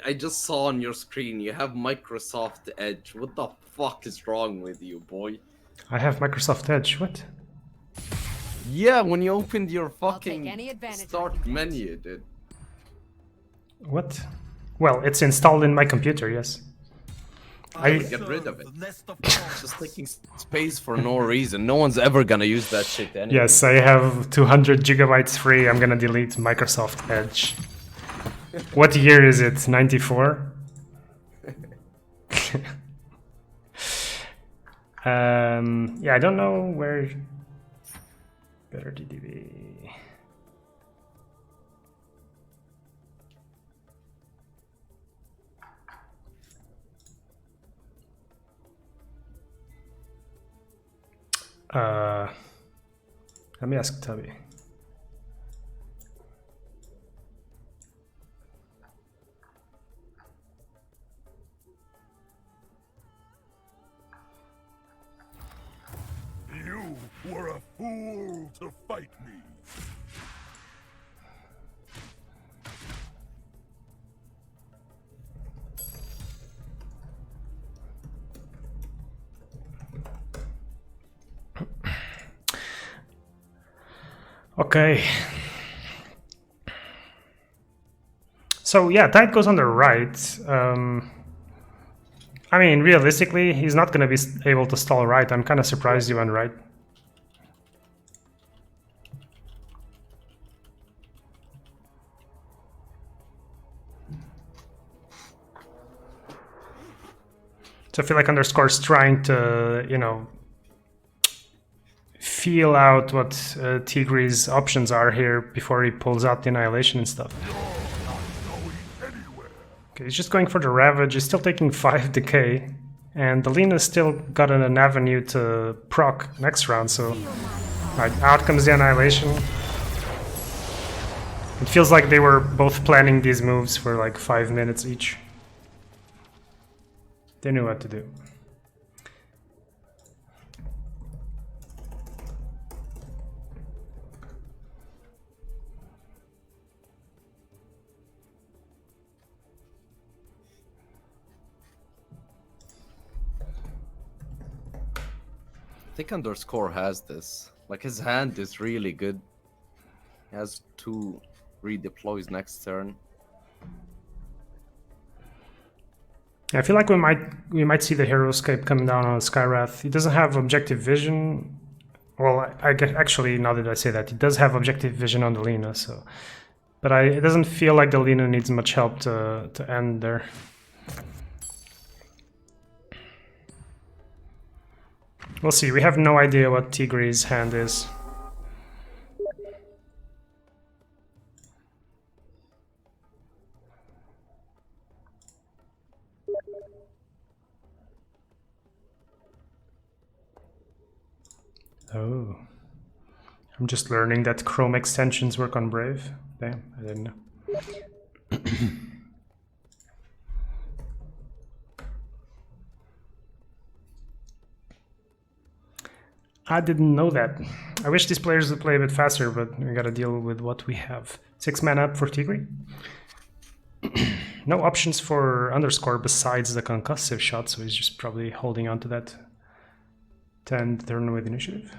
I just saw on your screen you have Microsoft Edge. What the fuck is wrong with you, boy? I have Microsoft Edge. What? Yeah, when you opened your fucking any advantage I start can get. menu, dude. What? Well, it's installed in my computer, yes. I Get rid of it. The nest of Just taking space for no reason. No one's ever gonna use that shit anyway. yes, I have 200 gigabytes free. I'm gonna delete Microsoft Edge. What year is it? 94? Yeah, I don't know where. Better DDB. Let me ask Tubby. You were a fool to fight me. Okay. So yeah, Tide goes on the right. I mean, realistically, he's not going to be able to stall right. I'm kind of surprised you went right. So I feel like Underscore's trying to, you know, feel out what Tigre's options are here before he pulls out the Annihilation and stuff. Okay, he's just going for the Ravage. He's still taking 5 decay. And the Lena's still got an avenue to proc next round, so... Alright, out comes the Annihilation. It feels like they were both planning these moves for like 5 minutes each. They knew what to do. I think Underscore has this. Like, his hand is really good. He has 2 redeploys next turn. I feel like we might see the Heroscape coming down on Skywrath. He doesn't have objective vision. Well, I get, actually, now that I say that, he does have objective vision on the Lina, so... But it doesn't feel like the Lina needs much help to end there. We'll see. We have no idea what Tigre's hand is. Oh. I'm just learning that Chrome extensions work on Brave. Damn, I didn't know. I didn't know that. I wish these players would play a bit faster, but we gotta deal with what we have. 6 mana up for Tigre. No options for Underscore besides the concussive shot, so he's just probably holding on to that to end turn with initiative.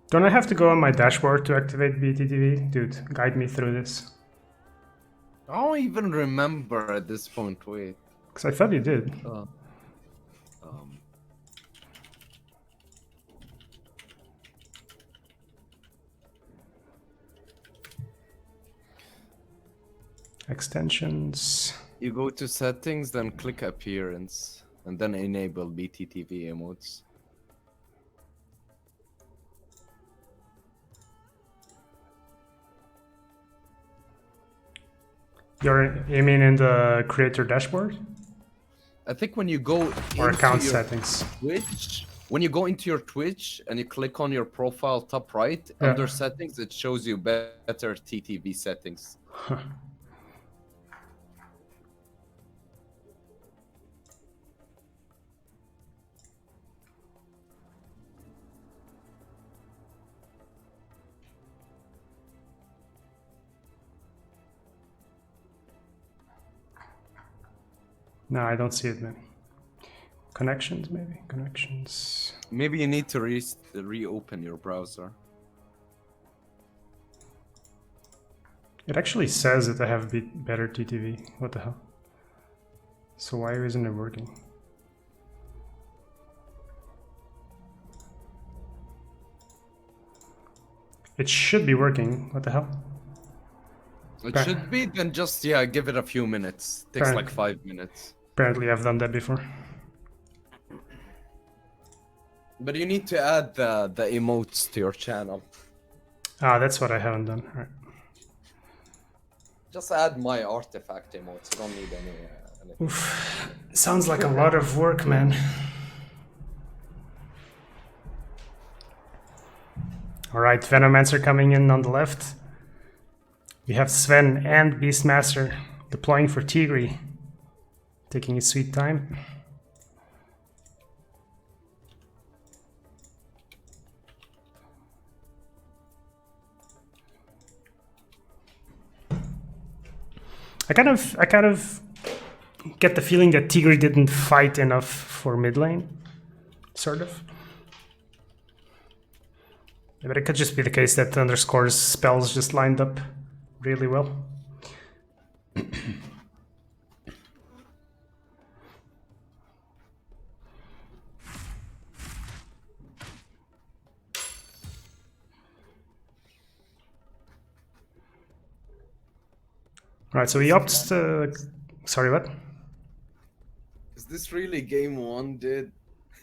Don't I have to go on my dashboard to activate BTTV? Dude, guide me through this. I don't even remember at this point, wait. Because I thought you did. Extensions. You go to settings, then click appearance, and then enable BTTV emotes. You mean in the creator dashboard? I think when you go Or into account your settings? Twitch, when you go into your Twitch and you click on your profile top right, Yeah. under settings, it shows you better TTV settings. No, I don't see it, man. Connections, maybe? Connections. Maybe you need to reopen your browser. It actually says that I have better TTV. What the hell? So why isn't it working? It should be working. What the hell? It should be, then just, yeah, give it a few minutes. Takes Right. like 5 minutes. Apparently I've done that before. But you need to add the emotes to your channel. Ah, that's what I haven't done. All right. Just add my artifact emotes. You don't need anything. Oof. Sounds like a lot of work, man. Alright, Venomancer coming in on the left. We have Sven and Beastmaster deploying for Tigre. Taking his sweet time. I kind of get the feeling that Tigre didn't fight enough for mid lane, sort of. But it could just be the case that Underscore's spells just lined up really well. Right, so he opts to... Sorry, what? Is this really game 1, dude?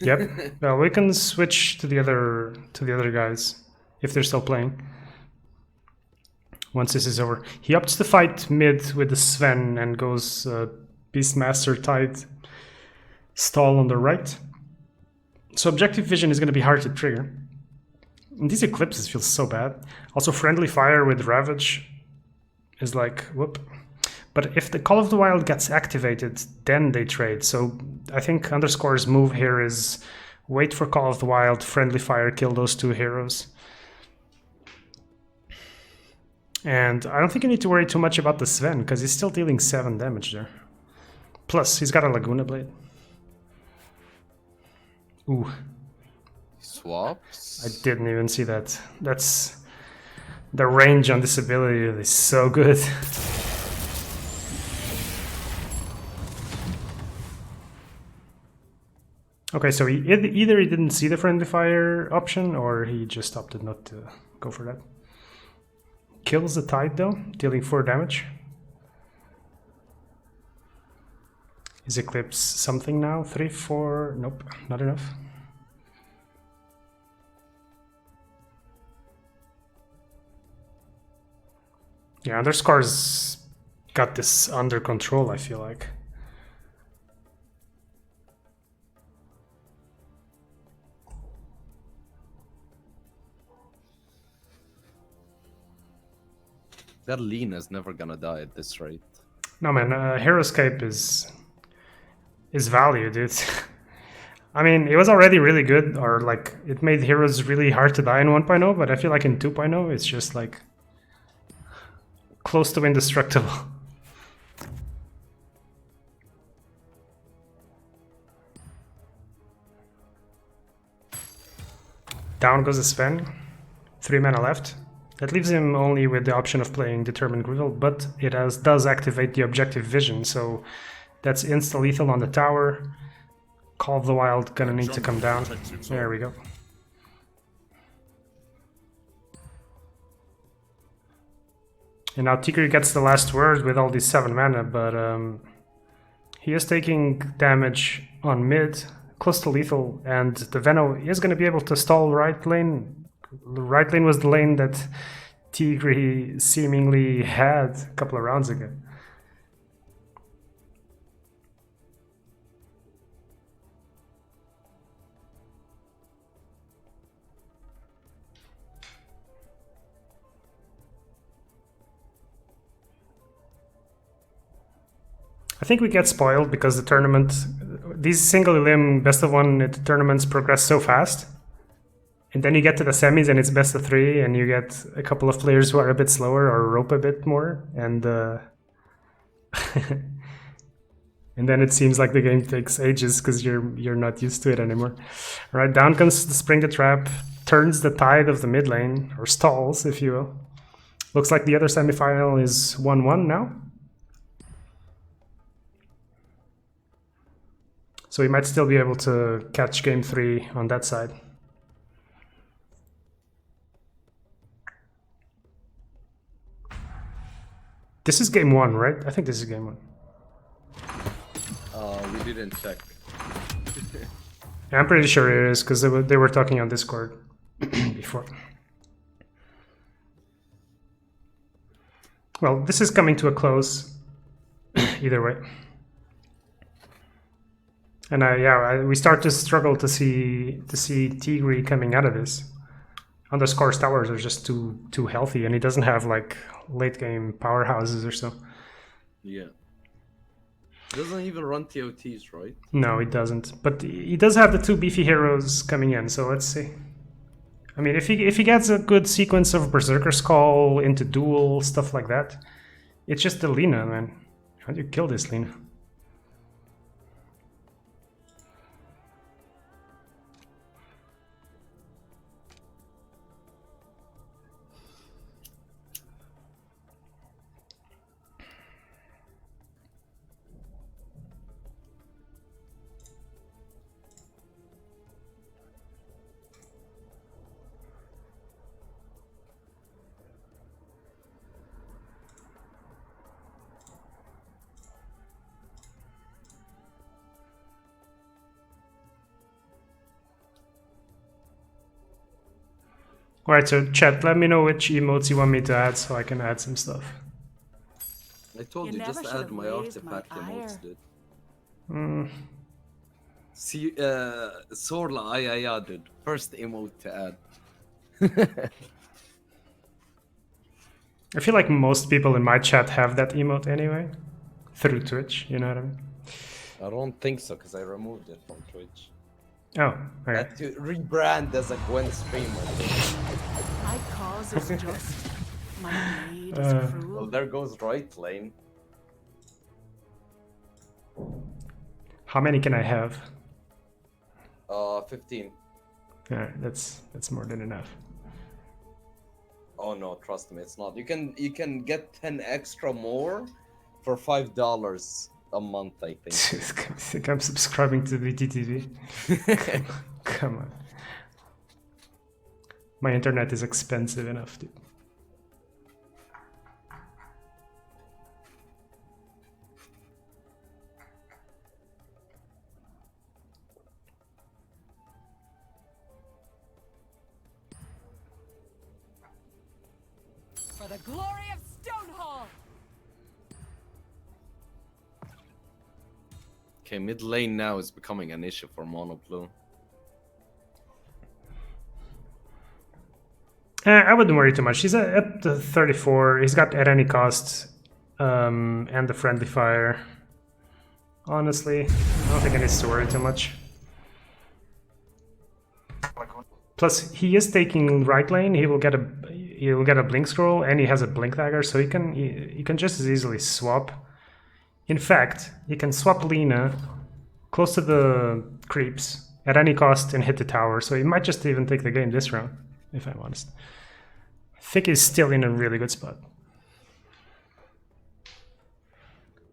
Yep. Well, we can switch to the other guys if they're still playing. Once this is over, he opts to fight mid with the Sven and goes Beastmaster Tide stall on the right. So objective vision is going to be hard to trigger. And these eclipses feel so bad. Also, friendly fire with Ravage is like whoop. But if the Call of the Wild gets activated, then they trade. So I think Underscore's move here is wait for Call of the Wild, friendly fire, kill those 2 heroes. And I don't think you need to worry too much about the Sven, because he's still dealing 7 damage there. Plus, he's got a Laguna Blade. Ooh. Swaps? I didn't even see that. That's... The range on this ability is so good. Okay, so either he didn't see the friendly fire option, or he just opted not to go for that. Kills the Tide though, dealing 4 damage. Is Eclipse something now? 3, 4... Nope, not enough. Yeah, Underscore's got this under control, I feel like. That Lena's never gonna die at this rate. No man, Heroscape is value, dude. I mean, it was already really good, or like, it made heroes really hard to die in 1.0, but I feel like in 2.0 it's just like close to indestructible. Down goes the Sven, 3 mana left. That leaves him only with the option of playing Determined Grivel, but it does activate the objective vision, so that's insta-lethal on the tower. Call of the Wild gonna need to come down. There we go. And now Tigre gets the last word with all these 7 mana, but he is taking damage on mid, close to lethal, and the Veno is going to be able to stall right lane. Right lane was the lane that Tigre seemingly had a couple of rounds ago. I think we get spoiled because the tournament, these single elim best of 1 tournaments progress so fast. And then you get to the semis and it's best of 3 and you get a couple of players who are a bit slower or rope a bit more. And and then it seems like the game takes ages because you're not used to it anymore. All right, down comes the Spring the Trap, turns the tide of the mid lane, or stalls if you will. Looks like the other semifinal is 1-1 now. So we might still be able to catch game 3 on that side. This is game 1, right? I think this is game 1. We didn't check. Yeah, I'm pretty sure it is, because they were talking on Discord before. Well, this is coming to a close, either way. And we start to struggle to see Tigre coming out of this. Underscore's towers are just too healthy, and he doesn't have like late game powerhouses or so. Yeah. Doesn't even run TOTs, right? No, he doesn't. But he does have the 2 beefy heroes coming in, so let's see. I mean, if he gets a good sequence of Berserker's Call into duel, stuff like that, it's just the Lina, man. How do you kill this Lina? Alright, so chat, let me know which emotes you want me to add so I can add some stuff. I told You you, just never should add have my raised my artifact emotes, ire. dude. Mm. See, Sorla, yeah, dude. First emote to add. I feel like most people in my chat have that emote anyway. Through Twitch, you know what I mean? I don't think so, because I removed it from Twitch. Oh, okay. Had to rebrand as a Gwen streamer. My cause is just. My blade is Well, cruel. there goes right lane. How many can I have? 15. Alright, that's more than enough. Oh no, trust me, it's not. You can get 10 extra more for $5 a month, I think. I think I'm subscribing to VTTV. Come on. My internet is expensive enough, dude. For the glory of Stonehall! Okay, mid lane now is becoming an issue for Mono Blue. I wouldn't worry too much. He's at the 34. He's got at any cost and the friendly fire. Honestly, I don't think I need to worry too much. Plus, he is taking right lane. He will get a blink scroll, and he has a blink dagger, so he can just as easily swap. In fact, he can swap Lina close to the creeps at any cost and hit the tower. So he might just even take the game this round, if I'm honest. I think he's still in a really good spot.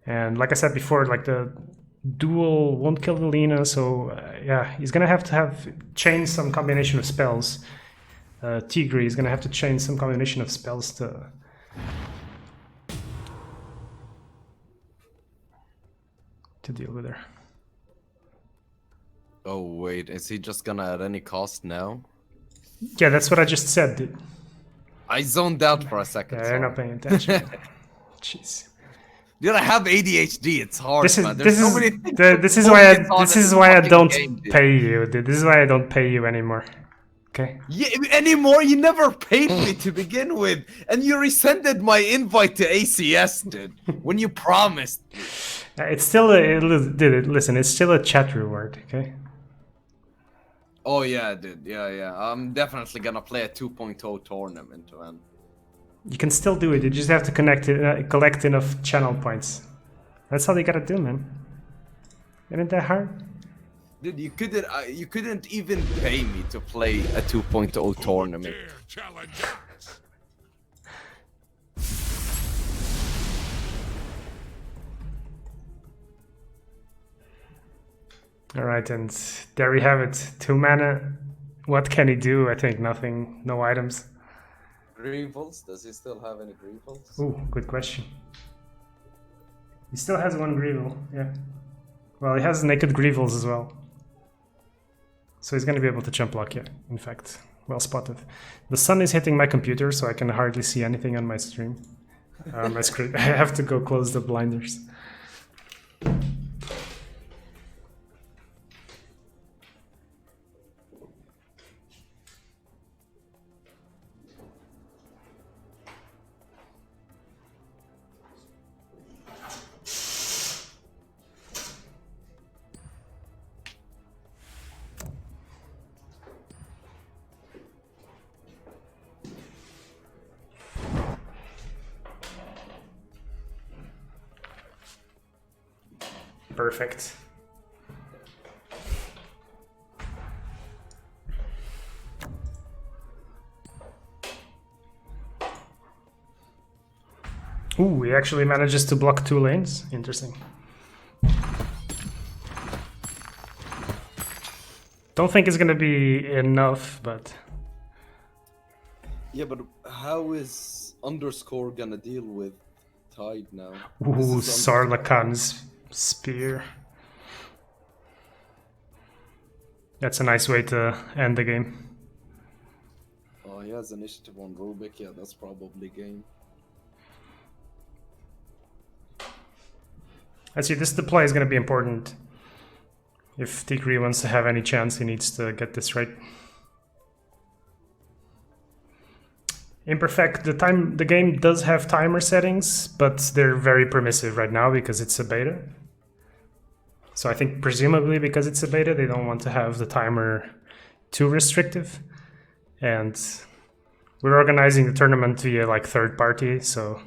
And like I said before, like the duel won't kill the Lina, so yeah, he's gonna have to change some combination of spells. Tigri is gonna have to change some combination of spells to deal with her. Oh wait, is he just gonna at any cost now? Yeah, that's what I just said, dude. I zoned out for a second. Yeah, you're not paying attention. Jeez. Dude, I have ADHD. It's hard, This is man. There's so many things to this is focus on in why I fucking don't game, dude. pay you, dude. This is why I don't pay you anymore. Okay. Yeah, anymore? You never paid me to begin with, and you rescinded my invite to ACS, dude. When you promised. It's still dude. Listen, it's still a chat reward. Okay. Oh yeah, dude. Yeah. I'm definitely gonna play a 2.0 tournament, man. You can still do it. You just have to collect enough channel points. That's how they gotta do, man. Isn't that hard? Dude, you couldn't even pay me to play a 2.0 tournament. Dare challenge. All right, and there we have it. 2 mana. What can he do? I think nothing. No items. Greevils? Does he still have any Greevils? Ooh, good question. He still has 1 Greevil, yeah. Well, he has Naked Greevils as well. So he's going to be able to jump block, yeah, in fact. Well spotted. The sun is hitting my computer, so I can hardly see anything on my stream. My screen. I have to go close the blinders. Perfect. Ooh, he actually manages to block 2 lanes. Interesting. Don't think it's gonna be enough, but... Yeah, but how is Underscore gonna deal with Tide now? Ooh, Sarlacan's spear. That's a nice way to end the game. Oh yeah, has initiative on Rubik, yeah, that's probably game. I see this deploy is going to be important. If Tigri wants to have any chance, he needs to get this right. Imperfect, the game does have timer settings, but they're very permissive right now because it's a beta. So I think presumably because it's a beta, they don't want to have the timer too restrictive. And we're organizing the tournament via like third party, so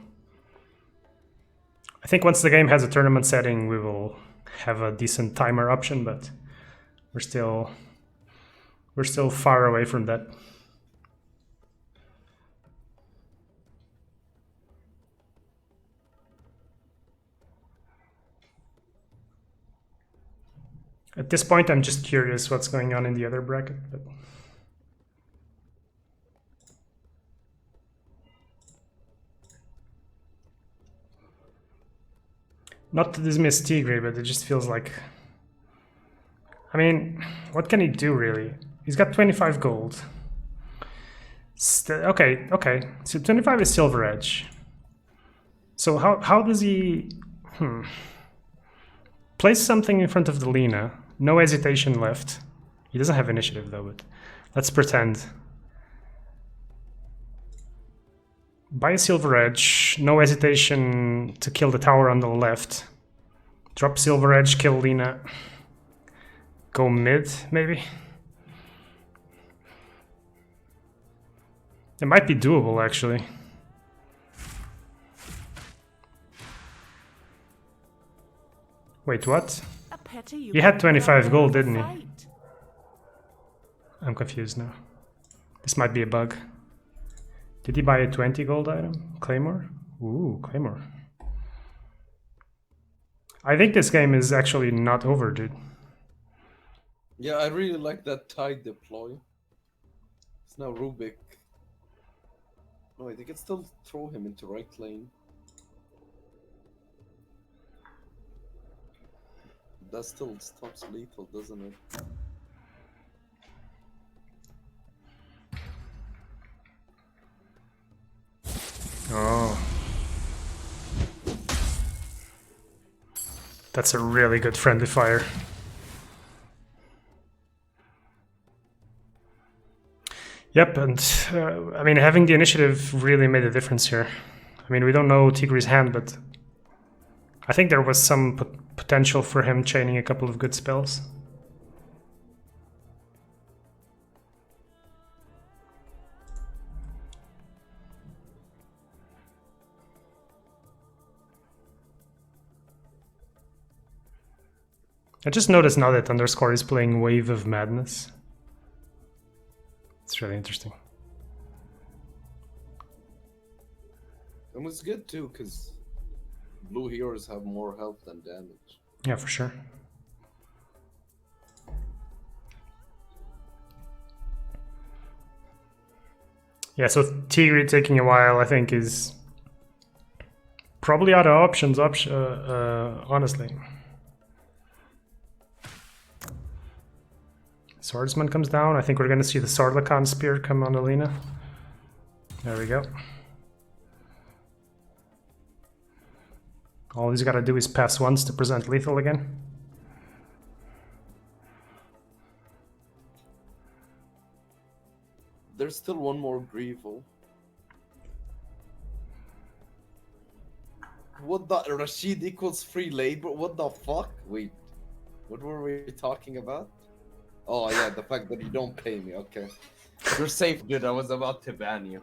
I think once the game has a tournament setting, we will have a decent timer option, but we're still far away from that. At this point, I'm just curious what's going on in the other bracket. But not to dismiss Tigre, but it just feels like... I mean, what can he do, really? He's got 25 gold. Okay. So 25 is Silver Edge. So how does he... Place something in front of the Lina. No hesitation left. He doesn't have initiative, though, but let's pretend. Buy a Silver Edge. No hesitation to kill the tower on the left. Drop Silver Edge, kill Lina. Go mid, maybe? It might be doable, actually. Wait, what? A pity He had couldn't 25 go gold, there and didn't he? fight. I'm confused now. This might be a bug. Did he buy a 20 gold item? Claymore? Ooh, Claymore. I think this game is actually not over, dude. Yeah, I really like that tide deploy. It's now Rubik. No, I think it still throw him into right lane. That still stops lethal, doesn't it? Oh. That's a really good friendly fire. Yep, and I mean, having the initiative really made a difference here. I mean, we don't know Tigri's hand, but I think there was some potential for him chaining a couple of good spells. I just noticed now that Underscore is playing Wave of Madness. It's really interesting. And it's good too, because blue heroes have more health than damage. Yeah, for sure. Yeah, so Tigri taking a while, I think, is probably out of options, honestly. Swordsman comes down. I think we're going to see the Sorlakan Spear come on Alina. There we go. All he's got to do is pass once to present lethal again. There's still one more Grieval. What the? Rashid equals free labor? What the fuck? Wait, what were we talking about? Oh yeah, the fact that you don't pay me. Okay, you're safe, dude. I was about to ban you.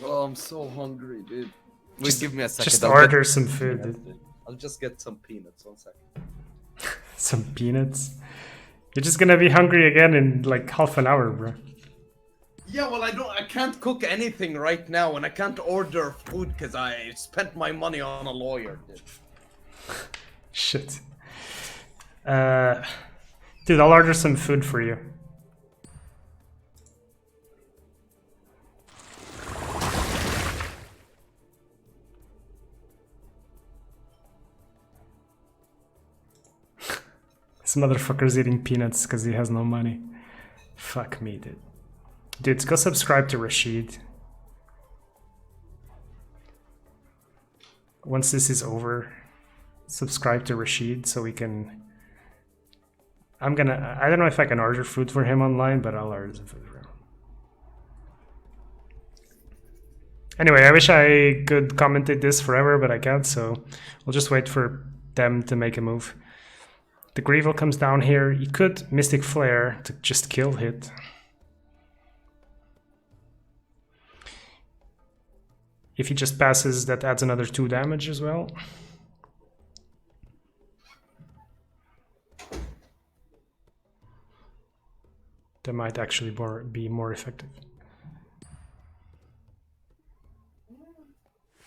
Oh, I'm so hungry, dude. Wait, give me a second. Just I'll order get some food, dude. I'll just get some peanuts. 1 second. Some peanuts. You're just gonna be hungry again in like half an hour, bro. Yeah, well, I can't cook anything right now, and I can't order food because I spent my money on a lawyer, dude. Shit. Dude, I'll order some food for you. This motherfucker's eating peanuts because he has no money. Fuck me, dude. Dude, go subscribe to Rashid. Once this is over, subscribe to Rashid so we can... I don't know if I can order food for him online, but I'll order some food for him. Anyway, I wish I could commentate this forever, but I can't, so we'll just wait for them to make a move. The Greevil comes down here. You could Mystic Flare to just kill hit. If he just passes, that adds another 2 damage as well. That might actually be more effective.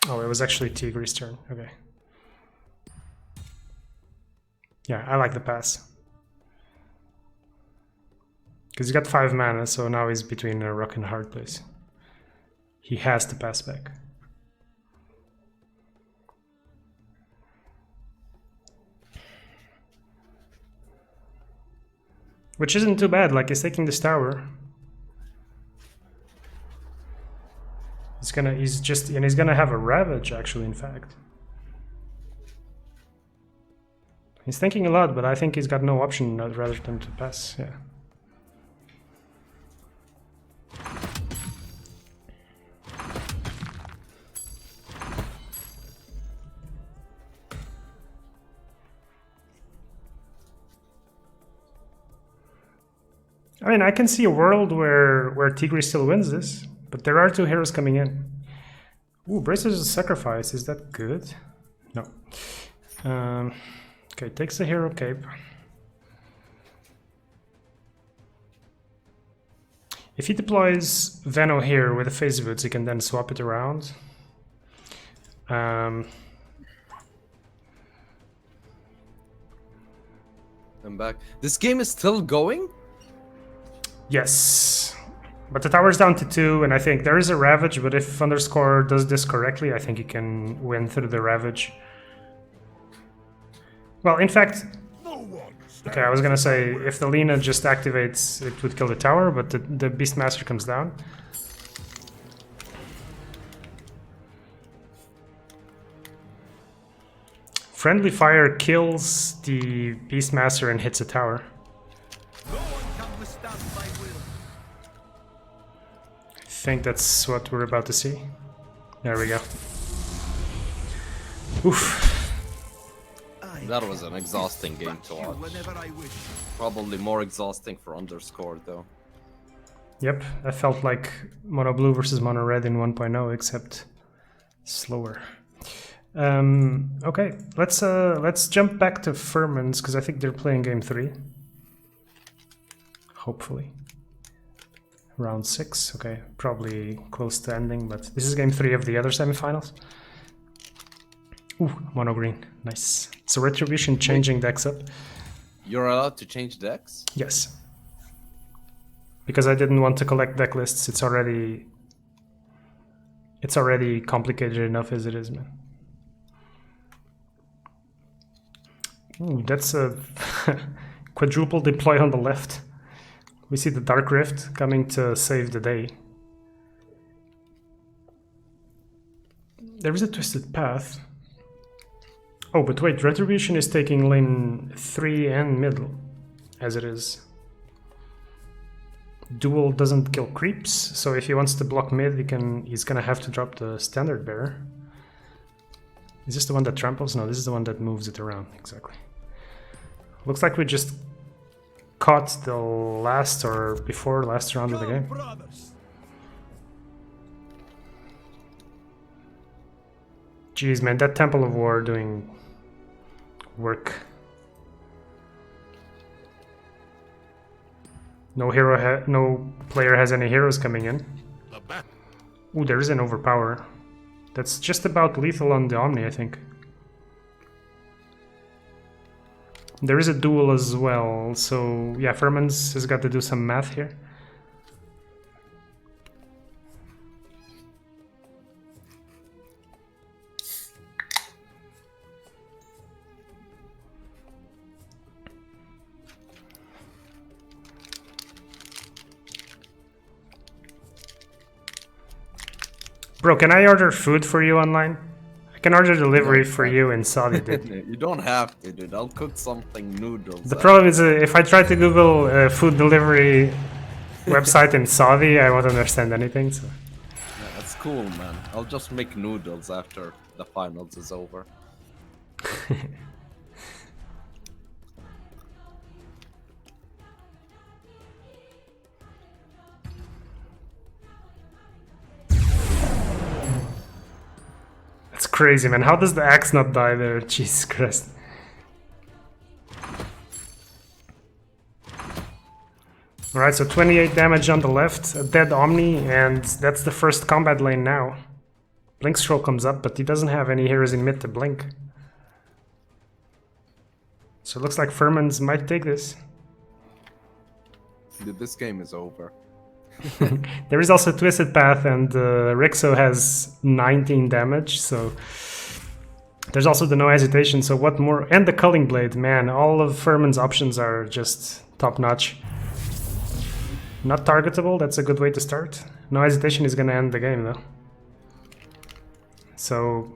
Oh, it was actually Tigre's turn. Okay. Yeah, I like the pass. Because he got 5 mana, so now he's between a rock and a hard place. He has to pass back. Which isn't too bad, like he's taking this tower. He's gonna have a Ravage actually, in fact. He's thinking a lot, but I think he's got no option rather than to pass, yeah. I mean, I can see a world where Tigre still wins this, but there are 2 heroes coming in. Ooh, Braces Sacrifice, is that good? No. Okay, takes the hero cape. If he deploys Veno here with the Phase Boots, he can then swap it around. I'm back. This game is still going? Yes. But the tower's down to 2, and I think there is a Ravage, but if Underscore does this correctly, I think he can win through the Ravage. Well, in fact... Okay, I was gonna say, if the Lina just activates, it would kill the tower, but the Beastmaster comes down. Friendly Fire kills the Beastmaster and hits a tower. I think that's what we're about to see. There we go. Oof. That was an exhausting game to watch. Probably more exhausting for Underscore, though. Yep, that felt like Mono Blue versus Mono Red in 1.0, except slower. Okay, let's jump back to Furman's, because I think they're playing game 3. Hopefully. Round 6, okay, probably close to ending, but this is game 3 of the other semifinals. Ooh, mono green, nice. So Retribution changing decks up. You're allowed to change decks? Yes. Because I didn't want to collect deck lists, it's already complicated enough as it is, man. Ooh, that's a quadruple deploy on the left. We see the Dark Rift coming to save the day. There is a Twisted Path. Oh, but wait, Retribution is taking lane 3 and middle, as it is. Duel doesn't kill creeps, so if he wants to block mid, he's gonna have to drop the Standard Bearer. Is this the one that tramples? No, this is the one that moves it around, exactly. Looks like we just caught the last or before last round of the game. Jeez, man, that Temple of War doing work. No player has any heroes coming in. Ooh, there is an Overpower. That's just about lethal on the Omni, I think. There is a duel as well, so yeah, Furman's has got to do some math here. Bro, can I order food for you online? I can order delivery for can't. you in Saudi, dude. You don't have to, dude. I'll cook something noodles. The problem is, if I try to Google food delivery website in Saudi, I won't understand anything. So. Yeah, that's cool, man. I'll just make noodles after the finals is over. That's crazy, man. How does the axe not die there? Jesus Christ. Alright, so 28 damage on the left, a dead Omni, and that's the first combat lane now. Blink Scroll comes up, but he doesn't have any heroes in mid to blink. So it looks like Furmans might take this. Dude, this game is over. There is also Twisted Path, and Rixo has 19 damage, so there's also the No Hesitation, so what more? And the Culling Blade, man, all of Furman's options are just top-notch. Not targetable, that's a good way to start. No Hesitation is gonna end the game, though. So...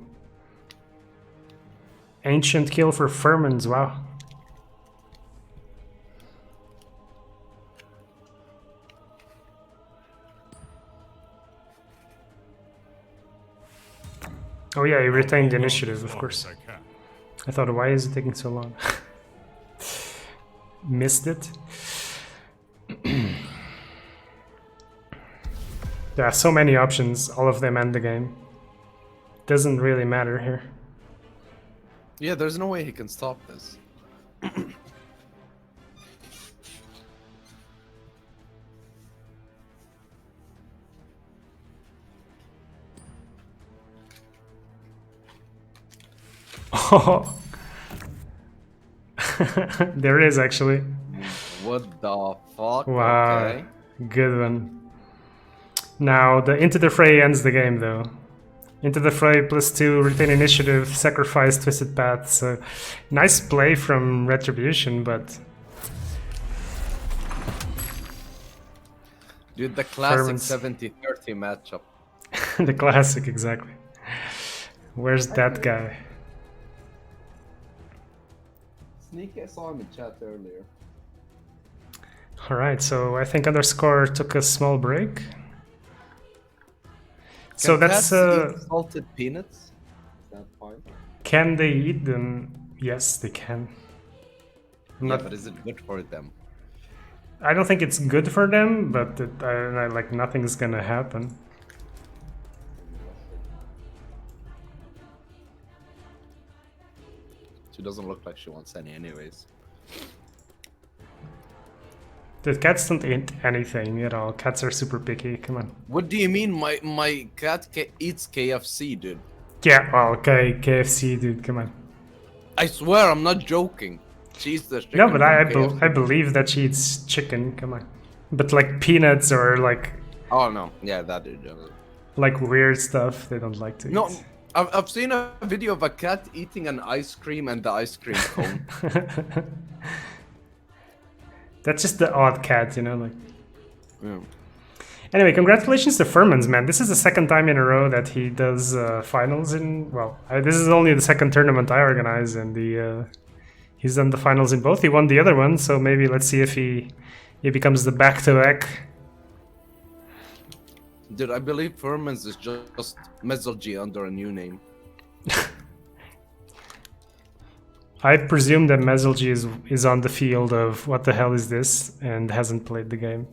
Ancient kill for Furmans, wow. Oh yeah, he retained the initiative, of course. I thought, why is it taking so long? Missed it. There are so many options, all of them end the game. Doesn't really matter here. Yeah, there's no way he can stop this. Oh. There is actually. What the fuck? Wow, Okay. good one. Now the Into the Fray ends the game though. Into the Fray +2, retain initiative, sacrifice Twisted Path. So nice play from Retribution, but Dude, the classic Furman's- 70-30 matchup. the classic, exactly. Where's that guy? Sneak, I saw him in chat earlier. Alright, so I think Underscore took a small break. So Can that's cats eat salted peanuts? Is that fine? can they eat them? Yes, they can. I'm Yeah, not, but is it good for them? I don't think it's good for them, but like nothing's gonna happen. She doesn't look like she wants any anyways. The cats don't eat anything at all. Cats are super picky. Come on. What do you mean my cat eats KFC, dude? Yeah, well, okay, KFC, dude. Come on. I swear, I'm not joking. She eats the chicken No, but I from KFC. I believe that she eats chicken. Come on. But like peanuts or like Oh no, yeah, that dude. weird stuff, they don't like to eat. No, I've seen a video of a cat eating an ice cream and the ice cream cone. That's just the odd cat, you know, like. Yeah. Anyway, congratulations to Furmans, man. This is the second time in a row that he does finals in. Well, this is only the second tournament I organize, and he's done the finals in both. He won the other one, so maybe let's see if he becomes the back-to-back. Dude, I believe Furmans is just Mezzalgi under a new name. I presume that Mezzalgi is on the field of what the hell is this and hasn't played the game.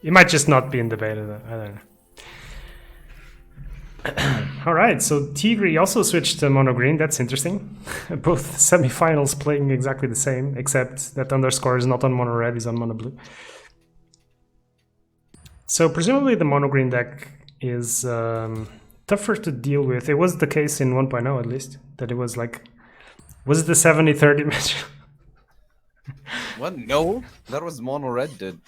He might just not be in the beta, though. I don't know. Alright, so Tigri also switched to mono green. That's interesting. Both semifinals playing exactly the same, except that Underscore is not on mono red, he's on mono blue. So presumably the mono green deck is tougher to deal with. It was the case in 1.0 at least, that it was like... Was it the 70-30 match? What? No, that was mono red, dude.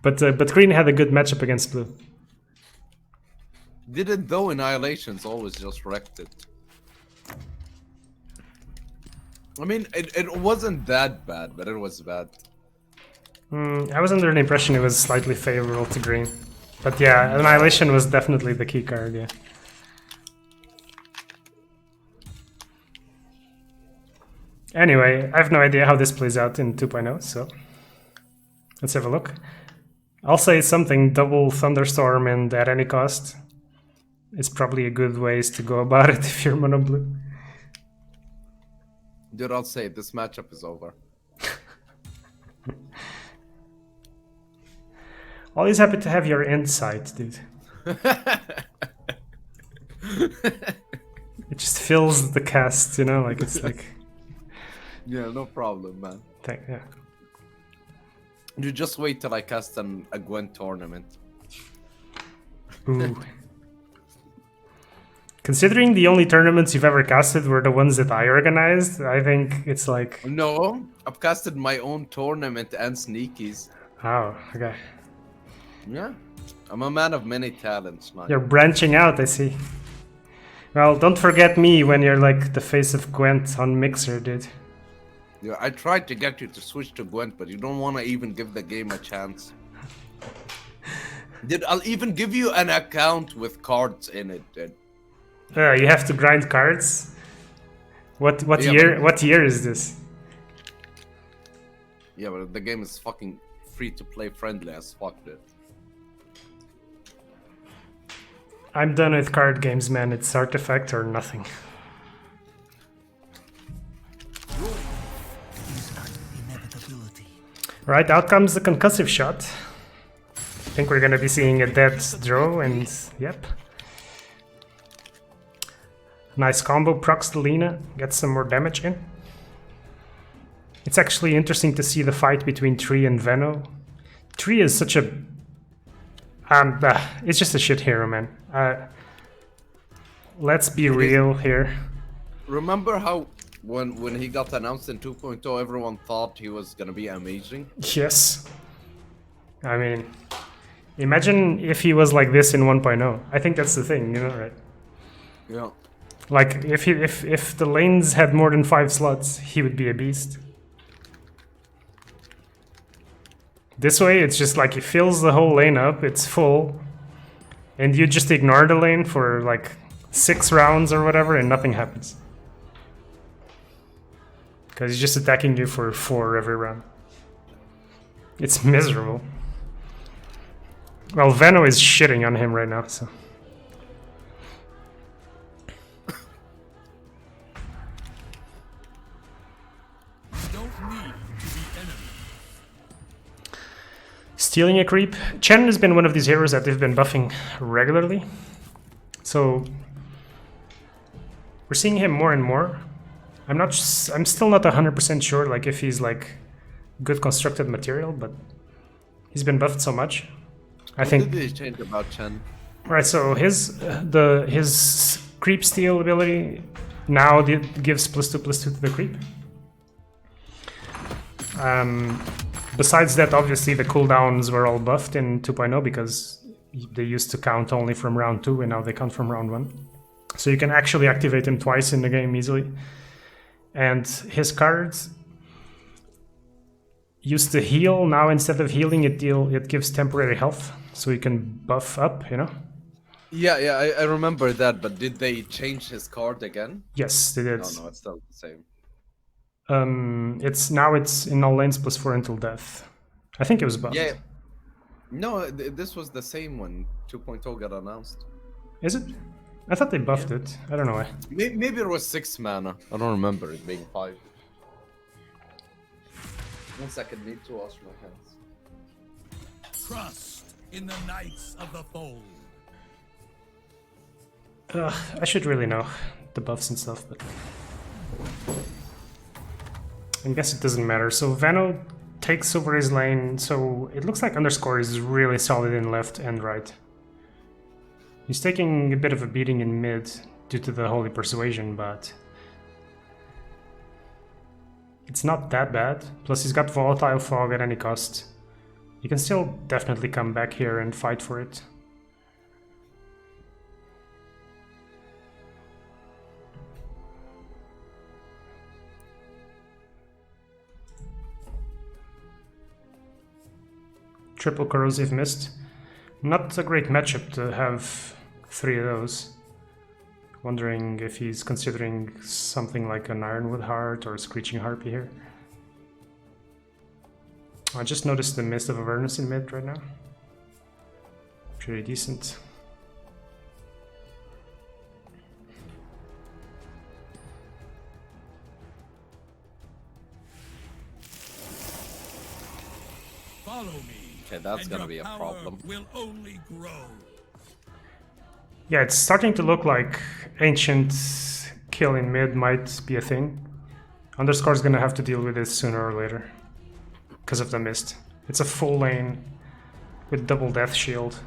But green had a good matchup against blue. Didn't though Annihilation's always just wrecked it. I mean, it wasn't that bad, but it was bad. I was under the impression it was slightly favorable to green. But yeah, Annihilation was definitely the key card, yeah. Anyway, I have no idea how this plays out in 2.0, so let's have a look. I'll say something, double Thunderstorm and at any cost. It's probably a good ways to go about it if you're mono blue. Dude, I'll say this matchup is over. Always happy to have your insight, dude. It just fills the cast, you know, like it's like... Yeah, no problem, man. Yeah. You just wait till I cast a Gwent tournament. Ooh. Considering the only tournaments you've ever casted were the ones that I organized, I think it's like... No, I've casted my own tournament and sneakies. Oh, okay. Yeah, I'm a man of many talents, man. You're branching out, I see. Well, don't forget me when you're like the face of Gwent on Mixer, dude. Yeah, I tried to get you to switch to Gwent, but you don't want to even give the game a chance. Dude, I'll even give you an account with cards in it, dude. You have to grind cards? What Yeah, year? What year is this? Yeah, but the game is fucking free to play friendly as fuck, dude. I'm done with card games, man. It's Artifact or nothing. Inevitability. Right, out comes the concussive shot. I think we're gonna be seeing a dead draw, and yep. Nice combo, procs the Lina, gets some more damage in. It's actually interesting to see the fight between Tree and Veno. Tree is such a... it's just a shit hero, man. Let's be real here. Remember how when he got announced in 2.0, everyone thought he was gonna be amazing? Yes. I mean, imagine if he was like this in 1.0. I think that's the thing, you know, right? Yeah. Like, if the lanes had more than 5 slots, he would be a beast. This way, it's just like, it fills the whole lane up, it's full, and you just ignore the lane for like 6 rounds or whatever, and nothing happens. Because he's just attacking you for 4 every round. It's miserable. Well, Veno is shitting on him right now, so... Stealing a creep. Chen has been one of these heroes that they've been buffing regularly. So we're seeing him more and more. I'm still not 100% sure like if he's like good constructed material, but he's been buffed so much. I think. What did they change about Chen? Right, so his creep steal ability now gives +2/+2 to the creep. Besides that, obviously the cooldowns were all buffed in 2.0 because they used to count only from round 2 and now they count from round 1. So you can actually activate him twice in the game easily. And his cards used to heal, now instead of healing it gives temporary health. So you can buff up, you know? Yeah, I remember that, but did they change his card again? Yes, they did. No, it's still the same. It's in all lanes +4 until death. I think it was buffed. Yeah. No, this was the same when 2.0 got announced. Is it? I thought they buffed it. I don't know why. Maybe it was 6 mana. I don't remember it being 5. 1 second, need to wash my hands. Trust in the Knights of the Fold. I should really know the buffs and stuff, but I guess it doesn't matter. So Veno takes over his lane, so it looks like Underscore is really solid in left and right. He's taking a bit of a beating in mid due to the Holy Persuasion, but it's not that bad. Plus he's got Volatile Fog at any cost. He can still definitely come back here and fight for it. Triple Corrosive Mist. Not a great matchup to have 3 of those. Wondering if he's considering something like an Ironwood Heart or a Screeching Harpy here. I just noticed the Mist of Avernus in mid right now. Pretty decent. Follow me. Okay, that's and gonna your be a power problem. Will only grow. Yeah, it's starting to look like Ancient kill in mid might be a thing. Underscore's gonna have to deal with this sooner or later. Because of the mist. It's a full lane with double death shield.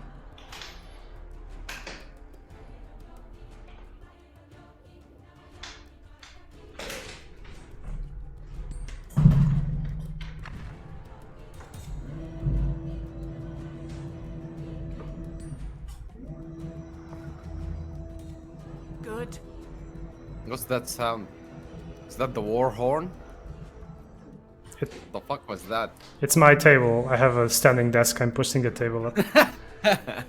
Good. What's that sound? Is that the war horn? It, The fuck was that? it's my table. I have a standing desk. I'm pushing the table up. I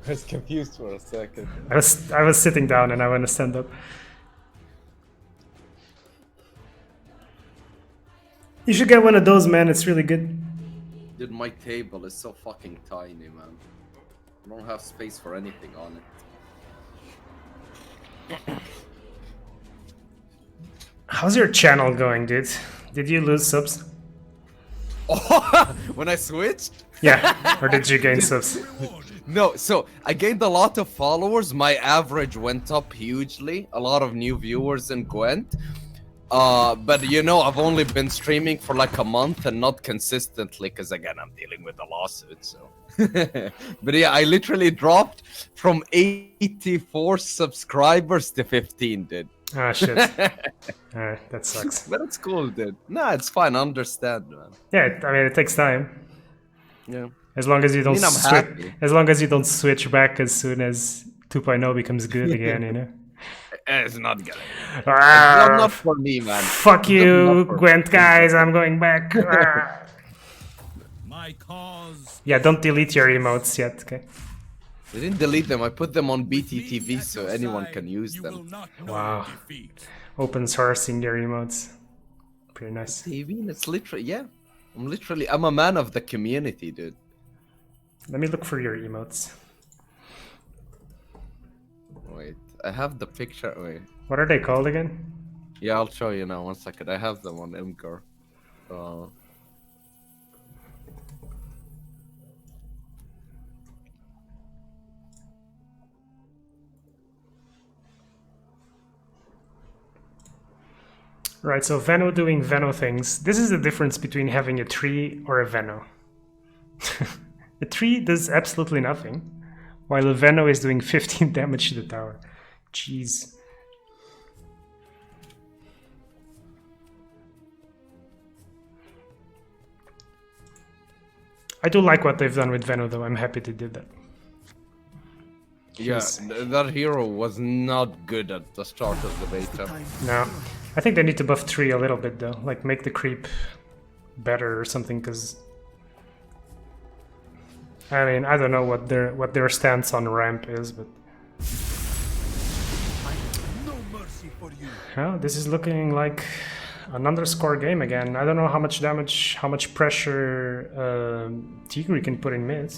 was confused for a second. I was sitting down and I want to stand up. You should get one of those, man. It's really good. Dude, my table is so fucking tiny, man. I don't have space for anything on it. How's your channel going, dude? Did you lose subs? Oh, when I switched? Yeah, or did you gain subs? No, so I gained a lot of followers. My average went up hugely. A lot of new viewers in Gwent. But you know, I've only been streaming for like a month and not consistently because again, I'm dealing with a lawsuit. So, but yeah, I literally dropped from 84 subscribers to 15, dude. Ah, shit. That sucks. But it's cool, dude. Nah, it's fine. I understand, man. Yeah, I mean, it takes time. Yeah. As long as you don't I'm switch, happy. as long as you don't switch back as soon as 2.0 becomes good again, you know. It's not good. Ah, Not for me, man. fuck you, Not for me. Gwent guys. I'm going back. Ah. My cause. Yeah, don't delete your emotes yet, okay? I didn't delete them. I put them on Me BTTV at so your anyone side, can use you will them. not know Wow. defeat. Open sourcing your emotes. Pretty nice. TV, it's literally, yeah. I'm a man of the community, dude. Let me look for your emotes. Wait, I have the picture. Wait. What are they called again? Yeah, I'll show you now. 1 second. I have them on Imgur. Right, so Veno doing Veno things. This is the difference between having a tree or a Veno. A tree does absolutely nothing, while a Veno is doing 15 damage to the tower. Jeez. I do like what they've done with Veno, though. I'm happy they did that. Yeah, that hero was not good at the start of the beta. No. I think they need to buff tree a little bit, though. Like, make the creep better or something, because... I mean, I don't know what their stance on ramp is, but... No mercy for you. Well, this is looking like an underscore game again. I don't know how much damage, how much pressure Tigri can put in mid.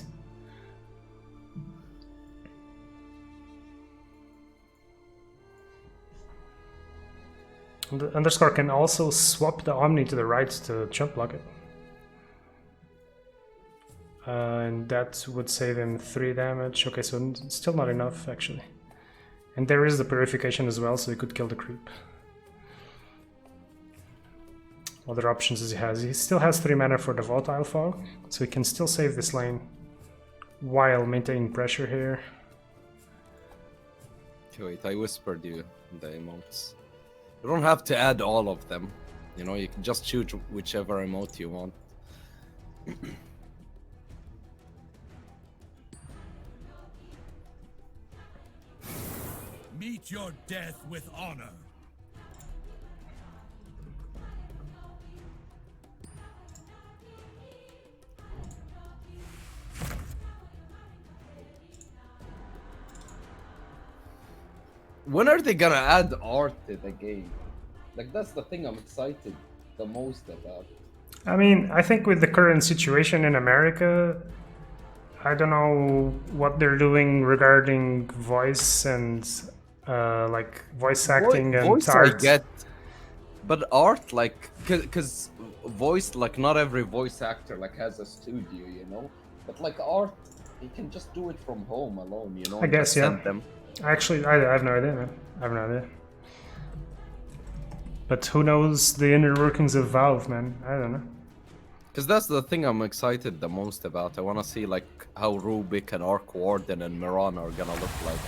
The underscore can also swap the Omni to the right to jump block it. And that would save him 3 damage. Okay, so still not enough, actually. And there is the purification as well, so he could kill the creep. Other options as he has. He still has 3 mana for the Volatile Fog, so he can still save this lane while maintaining pressure here. Okay, wait, I whispered you the emotes. You don't have to add all of them. You know, you can just choose whichever emote you want. Meet your death with honor. When are they gonna add art to the game? Like that's the thing I'm excited the most about. I mean, I think with the current situation in America, I don't know what they're doing regarding voice and like voice acting and Voice I art. get, but art like because voice like not every voice actor like has a studio, you know. But like art, you can just do it from home alone, you know. I And guess, just yeah. send them. Actually, I have no idea, man. I have no idea. But who knows the inner workings of Valve, man? I don't know. Because that's the thing I'm excited the most about. I want to see like how Rubik and Arc Warden and Miran are gonna look like.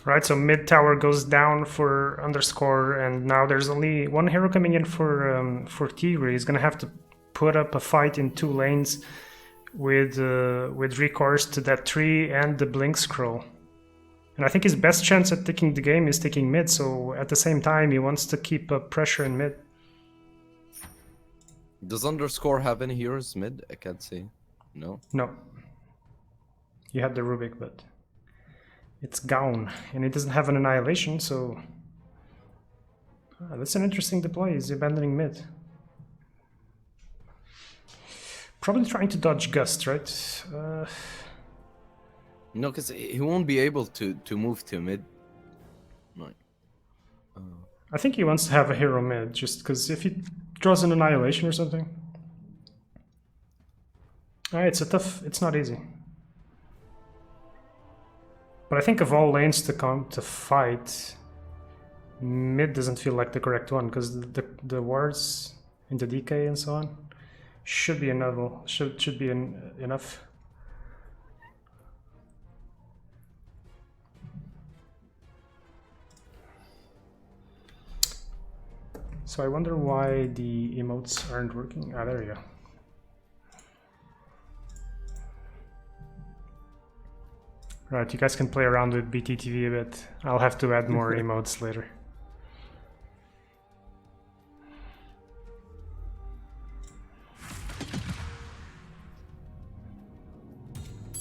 Right, so mid tower goes down for underscore, and now there's only one hero coming in for Tigre. He's gonna have to put up a fight in 2 lanes with recourse to that tree and the blink scroll. And I think his best chance at taking the game is taking mid. So at the same time, he wants to keep up pressure in mid. Does underscore have any heroes mid? I can't see. No. No, you have the Rubik, but it's gone, and it doesn't have an annihilation. So that's an interesting deploy. He's abandoning mid. Probably trying to dodge Gust, right? No, because he won't be able to move to mid. Right. I think he wants to have a hero mid, just because if he draws an annihilation or something. It's not easy. But I think of all lanes to come to fight, mid doesn't feel like the correct one, because the wards in the DK and so on should be enough. Should be enough. So I wonder why the emotes aren't working. Ah, there we go. Right, you guys can play around with BTTV a bit. I'll have to add more emotes later.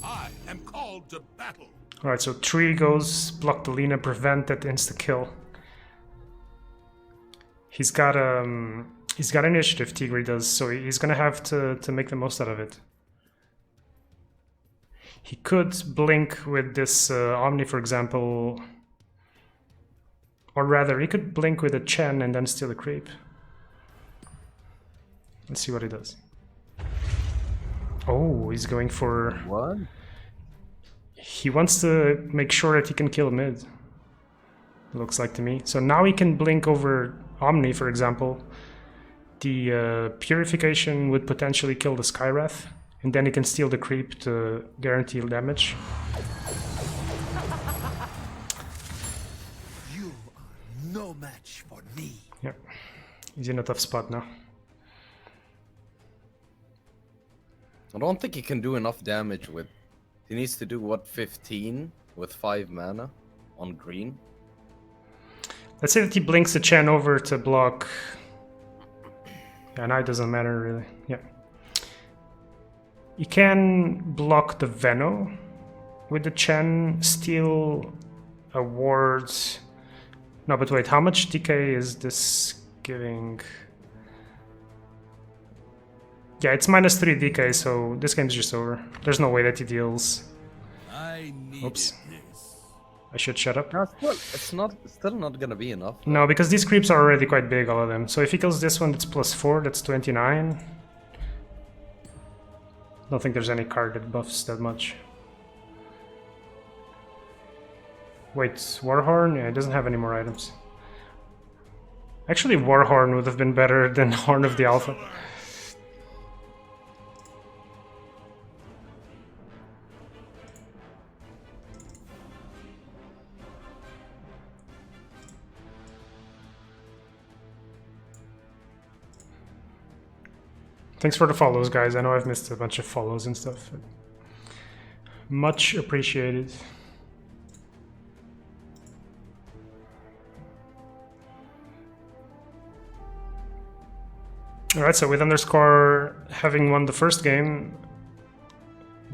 I am called to battle. Alright, so 3 goes, block the Lina, prevent that insta-kill. He's got initiative, Tigre does, so he's gonna have to make the most out of it. He could blink with this Omni, for example, or rather, he could blink with a Chen and then steal a creep. Let's see what he does. Oh, he's going for... What? He wants to make sure that he can kill mid. Looks like to me. So now he can blink over Omni, for example. The Purification would potentially kill the Skywrath, and then he can steal the creep to guarantee damage. You are no match for me. Yep, he's in a tough spot now. I don't think he can do enough damage with... He needs to do, what, 15 with 5 mana on green? Let's say that he blinks the Chen over to block. Yeah, now it doesn't matter really. Yeah. You can block the Veno with the Chen, steal a ward. No, but wait, how much DK is this giving? Yeah, it's -3 DK, so this game's just over. There's no way that he deals. I needed Oops. this. I should shut up. No, it's still not gonna be enough. No, because these creeps are already quite big, all of them. So if he kills this one, it's +4, that's 29. Don't think there's any card that buffs that much. Wait, Warhorn? Yeah, it doesn't have any more items. Actually, Warhorn would have been better than Horn of the Alpha. Thanks for the follows, guys. I know I've missed a bunch of follows and stuff. Much appreciated. Alright, so with Underscore having won the first game,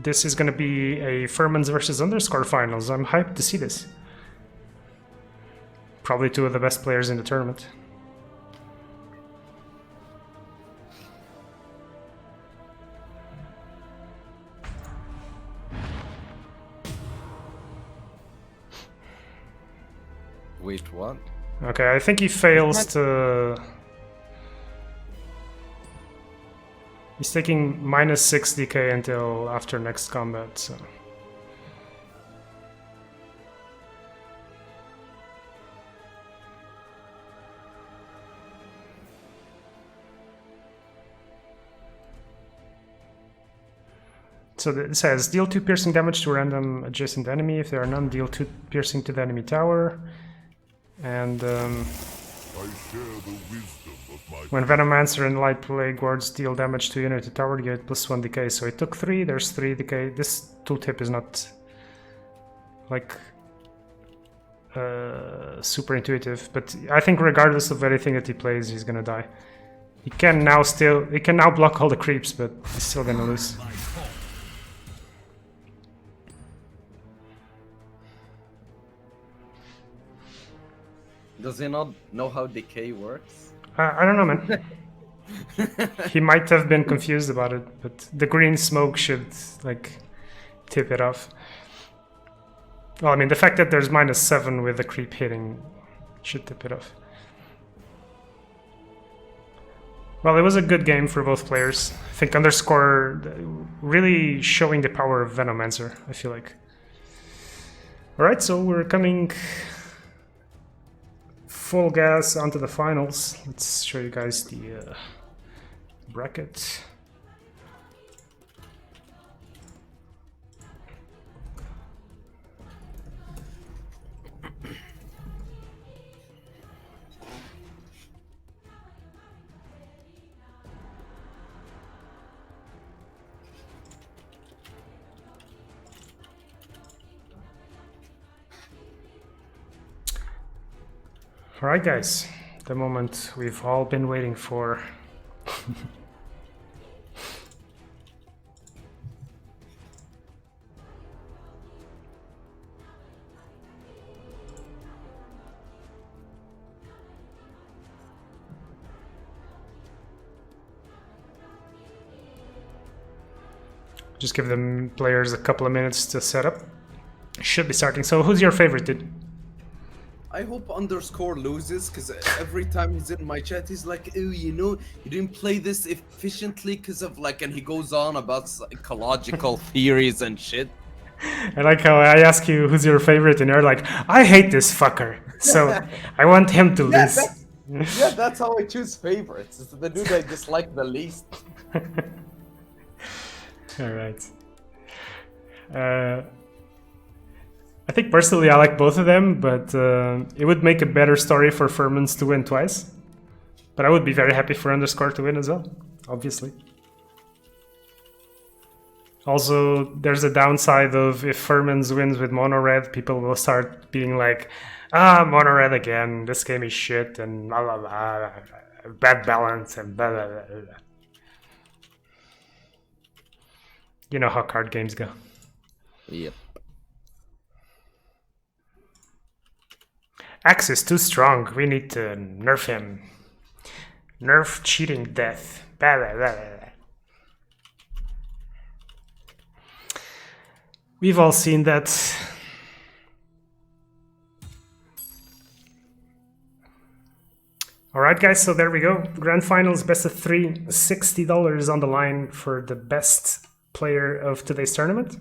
this is going to be a Furmans versus Underscore finals. I'm hyped to see this. Probably two of the best players in the tournament. Wait, what? Okay, I think he fails to... He's taking minus 6 DK until after next combat, so... So it says, deal 2 piercing damage to a random adjacent enemy. If there are none, deal 2 piercing to the enemy tower. And I share the wisdom of my when Venomancer and Light Plague Wards deal damage to unit to tower, you get plus 1 decay. So it took 3, there's 3 decay. This tooltip is not like super intuitive, but I think regardless of anything that he plays, he's gonna die. He can now block all the creeps, but he's still gonna lose. Does he not know how decay works? I don't know, man. He might have been confused about it, but the green smoke should, like, tip it off. Well, I mean, the fact that there's minus 7 with the creep hitting should tip it off. Well, it was a good game for both players. I think Underscore really showing the power of Venomancer, I feel like. Alright, so we're coming full gas onto the finals. Let's show you guys the bracket. Alright guys, the moment we've all been waiting for. Just give them players a couple of minutes to set up. Should be starting. So who's your favorite, dude? I hope Underscore loses, because every time he's in my chat, he's like, oh, you know, you didn't play this efficiently because of, like, and he goes on about psychological theories and shit. I like how I ask you who's your favorite, and you're like, I hate this fucker, so I want him to lose. Yeah, that's how I choose favorites. It's the dude I dislike the least. Alright. I think personally I like both of them, but it would make a better story for Furmans to win twice. But I would be very happy for Underscore to win as well, obviously. Also, there's a downside of if Furmans wins with mono red, people will start being like, mono red again, this game is shit, and blah blah blah, bad balance, and blah blah blah blah. You know how card games go. Yep. Axe is too strong. We need to nerf him. Nerf cheating death. Blah, blah, blah, blah. We've all seen that. Alright guys, so there we go. Grand Finals, best of 3. $60 on the line for the best player of today's tournament.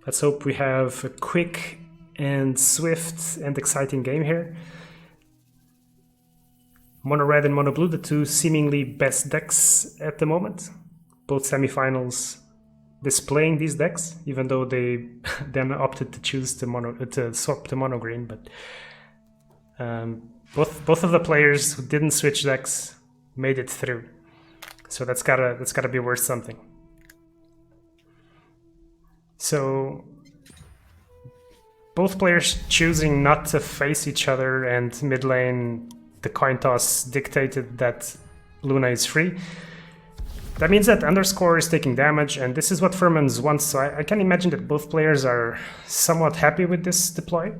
Let's hope we have a quick and swift and exciting game here. Mono red and mono blue, the two seemingly best decks at the moment. Both semifinals displaying these decks, even though they then opted to choose to swap to mono green. But both of the players who didn't switch decks made it through. So that's gotta be worth something. So both players choosing not to face each other, and mid lane the coin toss dictated that Luna is free. That means that Underscore is taking damage, and this is what Furmans wants, so I can imagine that both players are somewhat happy with this deploy.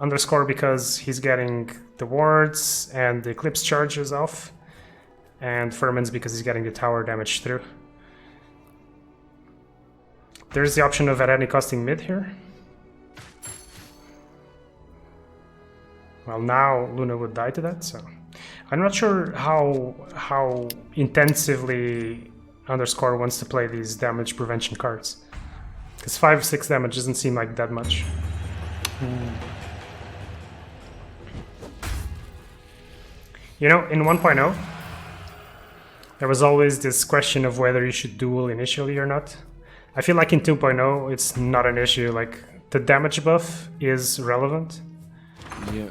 Underscore because he's getting the wards and the Eclipse charges off, and Furmans because he's getting the tower damage through. There's the option of at any costing mid here. Well, now Luna would die to that, so I'm not sure how intensively Underscore wants to play these damage prevention cards. Because 5-6 damage doesn't seem like that much. You know, in 1.0, there was always this question of whether you should duel initially or not. I feel like in 2.0, it's not an issue. Like, the damage buff is relevant. Yeah.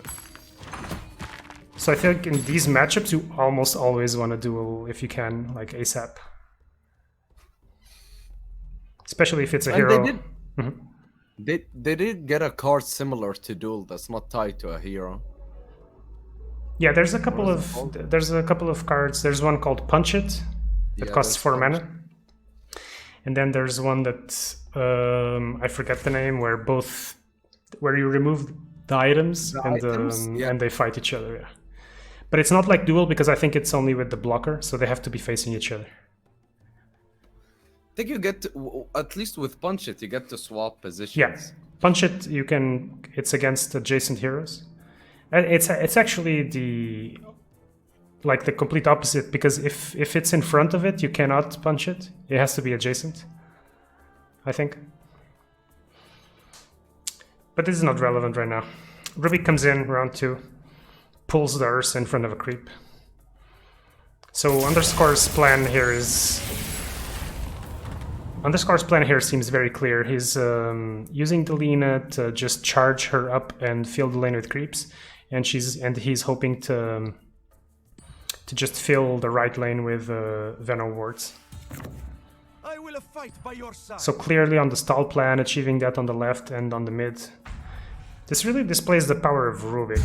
So I think in these matchups, you almost always want to duel if you can, like ASAP. Especially if it's a hero. They did get a card similar to duel that's not tied to a hero. Yeah, there's a couple of cards. There's one called Punch It that costs 4 mana. And then there's one that I forget the name, where you remove the items, and they fight each other. Yeah. But it's not like duel because I think it's only with the blocker, so they have to be facing each other. I think you get to, at least with Punch It, you get to swap positions. Yeah, Punch It, you can. It's against adjacent heroes. It's actually the complete opposite, because if it's in front of it, you cannot punch it. It has to be adjacent, I think. But this is not relevant right now. Rubik comes in round 2, pulls the Ursa in front of a creep. So Underscore's plan here seems very clear. He's using the Lina to just charge her up and fill the lane with creeps, and he's hoping to just fill the right lane with Venom wards. I will fight by your side. So clearly on the stall plan, achieving that on the left and on the mid. This really displays the power of Rubik.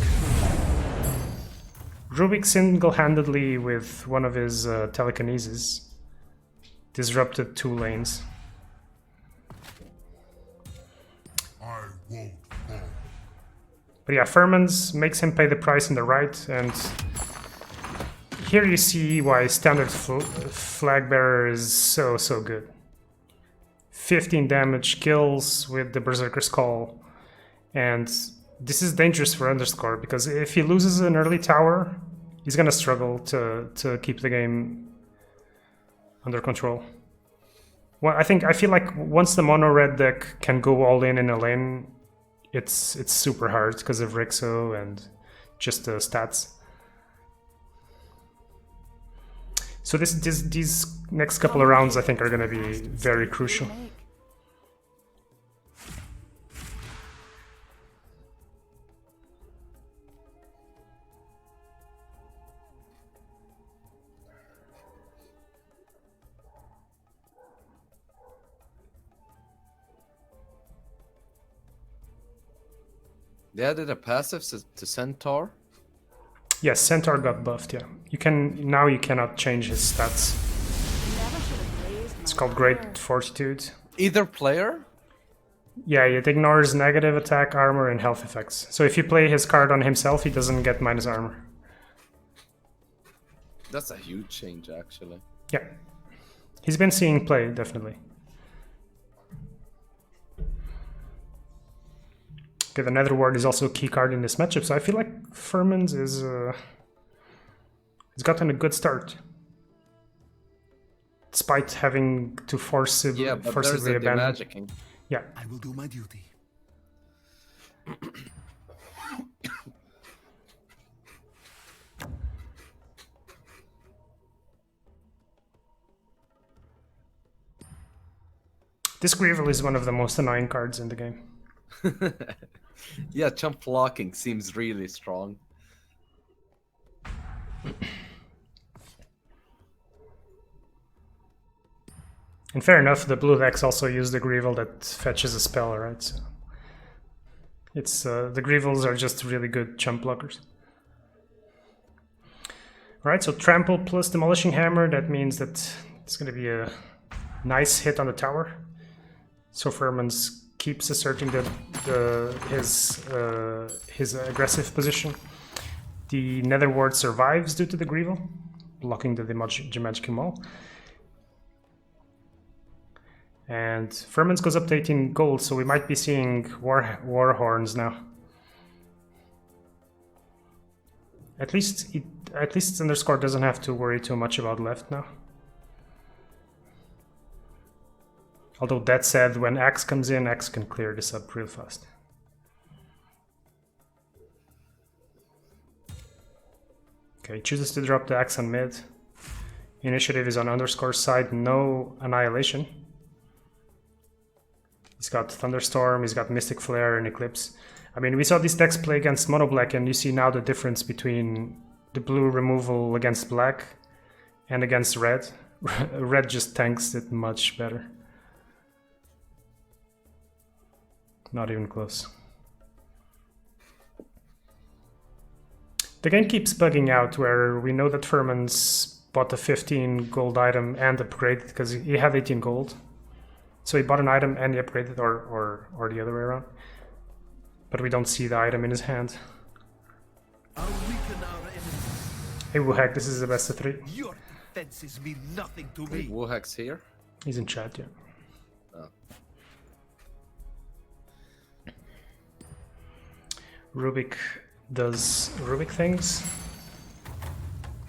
Rubik single-handedly, with one of his telekinesis, disrupted 2 lanes. I won't fall. But yeah, Furmans makes him pay the price in the right, and here you see why standard flag bearer is so good. 15 damage kills with the Berserker's Call, and this is dangerous for Underscore, because if he loses an early tower, he's gonna struggle to keep the game under control. Well, I feel like once the mono red deck can go all in a lane, it's super hard because of Rixo and just the stats. So these next couple of rounds, I think, are going to be very crucial. They added a passive to Centaur. Yes, Centaur got buffed. Yeah, you cannot change his stats. It's called Great Fortitude. Either player? Yeah, it ignores negative attack, armor, and health effects. So if you play his card on himself, he doesn't get minus armor. That's a huge change, actually. Yeah, he's been seeing play, definitely. Okay, the Nether Ward is also a key card in this matchup, so I feel like Furmans has gotten a good start, despite having to forcibly abandon. Magicking. Yeah. I will do my duty. This Greevil is one of the most annoying cards in the game. Yeah, chump blocking seems really strong. And fair enough, the blue decks also use the Greevil that fetches a spell, right? So it's the Greevils are just really good chump blockers. Alright, so Trample plus Demolishing Hammer, that means that it's going to be a nice hit on the tower. So Furman's keeps asserting his aggressive position. The Nether Ward survives due to the Greevil, blocking the Magic Maul. And Furman's goes up to 18 gold, so we might be seeing war horns now. At least Underscore doesn't have to worry too much about left now. Although that said, when Axe comes in, Axe can clear this up real fast. Okay, chooses to drop the Axe on mid. Initiative is on Underscore's side, no Annihilation. He's got Thunderstorm, he's got Mystic Flare and Eclipse. I mean, we saw these decks play against Mono Black, and you see now the difference between the blue removal against black and against red. Red just tanks it much better. Not even close. The game keeps bugging out where we know that Furman's bought a 15 gold item and upgraded because he had 18 gold. So he bought an item and he upgraded, or the other way around. But we don't see the item in his hand. Hey Wuhak, this is the best of 3. Your fences mean nothing to me. Wuhak's here. He's in chat, yeah. Oh. Rubik does Rubik things.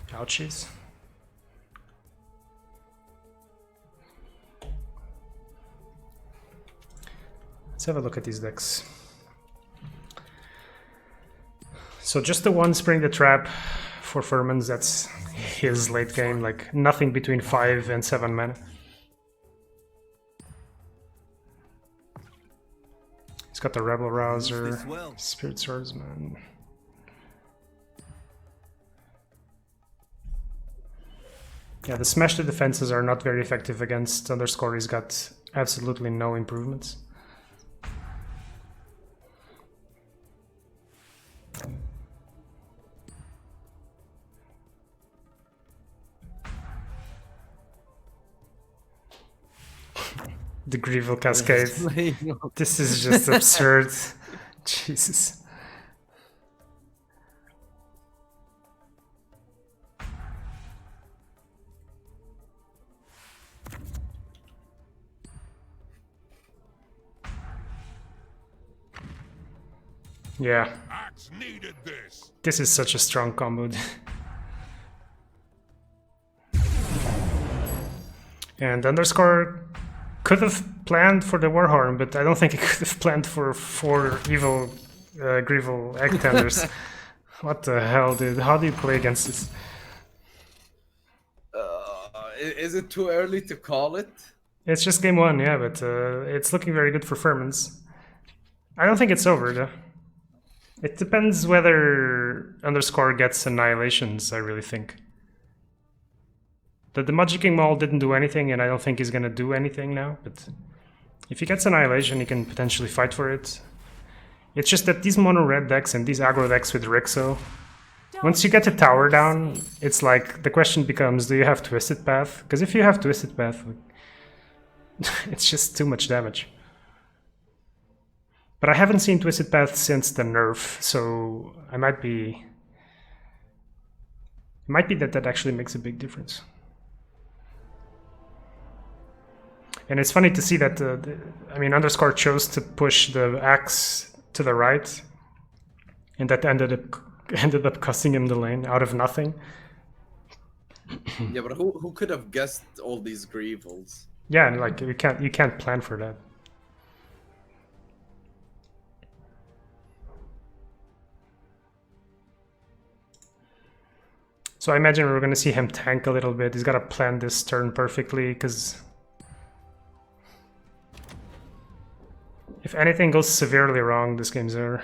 Ouchies. Let's have a look at these decks. So just the one Spring the Trap for Furman's, that's his late game, like nothing between 5 and 7 mana. He's got the Rebel Rouser, Spirit Swordsman. Yeah, the Smash the defenses are not very effective against Underscore. He's got absolutely no improvements. The Greevil Cascade. This is just absurd. Jesus. Yeah. Axe needed this. This is such a strong combo. And Underscore could have planned for the Warhorn, but I don't think he could have planned for 4 evil Greevil Egg Tenders. What the hell, dude? How do you play against this? Is it too early to call it? It's just game 1, yeah, but it's looking very good for Furman's. I don't think it's over, though. It depends whether Underscore gets Annihilations, I really think. The Magicking Maul didn't do anything, and I don't think he's gonna do anything now, but if he gets Annihilation, he can potentially fight for it. It's just that these mono-red decks and these aggro decks with Rixo, once you get the tower down, it's like, the question becomes, do you have Twisted Path? Because if you have Twisted Path, it's just too much damage. But I haven't seen Twisted Path since the nerf, so it might be that actually makes a big difference. And it's funny to see that, I mean, Underscore chose to push the Axe to the right, and that ended up costing him the lane out of nothing. Yeah, but who could have guessed all these Greevils? Yeah, and like you can't plan for that. So I imagine we're going to see him tank a little bit. He's got to plan this turn perfectly, because if anything goes severely wrong, this game's over.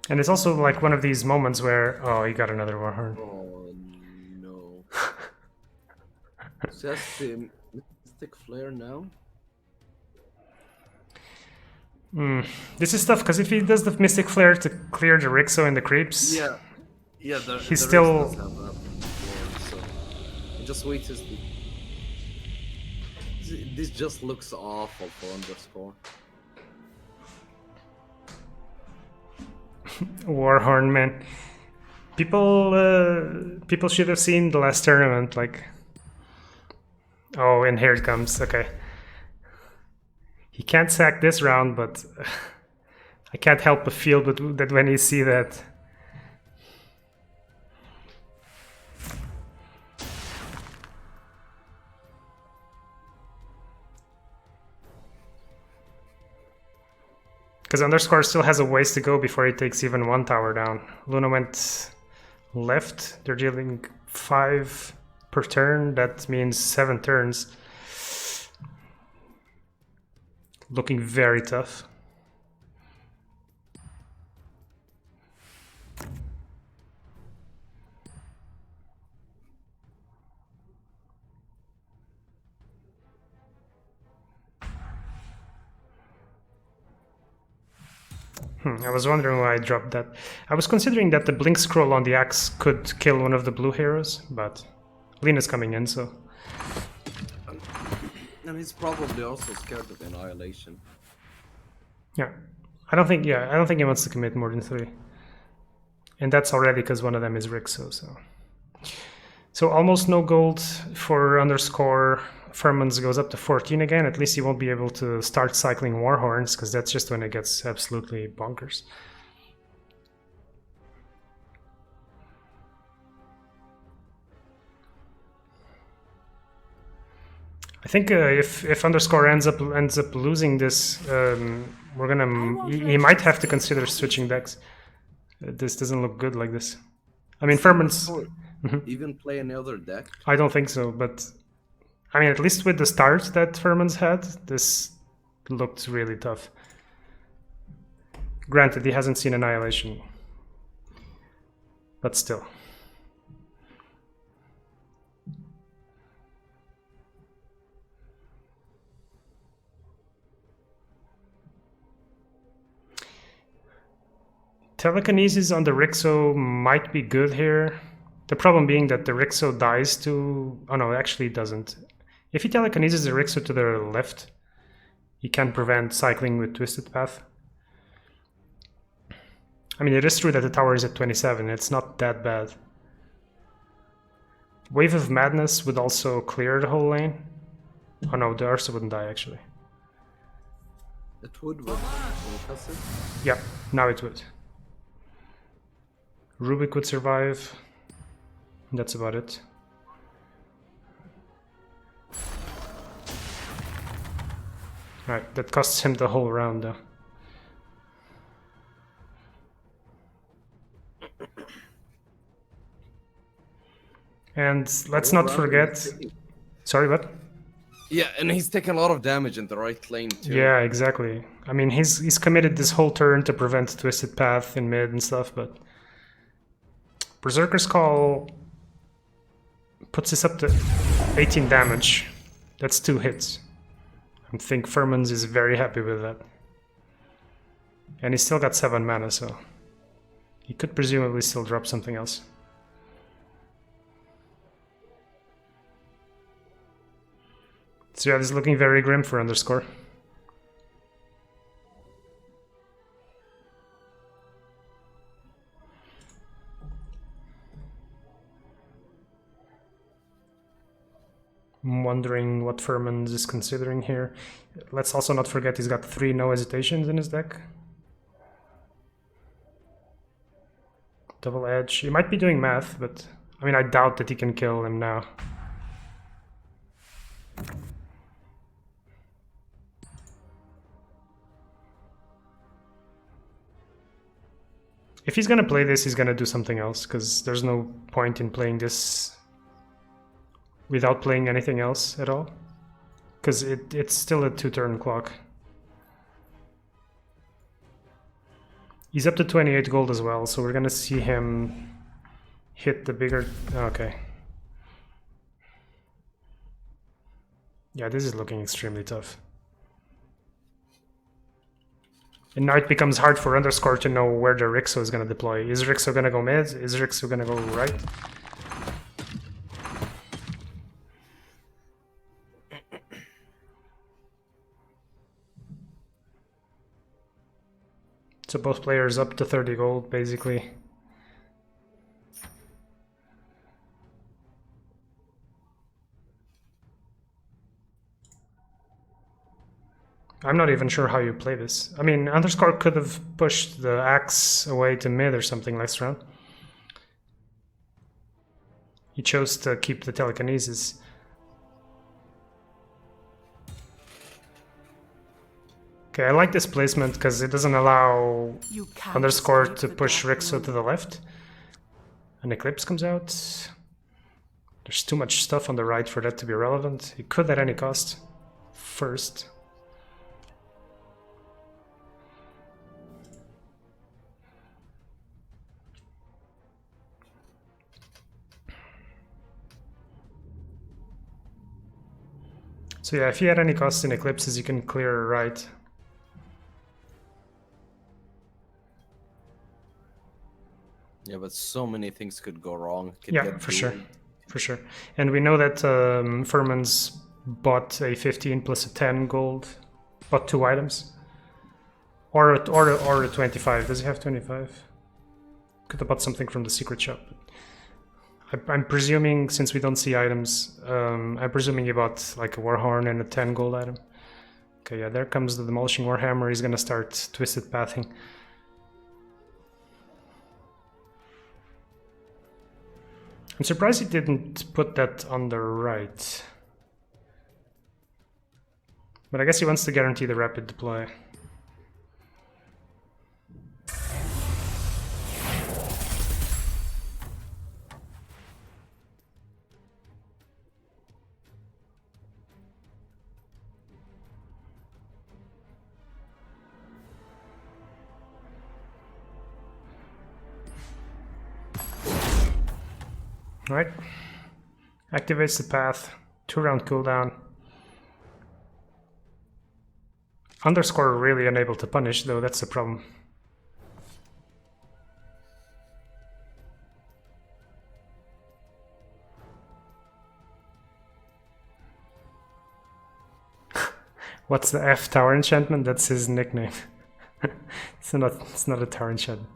And it's also like one of these moments where, oh, he got another Warhorn. Oh no. Just the Mystic Flare now. This is tough because if he does the Mystic Flare to clear the Rixo and the creeps, Yeah. Yeah, the He's the still- rest does have that floor, so he just waits his. This just looks awful for underscore. Warhorn, man. People should have seen the last tournament, like. Oh, and here it comes. Okay. He can't sack this round, but I can't help but feel that when you see that. Because underscore still has a ways to go before he takes even one tower down. Luna went left. They're dealing 5 per turn. That means 7 turns. Looking very tough. I was wondering why I dropped that. I was considering that the blink scroll on the axe could kill one of the blue heroes, but Lena's coming in, so... And he's probably also scared of annihilation. Yeah. I don't think he wants to commit more than 3. And that's already because one of them is Rixo, so... So almost no gold for underscore. Furman's goes up to 14 again. At least he won't be able to start cycling Warhorns, because that's just when it gets absolutely bonkers. I think if underscore ends up losing this, we're gonna he might have to consider switching decks. This doesn't look good like this. I mean, Furman's... Even play any other deck? I don't think so, but I mean, at least with the start that Furman's had, this looked really tough. Granted, he hasn't seen Annihilation, but still. Telekinesis on the Rixo might be good here. The problem being that the Rixo dies to... Oh no, actually it doesn't. If he telekinesis the Rixo to the left, he can prevent cycling with Twisted Path. I mean, it is true that the tower is at 27, it's not that bad. Wave of Madness would also clear the whole lane. Oh no, the Ursa wouldn't die actually. It would with it. Yeah, now it would. Rubik would survive. That's about it. Alright, that costs him the whole round though. And let's not forget... Sorry, what? Yeah, and he's taking a lot of damage in the right lane too. Yeah, exactly. I mean, he's committed this whole turn to prevent Twisted Path in mid and stuff, but... Berserker's Call puts this up to 18 damage. That's 2 hits. I think Furman's is very happy with that. And he's still got 7 mana, so he could presumably still drop something else. So yeah, this is looking very grim for underscore. I'm wondering what Furman is considering here. Let's also not forget he's got 3 no hesitations in his deck. Double edge. He might be doing math, but I mean, I doubt that he can kill him now. If he's gonna play this, he's gonna do something else, because there's no point in playing this without playing anything else at all, because it's still a 2-turn clock. He's up to 28 gold as well, so we're gonna see him hit the bigger... Okay. Yeah, this is looking extremely tough. And now it becomes hard for Underscore to know where the Rixo is gonna deploy. Is Rixo gonna go mid? Is Rixo gonna go right? So both players up to 30 gold, basically. I'm not even sure how you play this. I mean, Underscore could have pushed the axe away to mid or something last round. He chose to keep the telekinesis. Okay, I like this placement because it doesn't allow Underscore to push Rixo to the left. An Eclipse comes out. There's too much stuff on the right for that to be relevant. He could at any cost. First. So yeah, if he had any cost in Eclipses, you can clear right. Yeah, but so many things could go wrong. Could Yeah, get for sure. dueled. For sure. And we know that Furman's bought a 15 plus a 10 gold. Bought 2 items. Or a 25. Does he have 25? Could have bought something from the secret shop. I'm presuming, since we don't see items, I'm presuming he bought like a Warhorn and a 10 gold item. Okay, yeah, there comes the Demolishing Warhammer. He's gonna start Twisted Pathing. I'm surprised he didn't put that on the right. But I guess he wants to guarantee the rapid deploy. Alright. Activates the path. 2-round cooldown. Underscore really unable to punish, though, that's the problem. What's the F tower enchantment? That's his nickname. It's not a tower enchantment.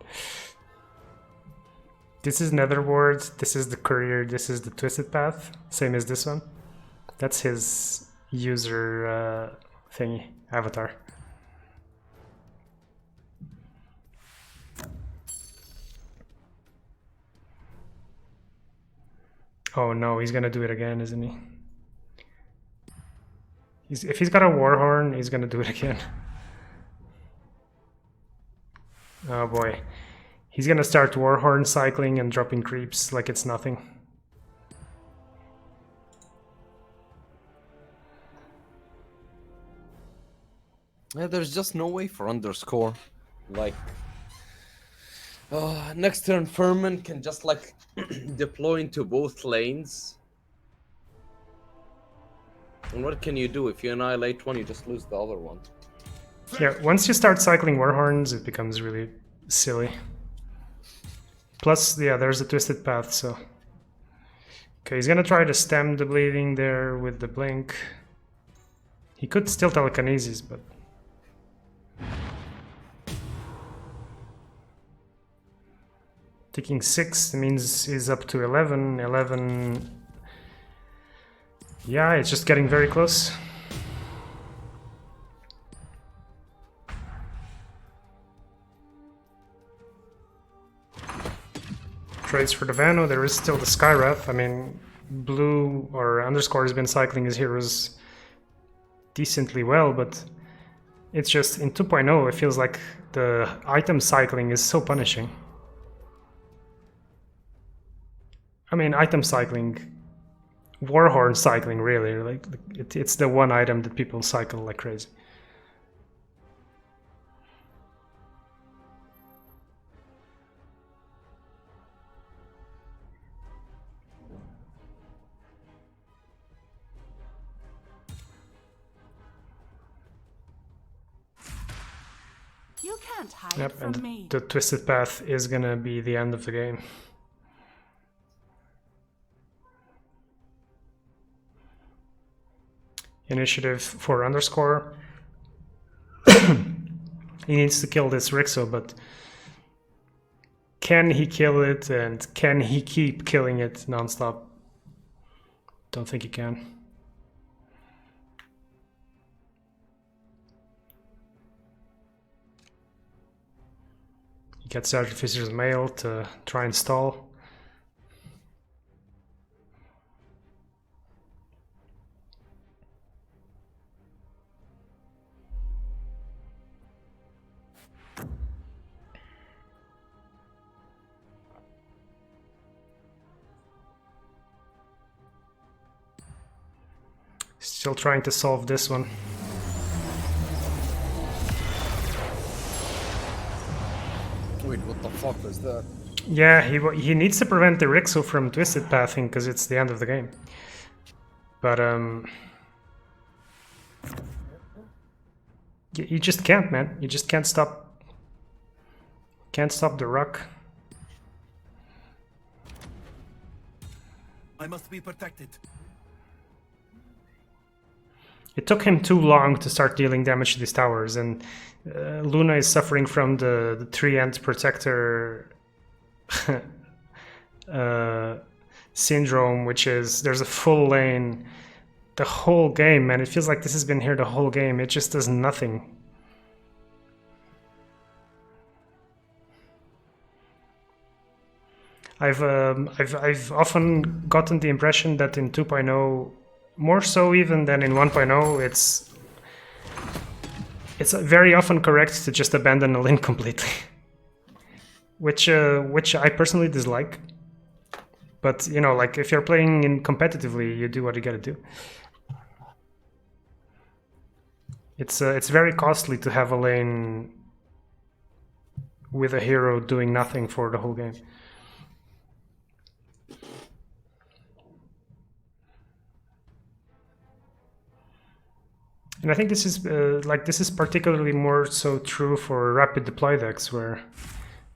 This is Netherward, this is the Courier, this is the Twisted Path, same as this one. That's his user thingy, avatar. Oh no, he's gonna do it again, isn't he? If he's got a Warhorn, he's gonna do it again. Oh boy. He's gonna start Warhorn cycling and dropping creeps like it's nothing. Yeah, there's just no way for Underscore. Like, next turn Furman can just like deploy into both lanes. And what can you do? If you annihilate one, you just lose the other one. Yeah, once you start cycling Warhorns, it becomes really silly. Plus, yeah, there's a Twisted Path, so... Okay, he's gonna try to stem the bleeding there with the blink. He could still telekinesis, but... Taking 6 means he's up to 11. 11... Yeah, it's just getting very close. Trades for the Vano, there is still the Skywrath. I mean, Blue or Underscore has been cycling his heroes decently well, but it's just in 2.0 it feels like the item cycling is so punishing. I mean, item cycling, Warhorn cycling really, like it's the one item that people cycle like crazy. can't hide Yep, from and me. the twisted path is gonna be the end of the game. Initiative for underscore. He needs to kill this Rixo, but can he kill it, and can he keep killing it nonstop? Don't think he can. He gets Artificer's Mail to try and stall. Still trying to solve this one. Wait, what the fuck was that? Yeah, he needs to prevent the Rixo from twisted pathing because it's the end of the game. But you just can't, man. You just can't stop. Can't stop the ruck. I must be protected. It took him too long to start dealing damage to these towers, and Luna is suffering from the 3-end protector syndrome, which is there's a full lane the whole game, man. It feels like this has been here the whole game. It just does nothing. I've often gotten the impression that in 2.0, more so even than in 1.0, it's very often correct to just abandon a lane completely, which I personally dislike. But you know, like if you're playing in competitively, you do what you gotta do. It's very costly to have a lane with a hero doing nothing for the whole game. And I think this is this is particularly more so true for rapid deploy decks, where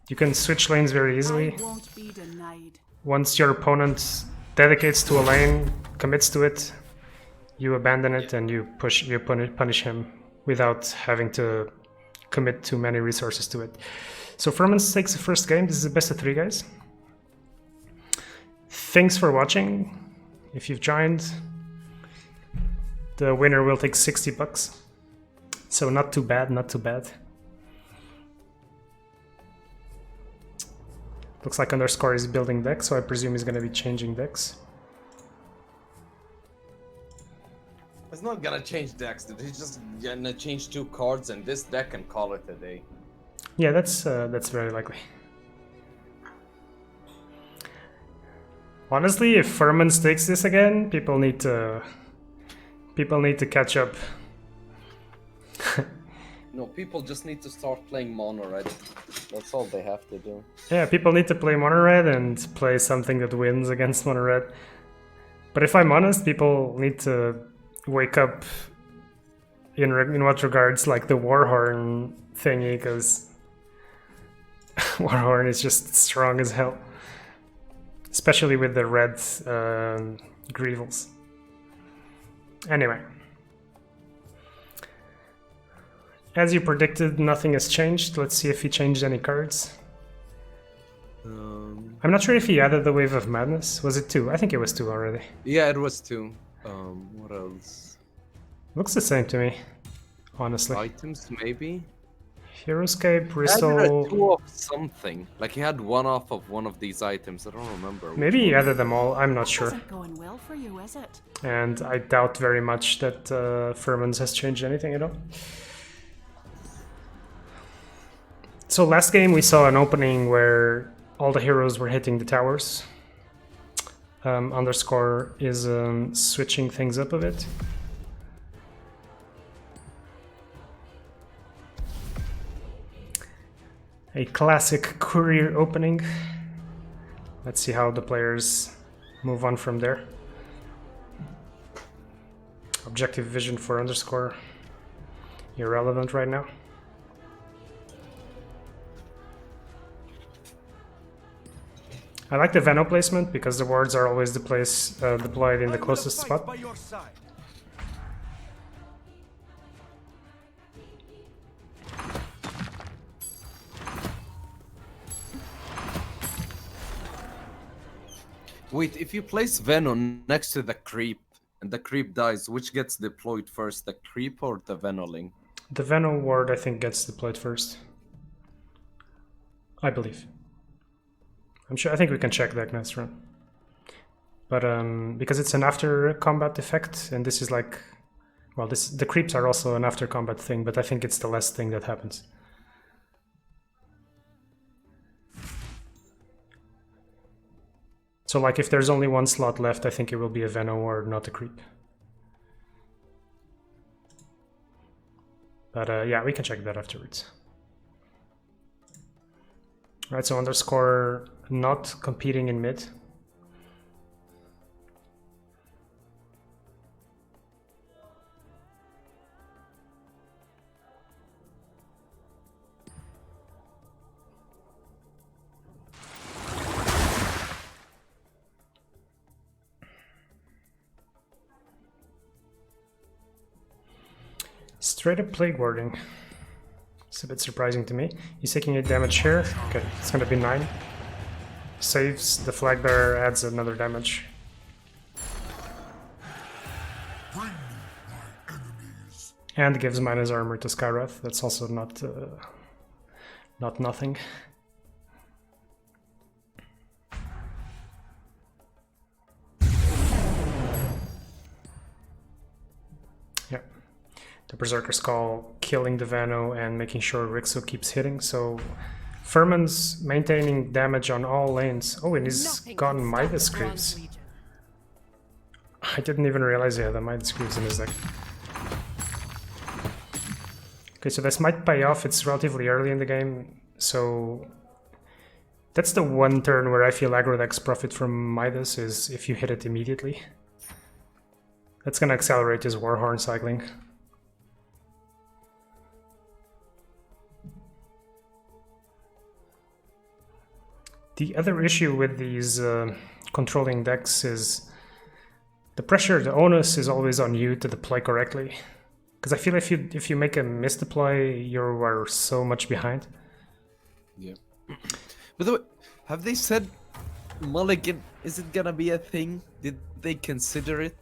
you can switch lanes very easily. I won't be denied. Once your opponent dedicates to a lane, commits to it, you abandon it and you punish him without having to commit too many resources to it. So Furmans takes the first game. This is the best of 3, guys. Thanks for watching. If you've joined, the winner will take $60. So not too bad, not too bad. Looks like Underscore is building decks, so I presume he's going to be changing decks. It's not gonna change decks, dude. He's just gonna change 2 cards in this deck and call it a day. Yeah, that's very likely. Honestly, if Furmans takes this again, people need to catch up. No, people just need to start playing mono red. That's all they have to do. Yeah, people need to play mono red and play something that wins against mono red. But if I'm honest, people need to wake up in what regards like the Warhorn thingy, because Warhorn is just strong as hell, especially with the red Greevils. Anyway, as you predicted, nothing has changed. Let's see if he changed any cards. I'm not sure if he added the Wave of Madness. Was it 2? I think it was 2 already. Yeah, it was 2. What else? Looks the same to me, honestly. Items, maybe? Heroescape, He Bristol... added a 2 of something. Like he had 1 off of one of these items. I don't remember. Maybe he added them all, I'm not sure. Isn't going well for you, is it? And I doubt very much that Furmans has changed anything at all. So last game we saw an opening where all the heroes were hitting the towers. Underscore is switching things up a bit. A classic courier opening. Let's see how the players move on from there. Objective vision for Underscore. Irrelevant right now. I like the Veno placement because the wards are always deployed in the closest spot. By your side. Wait, if you place Venom next to the creep and the creep dies, which gets deployed first, the creep or the Venoling? The Veno ward, I think, gets deployed first. I believe. I'm sure. I think we can check that next run. But because it's an after combat effect, and this is like, well, the creeps are also an after combat thing, but I think it's the last thing that happens. So like if there's only one slot left, I think it will be a Veno or not a creep. But yeah, we can check that afterwards. Right, so underscore not competing in mid. Straight up plague warding. It's a bit surprising to me. He's taking 8 damage here. Okay, it's gonna be 9. Saves, the flag bearer adds another damage. Bring me my enemies. And gives minus armor to Skywrath. That's also not nothing. Yeah. The Berserker's Call killing the Vano and making sure Rixo keeps hitting. So Furman's maintaining damage on all lanes. Oh, and he's Nothing gone can stop Midas the Bronze Creeps. Legion. I didn't even realize he had the Midas Creeps in his deck. Okay, so this might pay off. It's relatively early in the game, so that's the one turn where I feel aggro decks profit from Midas, is if you hit it immediately. That's gonna accelerate his Warhorn cycling. The other issue with these controlling decks is the pressure, the onus is always on you to deploy correctly. Because I feel if you make a misdeploy, you are so much behind. Yeah. By the way, have they said Mulligan, is it gonna be a thing? Did they consider it?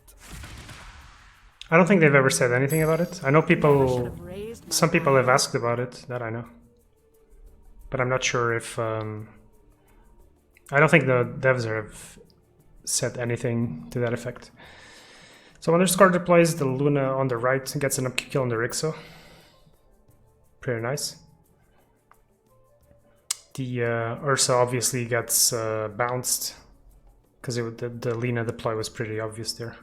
I don't think they've ever said anything about it. I know Should people, have raised my some people have hand. asked about it, that I know. But I'm not sure if... I don't think the devs have said anything to that effect. So underscore deploys the Luna on the right and gets an upkick kill on the Rixo. Pretty nice. The Ursa obviously gets bounced because the Lina deploy was pretty obvious there.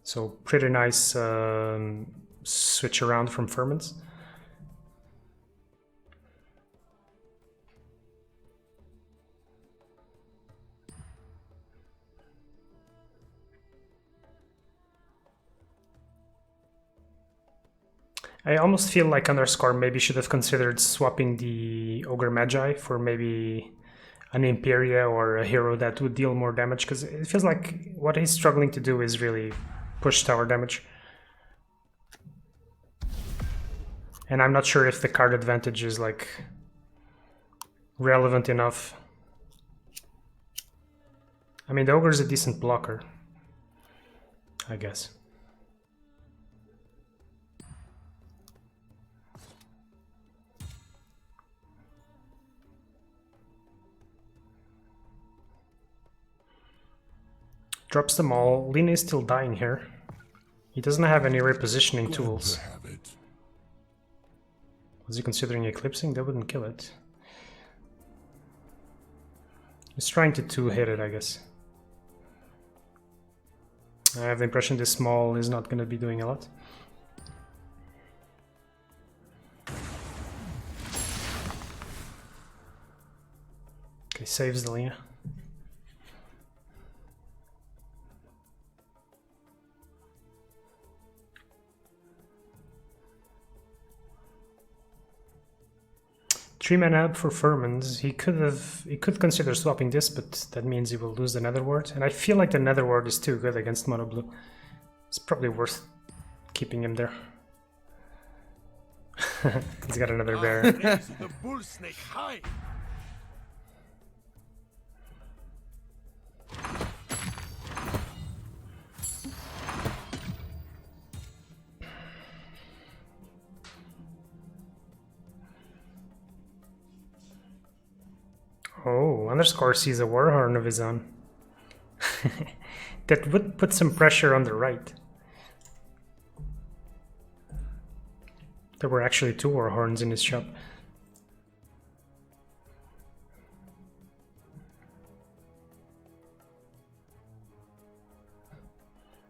So pretty nice switch around from Furman's. I almost feel like underscore maybe should have considered swapping the Ogre Magi for maybe an Imperia or a hero that would deal more damage, because it feels like what he's struggling to do is really push tower damage. And I'm not sure if the card advantage is like relevant enough. I mean, the Ogre is a decent blocker, I guess. Drops them all. Lina is still dying here. He doesn't have any repositioning tools. To have it. Was he considering eclipsing? That wouldn't kill it. He's trying to two-hit it, I guess. I have the impression this small is not going to be doing a lot. Okay, saves the Lina. 3-mana up for Furmans. He could consider swapping this, but that means he will lose the Nether Ward. And I feel like the Nether Ward is too good against Mono Blue. It's probably worth keeping him there. He's got another bear. Raise the bull snake high. Oh, underscore sees a Warhorn of his own. That would put some pressure on the right. There were actually 2 Warhorns in his shop.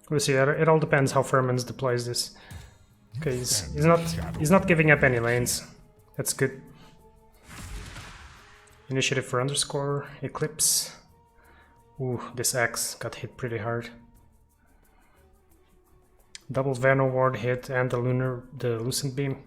We'll see. It all depends how Furmans deploys this. Okay, he's not giving up any lanes. That's good. Initiative for underscore, Eclipse. Ooh, this axe got hit pretty hard. Double Vano Ward hit and the Lucent Beam.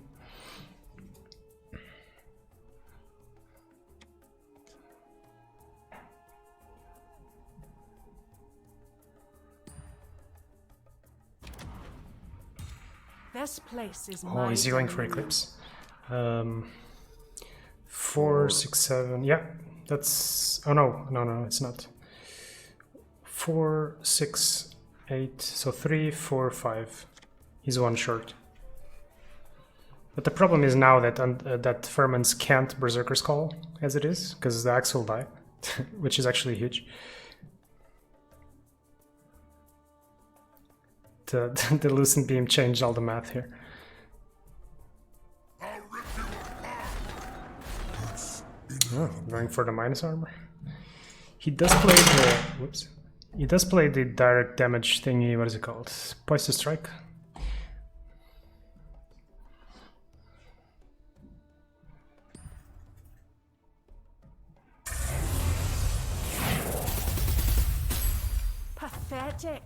This place is Oh, is he going for Eclipse? 4, 6, 7. Yeah, that's. Oh no, it's not. 4, 6, 8. So 3, 4, 5. He's 1 short. But the problem is now that that Furmans can't Berserker's Call as it is, because the axe will die, which is actually huge. The Lucent Beam changed all the math here. Oh, going for the minus armor. He does play the whoops. He does play the direct damage thingy. What is it called? Poise to strike. Pathetic.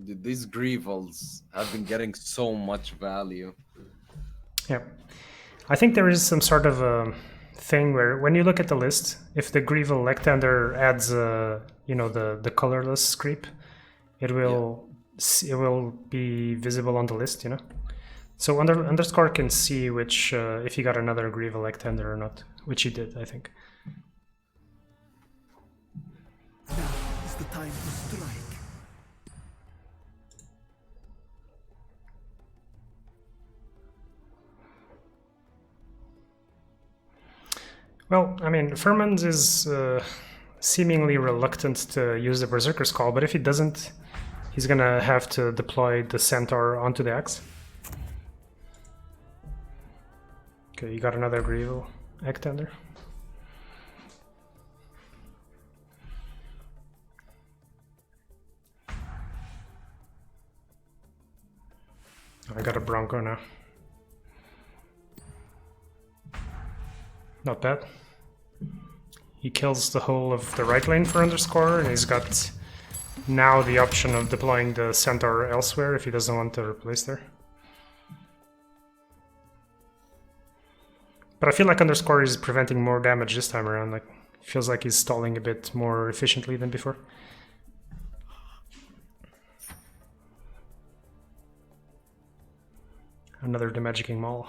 Dude, these Greevils have been getting so much value. Yeah, I think there is some sort of a thing where when you look at the list, if the Greevil Lectander adds, the colorless creep, it will be visible on the list, you know. So underscore can see which if he got another Greevil Lectander or not, which he did, I think. Now is the time to strike. Well, I mean, Furmans is seemingly reluctant to use the Berserker's Call, but if he doesn't, he's gonna have to deploy the Centaur onto the axe. Okay, you got another Greevil Ectander. I got a Bronco now. Not bad. He kills the whole of the right lane for underscore, and he's got now the option of deploying the Centaur elsewhere if he doesn't want to replace there. But I feel like underscore is preventing more damage this time around. Like, feels like he's stalling a bit more efficiently than before. Another Demagicking Maul.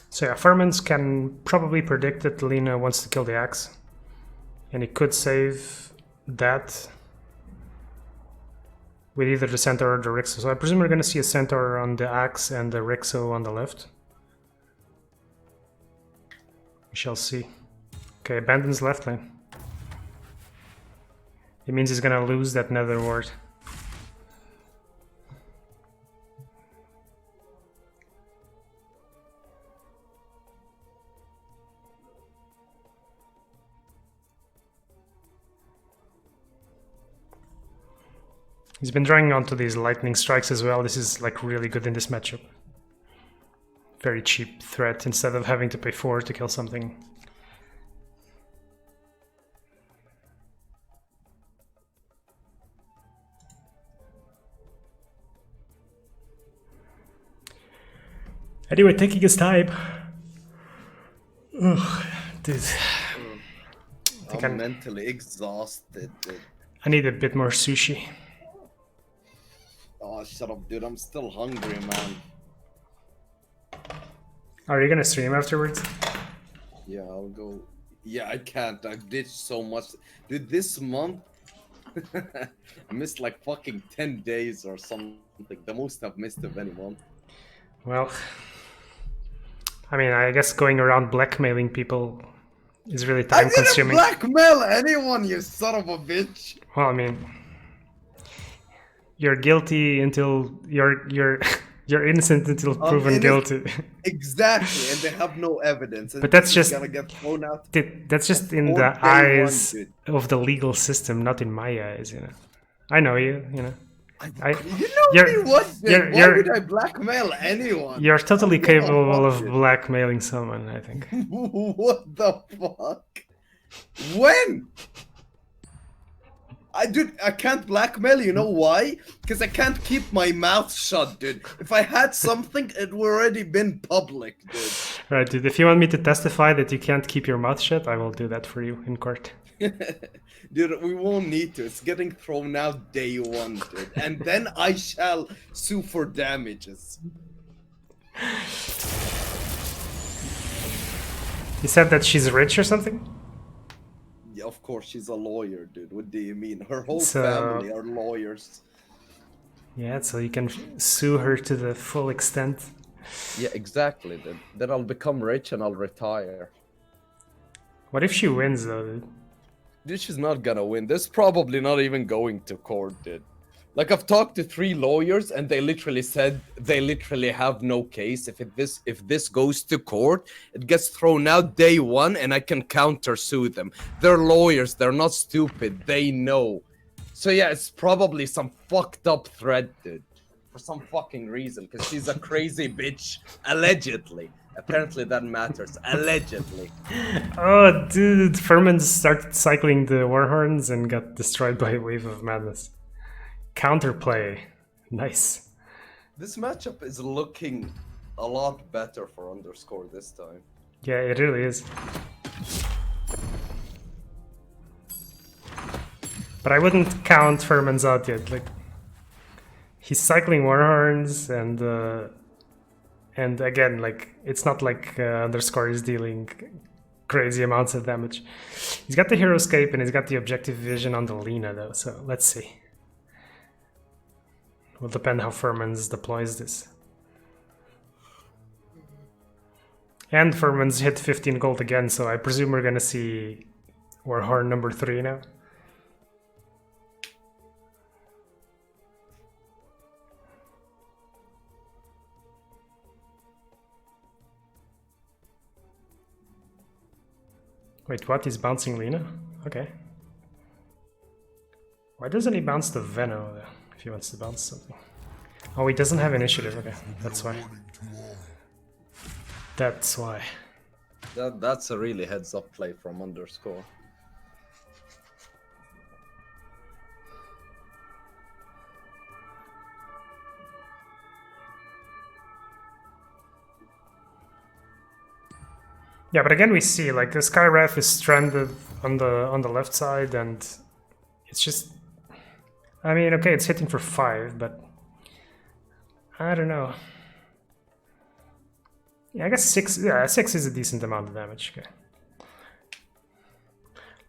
So yeah, Furmans can probably predict that Lina wants to kill the axe. And he could save that with either the Centaur or the Rixo. So I presume we're going to see a Centaur on the axe and the Rixo on the left. We shall see. Okay, abandons left lane. It means he's going to lose that Nether Ward. He's been drawing onto these lightning strikes as well. This is like really good in this matchup. very cheap threat instead of having to pay 4 to kill something. Anyway, taking his time. Ugh, dude. I'm mentally exhausted, dude. I need a bit more sushi. Oh, shut up, dude. I'm still hungry, man. Are you gonna stream afterwards? Yeah, I'll go. Yeah, I can't. I've ditched so much. Dude, this month, I missed like fucking 10 days or something. The most I've missed of any month. Well, I mean, I guess going around blackmailing people is really I time didn't consuming. blackmail anyone, you son of a bitch. Well, I mean, you're guilty until you're innocent until proven guilty. Exactly, and they have no evidence. And But that's just gonna get thrown out. that's just in before the day one, eyes dude. of the legal system, not in my eyes. You know, I know you. You know, You know me what? Then? Why would I blackmail anyone? You're totally What the capable fuck, of dude? blackmailing someone, I think. What the fuck? When? I can't blackmail. You know why? Because I can't keep my mouth shut, dude. If I had something, it would already been public, dude. Right, dude. If you want me to testify that you can't keep your mouth shut, I will do that for you in court. Dude, we won't need to. It's getting thrown out day one, dude. And then I shall sue for damages. You said that she's rich or something? Yeah, of course, she's a lawyer, dude. What do you mean? Her whole So- family are lawyers. Yeah, so you can sue her to the full extent. Yeah, exactly. Then I'll become rich and I'll retire. What if she wins, though, dude? Dude, she's not gonna win. This probably not even going to court, dude. Like, I've talked to 3 lawyers and they literally said they literally have no case. If this goes to court, it gets thrown out day one and I can counter-sue them. They're lawyers. They're not stupid. They know. So yeah, it's probably some fucked up threat, dude. For some fucking reason. Because she's a crazy bitch. Allegedly. Apparently that matters. Allegedly. Oh, dude, Furman started cycling the Warhorns and got destroyed by a wave of madness. Counterplay. Nice. This matchup is looking a lot better for Underscore this time. Yeah, it really is. But I wouldn't count Furman's out yet. Like, he's cycling Warhorns and again, like, it's not like Underscore is dealing crazy amounts of damage. He's got the Hero Escape and he's got the Objective Vision on the Lina, though, so let's see. Will depend how Furman's deploys this. And Furman's hit 15 gold again, so I presume we're gonna see Warhorn number 3 now. Wait, what? He's bouncing Lina? Okay. Why doesn't he bounce the Veno, though, if he wants to bounce something? Oh, he doesn't have initiative, okay. That's why. That's why. That's a really heads-up play from Underscore. Yeah, but again we see like the Skywrath is stranded on the left side, and it's just, I mean, okay, it's hitting for 5, but I don't know. Yeah, I guess 6. Yeah, 6 is a decent amount of damage. Okay,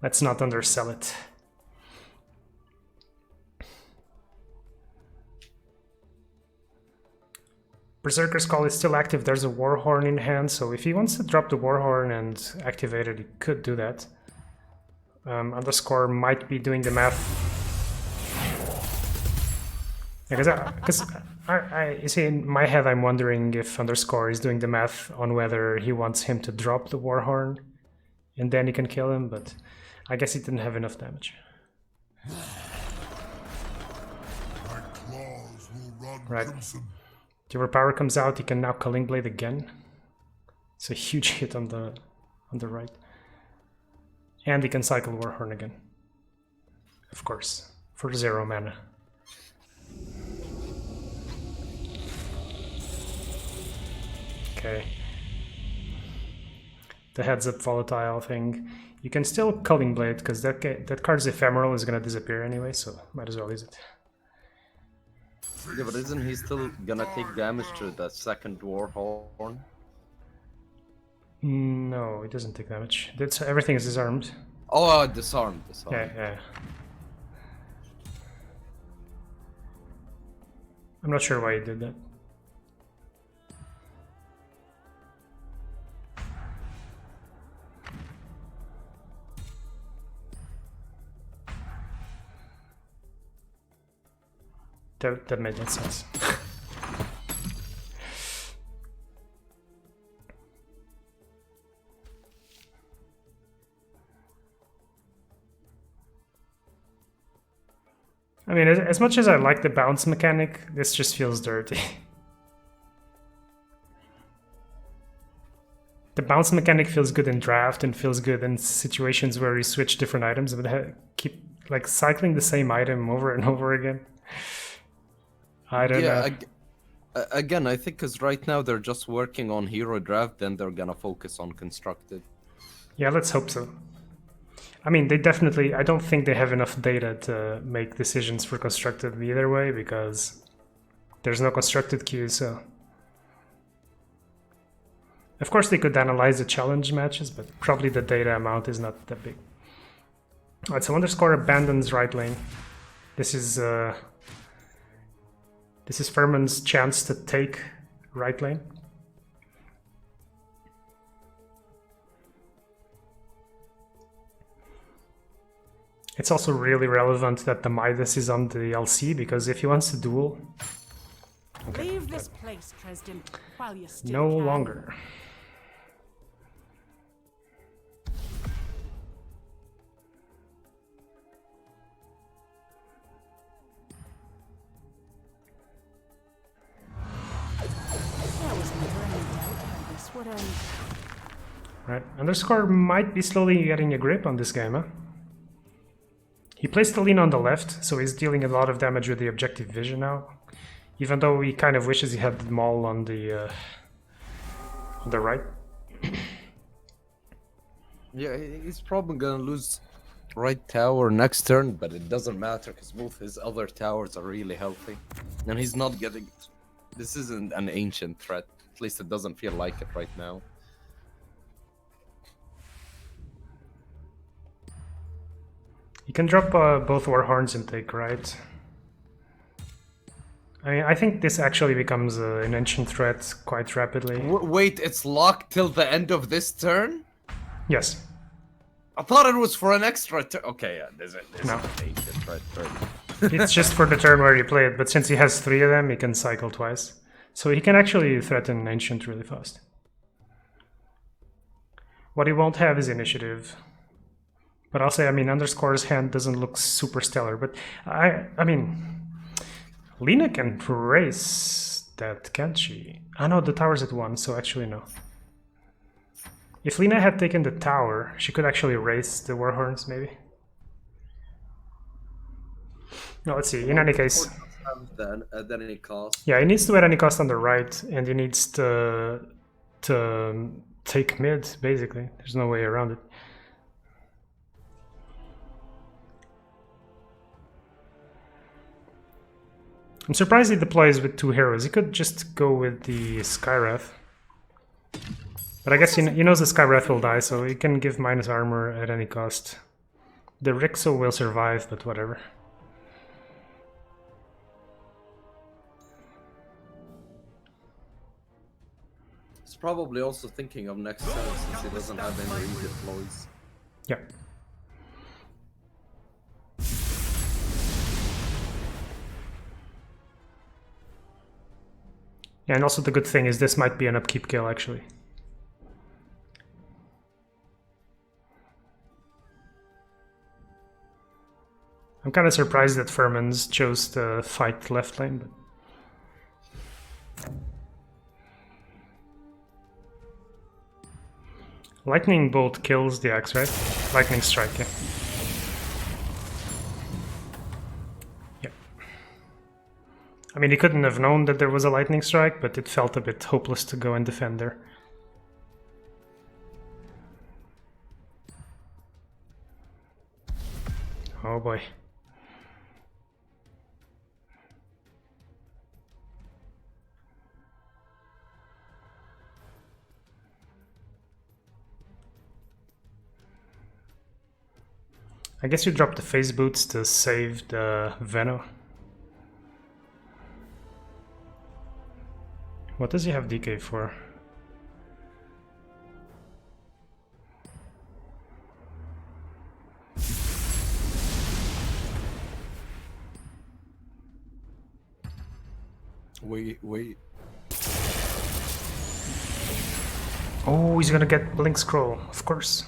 let's not undersell it. Berserker's Call is still active. There's a Warhorn in hand, so if he wants to drop the Warhorn and activate it, he could do that. Underscore might be doing the math. Because you see, in my head, I'm wondering if Underscore is doing the math on whether he wants him to drop the Warhorn, and then he can kill him, but I guess he didn't have enough damage. My claws will run Right. crimson. If the overpower comes out, he can now Culling Blade again. It's a huge hit on the right. And he can cycle Warhorn again. Of course, for 0 mana. Okay. The heads up volatile thing. You can still Culling Blade because that card's ephemeral is gonna disappear anyway, so might as well use it. Yeah, but isn't he still gonna take damage to that second Warhorn? No, it doesn't take damage. Everything is disarmed. Oh, disarmed. Yeah. I'm not sure why he did that. That made no sense. I mean, as much as I like the bounce mechanic, this just feels dirty. The bounce mechanic feels good in draft and feels good in situations where you switch different items, but keep like cycling the same item over and over again. I don't know. Again, I think because right now they're just working on hero draft, then they're gonna focus on constructed. Yeah, let's hope so. I mean, they definitely, I don't think they have enough data to make decisions for constructed either way, because there's no constructed queue, so. Of course, they could analyze the challenge matches, but probably the data amount is not that big. Alright, so Underscore abandons right lane. This is Furman's chance to take right lane. It's also really relevant that the Midas is on the LC, because if he wants to duel... Okay, Leave this place, Dresden, while you still no can. longer. There was never any doubt how this would end. Right, Underscore might be slowly getting a grip on this game, huh? He placed the lean on the left, so he's dealing a lot of damage with the objective vision now. Even though he kind of wishes he had the maul on the right. Yeah, he's probably gonna lose right tower next turn, but it doesn't matter because both his other towers are really healthy. And he's not getting it. This isn't an ancient threat. At least it doesn't feel like it right now. You can drop both Warhorns and take right. I mean, I think this actually becomes an ancient threat quite rapidly. Wait, it's locked till the end of this turn? Yes. I thought it was for an extra turn. Okay, yeah, there's No. an ancient threat turn. It's just for the turn where you play it, but since he has 3 of them, he can cycle twice. So he can actually threaten Ancient really fast. What he won't have is initiative. But I'll say, I mean, Underscore's hand doesn't look super stellar, but I mean, Lina can race that, can't she? Ah no, the tower's at 1, so actually no. If Lina had taken the tower, she could actually race the Warhorns, maybe. No, let's see, in any case. Then at any cost. Yeah, he needs to at any cost on the right, and he needs to take mid, basically. There's no way around it. I'm surprised he deploys with 2 heroes. He could just go with the Skywrath. But I guess he knows the Skywrath will die, so he can give minus armor at any cost. The Rixo will survive, but whatever. He's probably also thinking of next turn since he doesn't have any redeploys. Yeah. Yeah, and also the good thing is this might be an upkeep kill, actually. I'm kind of surprised that Furmans chose to fight left lane, but... Lightning bolt kills the axe, right? Lightning strike, yeah. Yep. I mean, he couldn't have known that there was a lightning strike, but it felt a bit hopeless to go and defend there. Oh boy. I guess you drop the phase boots to save the Veno. What does he have DK for? Wait. Oh, he's gonna get Blink Scroll, of course.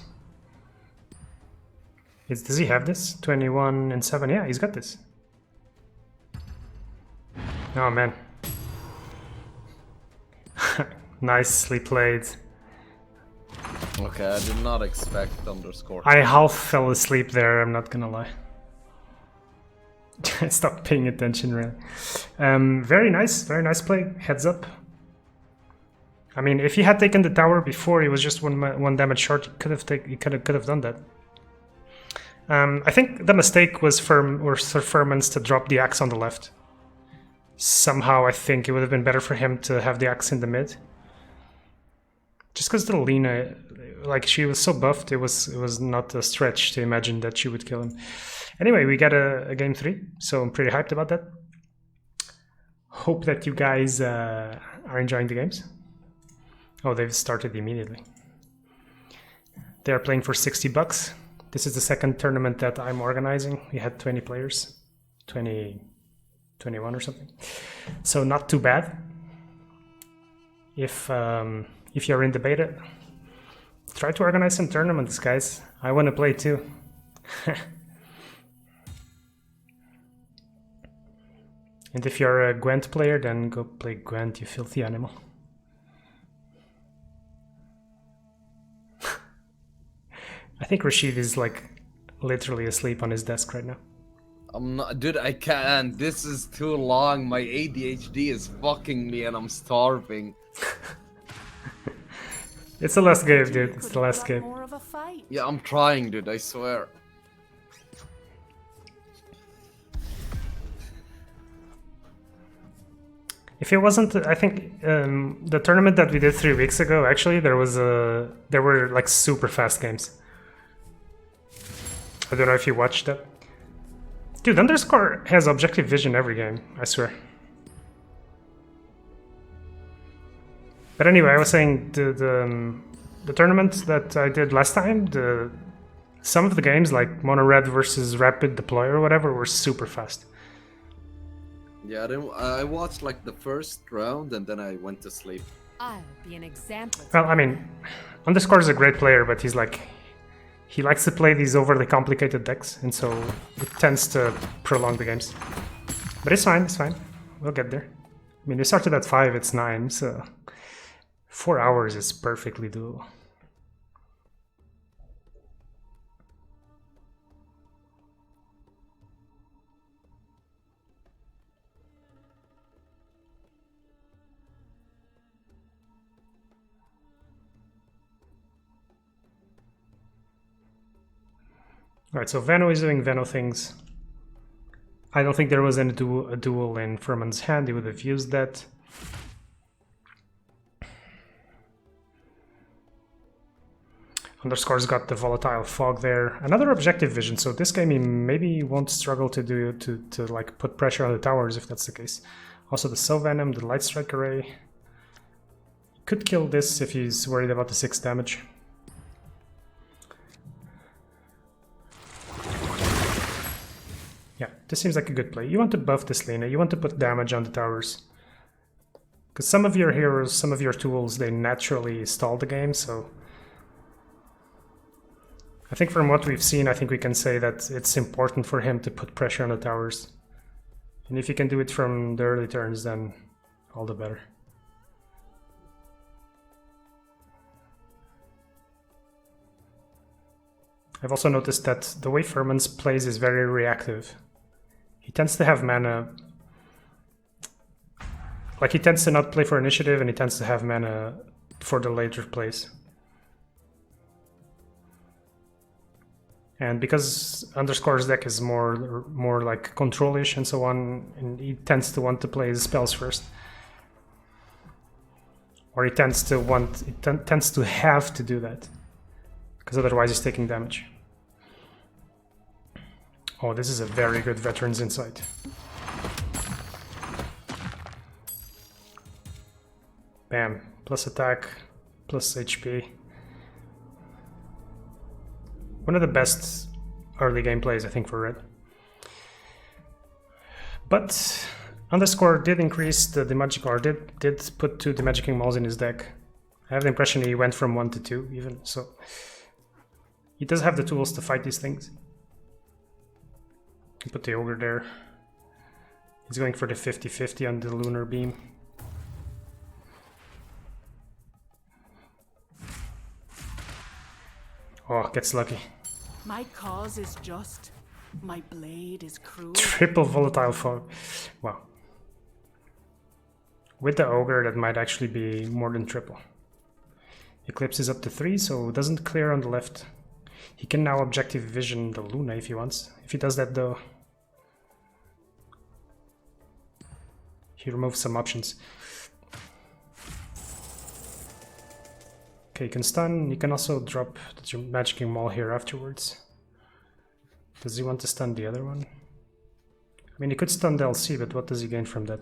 Does he have this? 21 and 7? Yeah, he's got this. Oh man. Nicely played. Okay, I did not expect underscore. I half fell asleep there, I'm not gonna lie. I stopped paying attention really. Very nice play. Heads up. I mean, if he had taken the tower before, he was just one damage short. He could have done that. I think the mistake was for Furman's to drop the axe on the left. Somehow, I think it would have been better for him to have the axe in the mid. Just because the Lina, like, she was so buffed, it was not a stretch to imagine that she would kill him. Anyway, we got a game 3, so I'm pretty hyped about that. Hope that you guys are enjoying the games. Oh, they've started immediately. They are playing for $60. This is the second tournament that I'm organizing. We had 20 players, 21 or something. So not too bad. If you're in the beta, try to organize some tournaments, guys. I want to play too. And if you're a Gwent player, then go play Gwent, you filthy animal. I think Rashid is like literally asleep on his desk right now. I'm not, dude. I can't. This is too long. My ADHD is fucking me, and I'm starving. It's the last game, dude. It's the last game. More of a fight. Yeah, I'm trying, dude. I swear. If it wasn't, I think the tournament that we did 3 weeks ago, actually, there were like super fast games. I don't know if you watched that. Dude, Underscore has objective vision every game, I swear. But anyway, I was saying the tournament that I did last time, some of the games like Mono Red versus Rapid Deploy or whatever were super fast. Yeah, I watched like the first round and then I went to sleep. I'll be an example. Well, I mean, Underscore is a great player, but he likes to play these overly complicated decks, and so it tends to prolong the games. But it's fine, We'll get there. I mean, we started at 5, it's 9, so 4 hours is perfectly doable. Alright, so Veno is doing Veno things. I don't think there was any a duel in Furman's hand, he would have used that. Underscore's got the volatile fog there. Another objective vision, so this game he maybe won't struggle to like put pressure on the towers if that's the case. Also the Soul Venom, the Light Strike Array. Could kill this if he's worried about the 6 damage. Yeah, this seems like a good play. You want to buff this Lina, you want to put damage on the towers. Because some of your heroes, some of your tools, they naturally stall the game, so... I think from what we've seen, I think we can say that it's important for him to put pressure on the towers. And if he can do it from the early turns, then all the better. I've also noticed that the way Furman's plays is very reactive. He tends to have mana... Like, he tends to not play for initiative, and he tends to have mana for the later plays. And because Underscore's deck is more like control-ish and so on, and he tends to want to play his spells first. Or he tends to have to do that. Because otherwise he's taking damage. Oh, this is a very good Veteran's Insight. Bam. Plus attack, plus HP. One of the best early game plays, I think, for red. But Underscore did increase the magic, or did put 2 demagicking mauls in his deck. I have the impression he went from 1 to 2 even, so he does have the tools to fight these things. He put the ogre there. He's going for the 50-50 on the lunar beam. Oh, gets lucky. My cause is just. My blade is cruel. Triple volatile fog. Wow. With the ogre, that might actually be more than triple. Eclipse is up to 3, so doesn't clear on the left. He can now objective vision the Luna if he wants. If he does that though, he removes some options. Okay, he can stun. He can also drop the Magicking Maul here afterwards. Does he want to stun the other one? I mean, he could stun the LC, but what does he gain from that?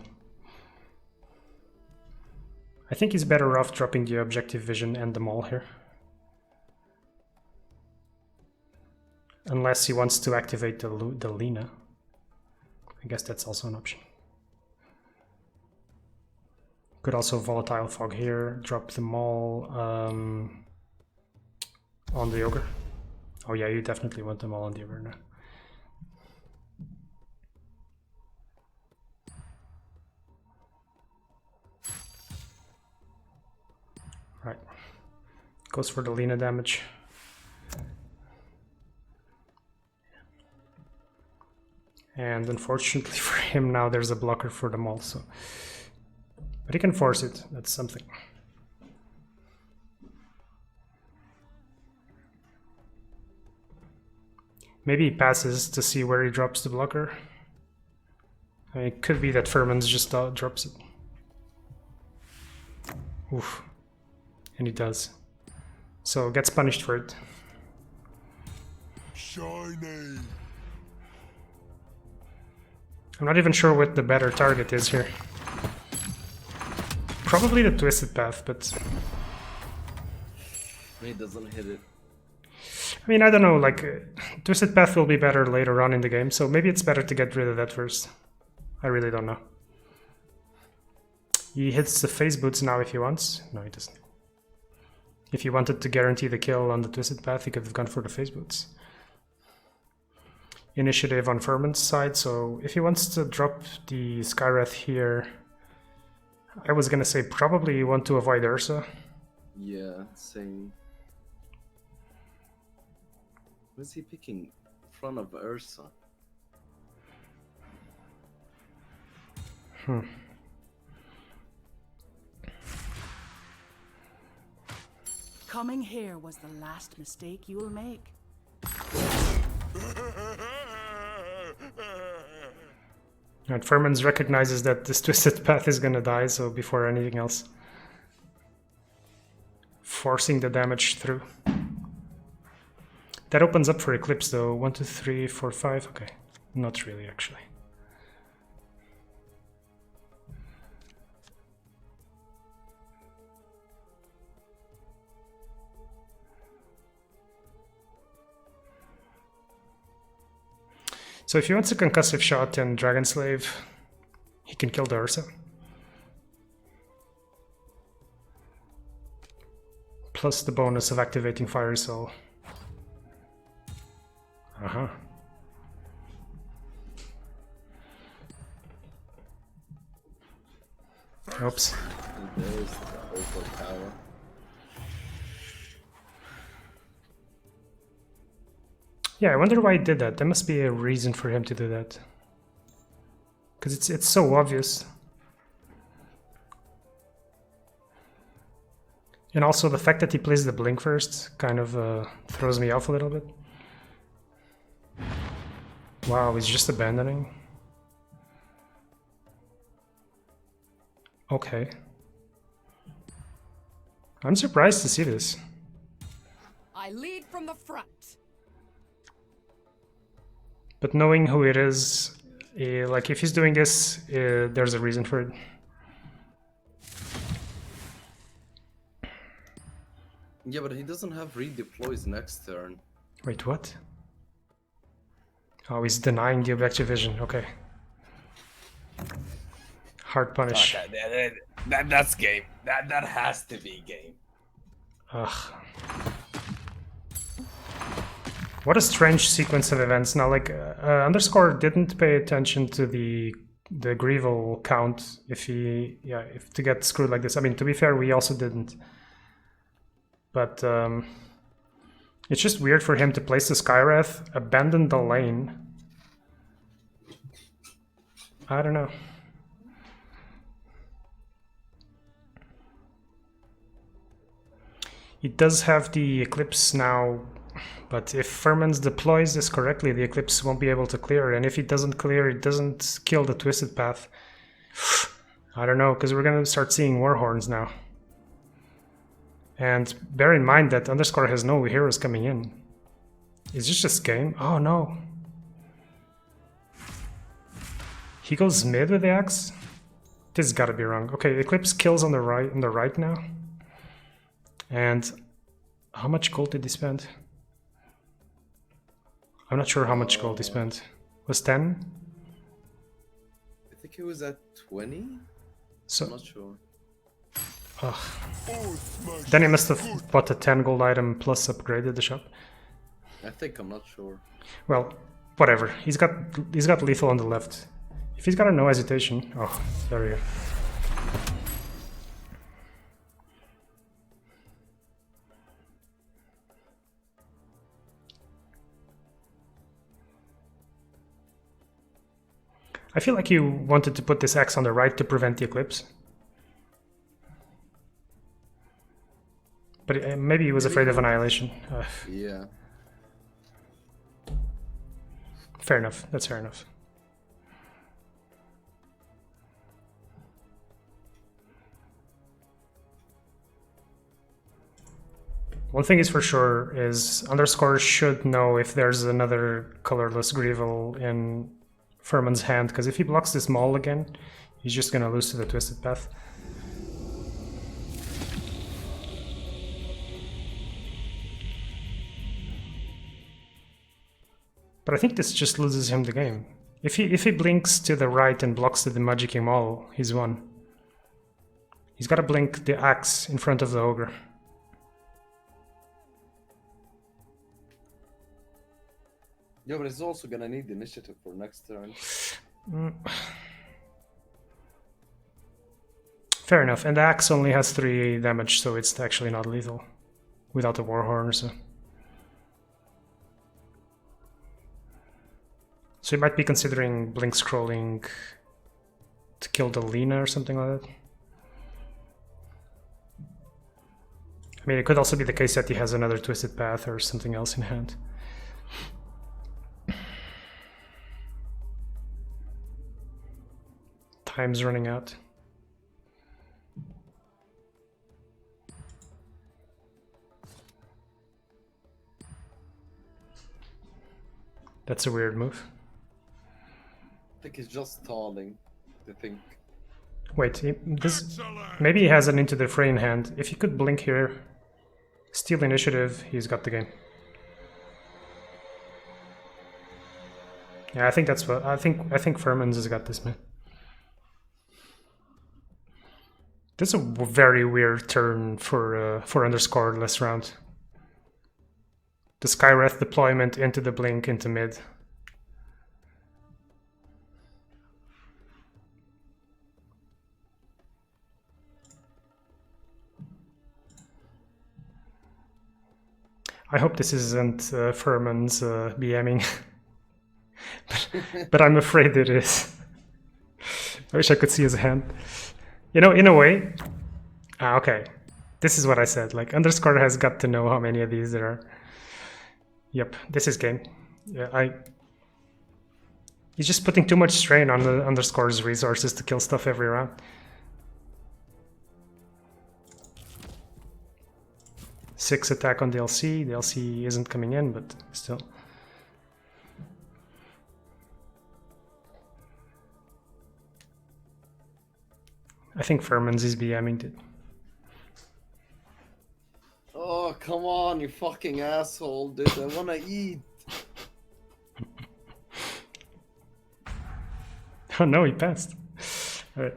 I think he's better off dropping the objective vision and the Maul here. Unless he wants to activate the Lina. I guess that's also an option. Could also Volatile Fog here, drop the Maul on the Ogre. Oh yeah, you definitely want the Maul on the Ogre now. Right. Goes for the Lina damage. And unfortunately for him now there's a blocker for the Maul, so... But he can force it, that's something. Maybe he passes to see where he drops the blocker. I mean, it could be that Furman's just drops it. Oof. And he does. So gets punished for it. Shiny. I'm not even sure what the better target is here. Probably the Twisted Path, but... He doesn't hit it. I mean, I don't know, like, Twisted Path will be better later on in the game, so maybe it's better to get rid of that first. I really don't know. He hits the Phase Boots now if he wants. No, he doesn't. If he wanted to guarantee the kill on the Twisted Path, he could have gone for the Phase Boots. Initiative on Furman's side, so if he wants to drop the Skywrath here, I was gonna say probably you want to avoid Ursa. Yeah, same. Was he picking in front of Ursa? Coming here was the last mistake you'll make. And Furman's recognizes that this Twisted Path is gonna die, so before anything else. Forcing the damage through. That opens up for Eclipse though. 1, 2, 3, 4, 5. Okay. Not really, actually. So if he wants a Concussive Shot and Dragon Slave, he can kill the Ursa. Plus the bonus of activating Fire Soul. Uh-huh. Oops. And there's the overpower. Yeah, I wonder why he did that. There must be a reason for him to do that. Because it's so obvious. And also the fact that he plays the blink first kind of throws me off a little bit. Wow, he's just abandoning. Okay. I'm surprised to see this. I lead from the front. But knowing who it is, like if he's doing this, there's a reason for it. Yeah, but he doesn't have redeploys next turn. Wait, what? Oh, he's denying the objective vision. Okay. Hard punish. That's game. That has to be game. Ugh. What a strange sequence of events. Now, like, Underscore didn't pay attention to the Greevil count if to get screwed like this. I mean, to be fair, we also didn't. But it's just weird for him to place the Skywrath, abandon the lane. I don't know. He does have the Eclipse now, but if Furmans deploys this correctly, the Eclipse won't be able to clear, and if he doesn't clear, it doesn't kill the Twisted Path. I don't know, because we're going to start seeing Warhorns now. And bear in mind that Underscore has no heroes coming in. Is this just game? Oh no. He goes mid with the axe? This has gotta be wrong. Okay, Eclipse kills on the right now. And how much gold did he spend? I'm not sure how much gold he spent. Was 10? I think he was at 20? So, I'm not sure. Ugh. Then he must have bought a 10 gold item plus upgraded the shop. I think, I'm not sure. Well, whatever. He's got lethal on the left. If he's got a no hesitation. Oh, there we go. I feel like you wanted to put this axe on the right to prevent the eclipse. But maybe he was afraid of annihilation. Yeah. Fair enough. That's fair enough. One thing is for sure is Underscore should know if there's another colorless Greevil in Furman's hand, because if he blocks this maul again, he's just gonna lose to the Twisted Path. But I think this just loses him the game. If he blinks to the right and blocks to the Magicking Maul, he's won. He's gotta blink the axe in front of the ogre. Yeah, but he's also gonna need initiative for next turn. Fair enough, and the axe only has 3 damage, so it's actually not lethal. Without the Warhorn, so... So he might be considering blink scrolling to kill the Lena or something like that. I mean, it could also be the case that he has another Twisted Path or something else in hand. Time's running out. That's a weird move. I think he's just stalling, I think. Wait, maybe he has an Into the Fray in hand. If he could blink here, steal initiative, he's got the game. Yeah, I think that's what I think Furman's has got this, man. This is a very weird turn for Underscore last round. The Skywrath deployment into the blink into mid. I hope this isn't Furman's BMing. but I'm afraid it is. I wish I could see his hand. You know, in a way... okay. This is what I said. Like, Underscore has got to know how many of these there are. Yep, this is game. Yeah, He's just putting too much strain on the Underscore's resources to kill stuff every round. Six attack on DLC. DLC isn't coming in, but still. I think Furman's is BMing it. Oh, come on, you fucking asshole, dude. I wanna eat. Oh no, he passed. Alright.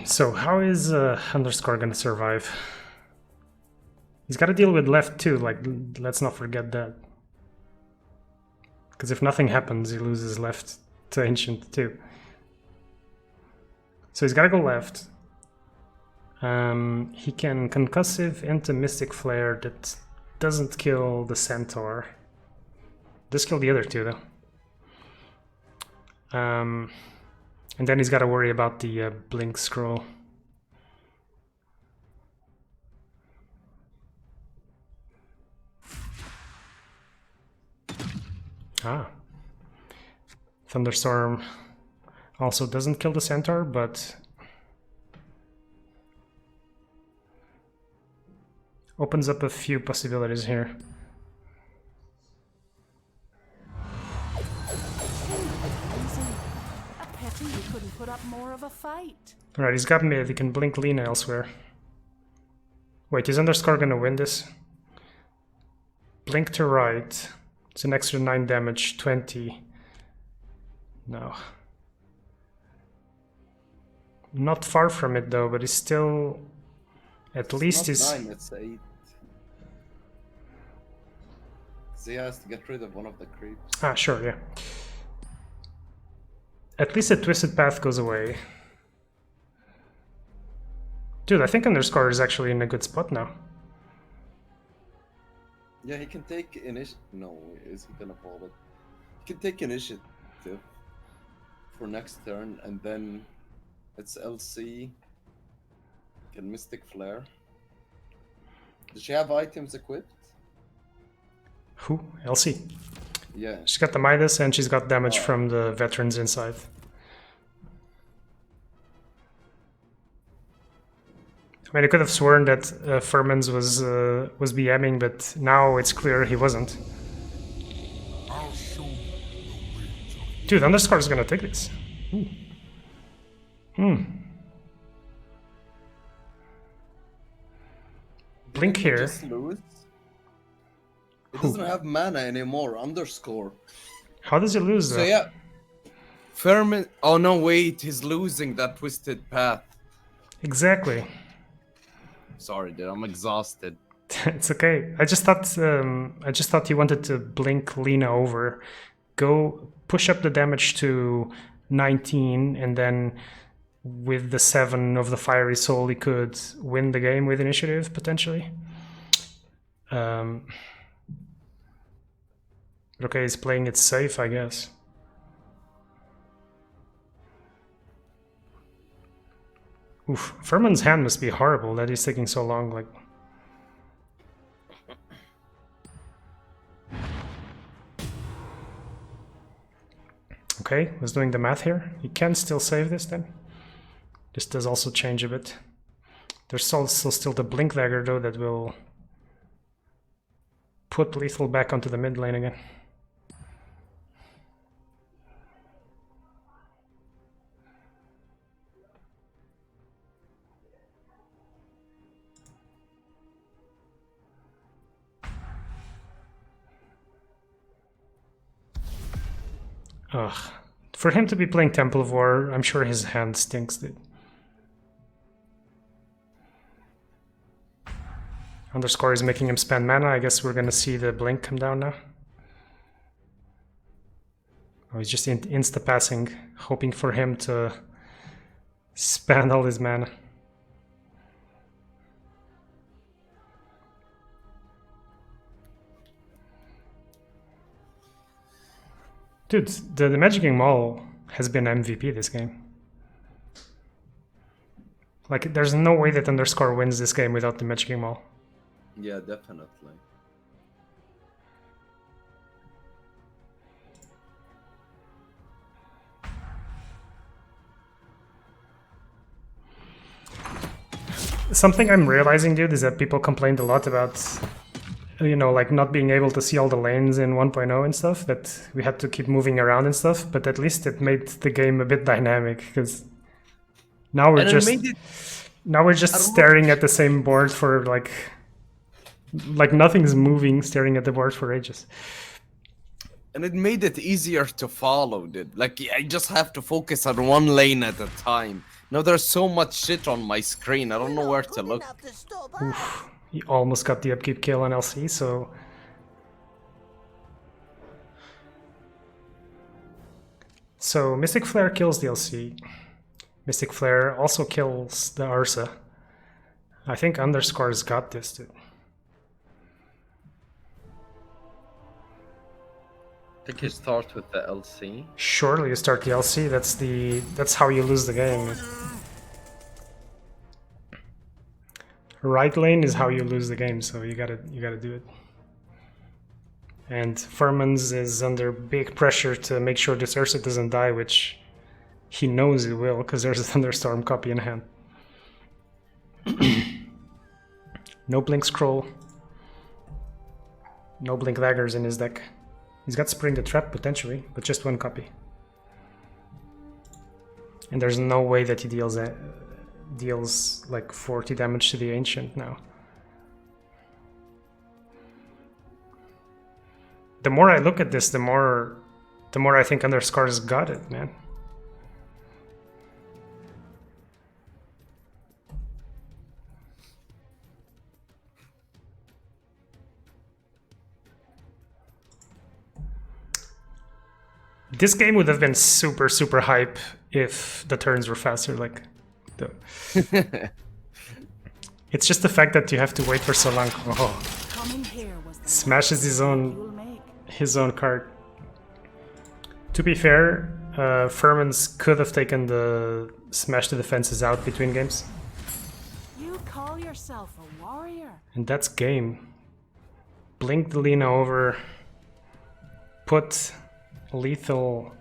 So how is Underscore gonna survive? He's gotta deal with left too, like, let's not forget that. Because if nothing happens, he loses left to Ancient too. So he's gotta go left. He can concussive into Mystic Flare that doesn't kill the Centaur. Does kill the other two though. And then he's gotta worry about the Blink Scroll. Ah. Thunderstorm also doesn't kill the Centaur, but opens up a few possibilities here. A pity you couldn't put up more of a fight. Alright, he's got mid, he can blink Lina elsewhere. Wait, is Underscore gonna win this? Blink to right. It's an extra 9 damage, 20. No. Not far from it though, but he's still... At least he's... 9, it's 8. He has to get rid of one of the creeps. Ah, sure, yeah. At least the Twisted Path goes away. Dude, I think Underscore is actually in a good spot now. Yeah, he can take initiative. No, is he gonna pull it? He can take initiative for next turn, and then it's LC. Can Mystic Flare. Does she have items equipped? Who? Elsie. Yeah. She's got the Midas and she's got damage from the veterans inside. I mean, I could have sworn that Furman's was BMing, but now it's clear he wasn't. I'll show you the ways of Dude, Underscore is gonna take this. Ooh. Blink Did he here. just lose? He doesn't have mana anymore. Underscore. How does he lose though? So yeah. Furman. Oh no! Wait, he's losing that Twisted Path. Exactly. Sorry, dude. I'm exhausted. It's okay. I just thought he wanted to blink Lina over, go push up the damage to 19, and then with the 7 of the Fiery Soul, he could win the game with initiative potentially. But okay, he's playing it safe, I guess. Oof, Furman's hand must be horrible that he's taking so long, like... Okay, was doing the math here. He can still save this then. This does also change a bit. There's also still the Blink Dagger though that will put Lethal back onto the mid lane again. Ugh. For him to be playing Temple of War, I'm sure his hand stinks, dude. Underscore is making him spend mana. I guess we're gonna see the blink come down now. Oh, he's just insta-passing, hoping for him to spend all his mana. Dude, the Magicking Maul has been MVP this game. Like, there's no way that Underscore wins this game without the Magicking Maul. Yeah, definitely. Something I'm realizing, dude, is that people complained a lot about, you know, like not being able to see all the lanes in 1.0 and stuff, that we had to keep moving around and stuff, but at least it made the game a bit dynamic, because now we're just staring at the same board for like nothing's moving, staring at the board for ages. And it made it easier to follow, dude. Like, I just have to focus on one lane at a time. Now there's so much shit on my screen, I don't know where to look. Oof, he almost got the upkeep kill on LC, so... So Mystic Flare kills the LC. Mystic Flare also kills the Ursa. I think Underscore's got this, dude. I think you start with the LC. Surely you start the LC, that's how you lose the game. Right lane is how you lose the game, so you gotta do it. And Furmans is under big pressure to make sure this Ursa doesn't die, which he knows it will, because there's a Thunderstorm copy in hand. No Blink Scroll. No Blink Daggers in his deck. He's got Spring the Trap potentially, but just one copy. And there's no way that he deals like 40 damage to the Ancient now. The more I look at this, the more I think Underscore's got it, man. This game would have been super, super hype if the turns were faster. Like, it's just the fact that you have to wait for so long. Oh, smashes his own card. To be fair, Furmans could have taken the smash the defenses out between games. You call yourself a warrior? And that's game. Blink the Lina over. Put lethal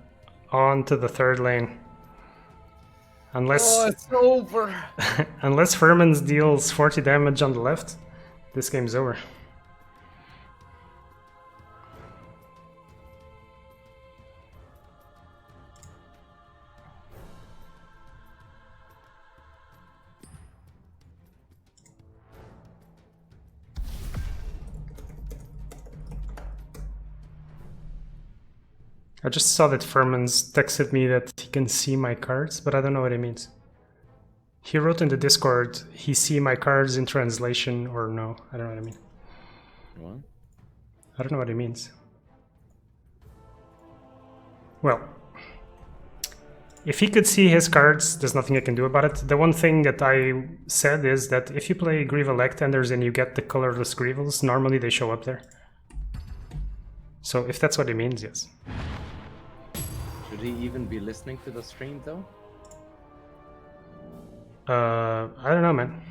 onto the third lane. Unless it's over. Unless Furmans deals 40 damage on the left, this game's over. I just saw that Furmans texted me that he can see my cards, but I don't know what it means. He wrote in the Discord, he see my cards in translation or no. I don't know what I mean. What? I don't know what it means. Well, if he could see his cards, there's nothing I can do about it. The one thing that I said is that if you play Grievous Lectenders and you get the colorless Grievous, normally they show up there. So if that's what it means, yes. Should he even be listening to the stream though? I don't know, man.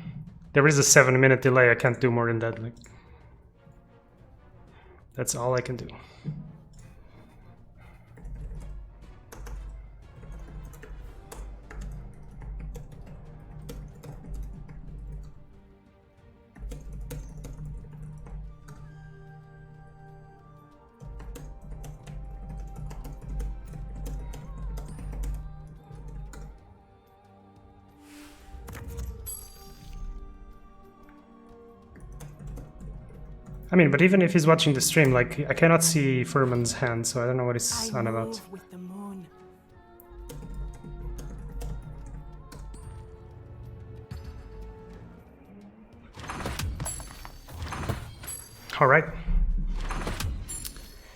There is a 7-minute delay. I can't do more than that. Like, that's all I can do. I mean, but even if he's watching the stream, like, I cannot see Furman's hand, so I don't know what he's on about. With the moon. All right.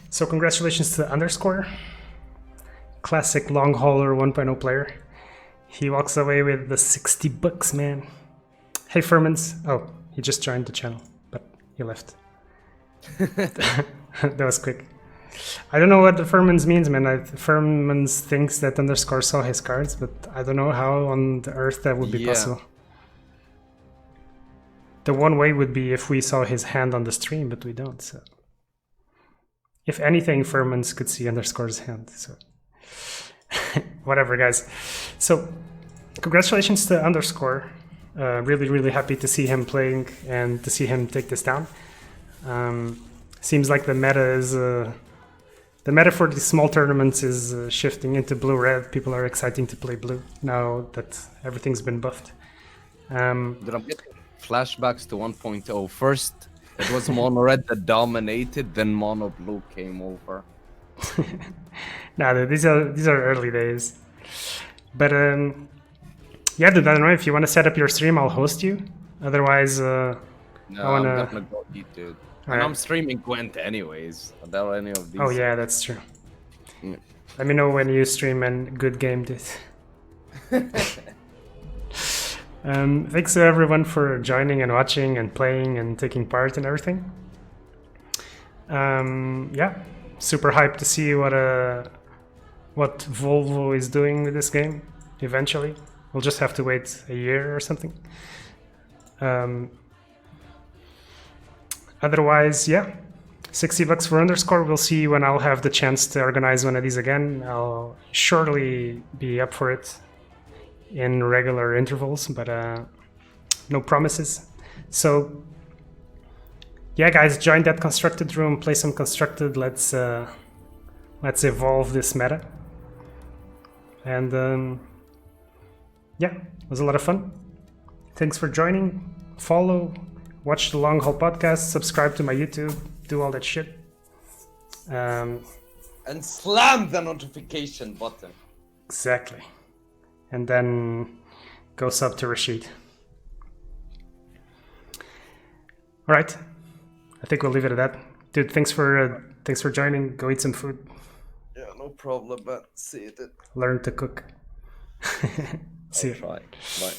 So congratulations to Underscore. Classic long hauler 1.0 player. He walks away with the $60, man. Hey, Furmans. Oh, he just joined the channel, but he left. That was quick. I don't know what the Furmans means, man. Furmans thinks that Underscore saw his cards, but I don't know how on the earth that would be possible. The one way would be if we saw his hand on the stream, but we don't. So, if anything, Furmans could see Underscore's hand. So, whatever, guys. So, congratulations to Underscore. Really, really happy to see him playing and to see him take this down. Seems like the meta is the meta for these small tournaments is shifting into blue-red. People are exciting to play blue now that everything's been buffed. Dude, I'm getting flashbacks to 1.0. First, it was mono red that dominated, then mono blue came over. Nah, these are early days. But yeah, dude, I don't know if you want to set up your stream, I'll host you. Otherwise, No, I wanna... I'm gonna go eat, dude. And I'm streaming Gwent anyways. Without any of these. Oh yeah, that's true. Yeah. Let me know when you stream and good game, dude. Thanks to everyone for joining and watching and playing and taking part and everything. Yeah, super hyped to see what Volvo is doing with this game eventually. We'll just have to wait a year or something. Otherwise, yeah, $60 for Underscore. We'll see when I'll have the chance to organize one of these again. I'll surely be up for it in regular intervals, but no promises. So yeah, guys, join that constructed room, play some constructed. Let's evolve this meta. And yeah, it was a lot of fun. Thanks for joining. Follow, watch the Long Haul podcast, subscribe to my YouTube, do all that shit. And slam the notification button. Exactly. And then go sub to Rashid. All right, I think we'll leave it at that, dude. Thanks for joining. Go eat some food. Yeah, no problem, man. See you, dude. Learn to cook. See you. Bye. Bye.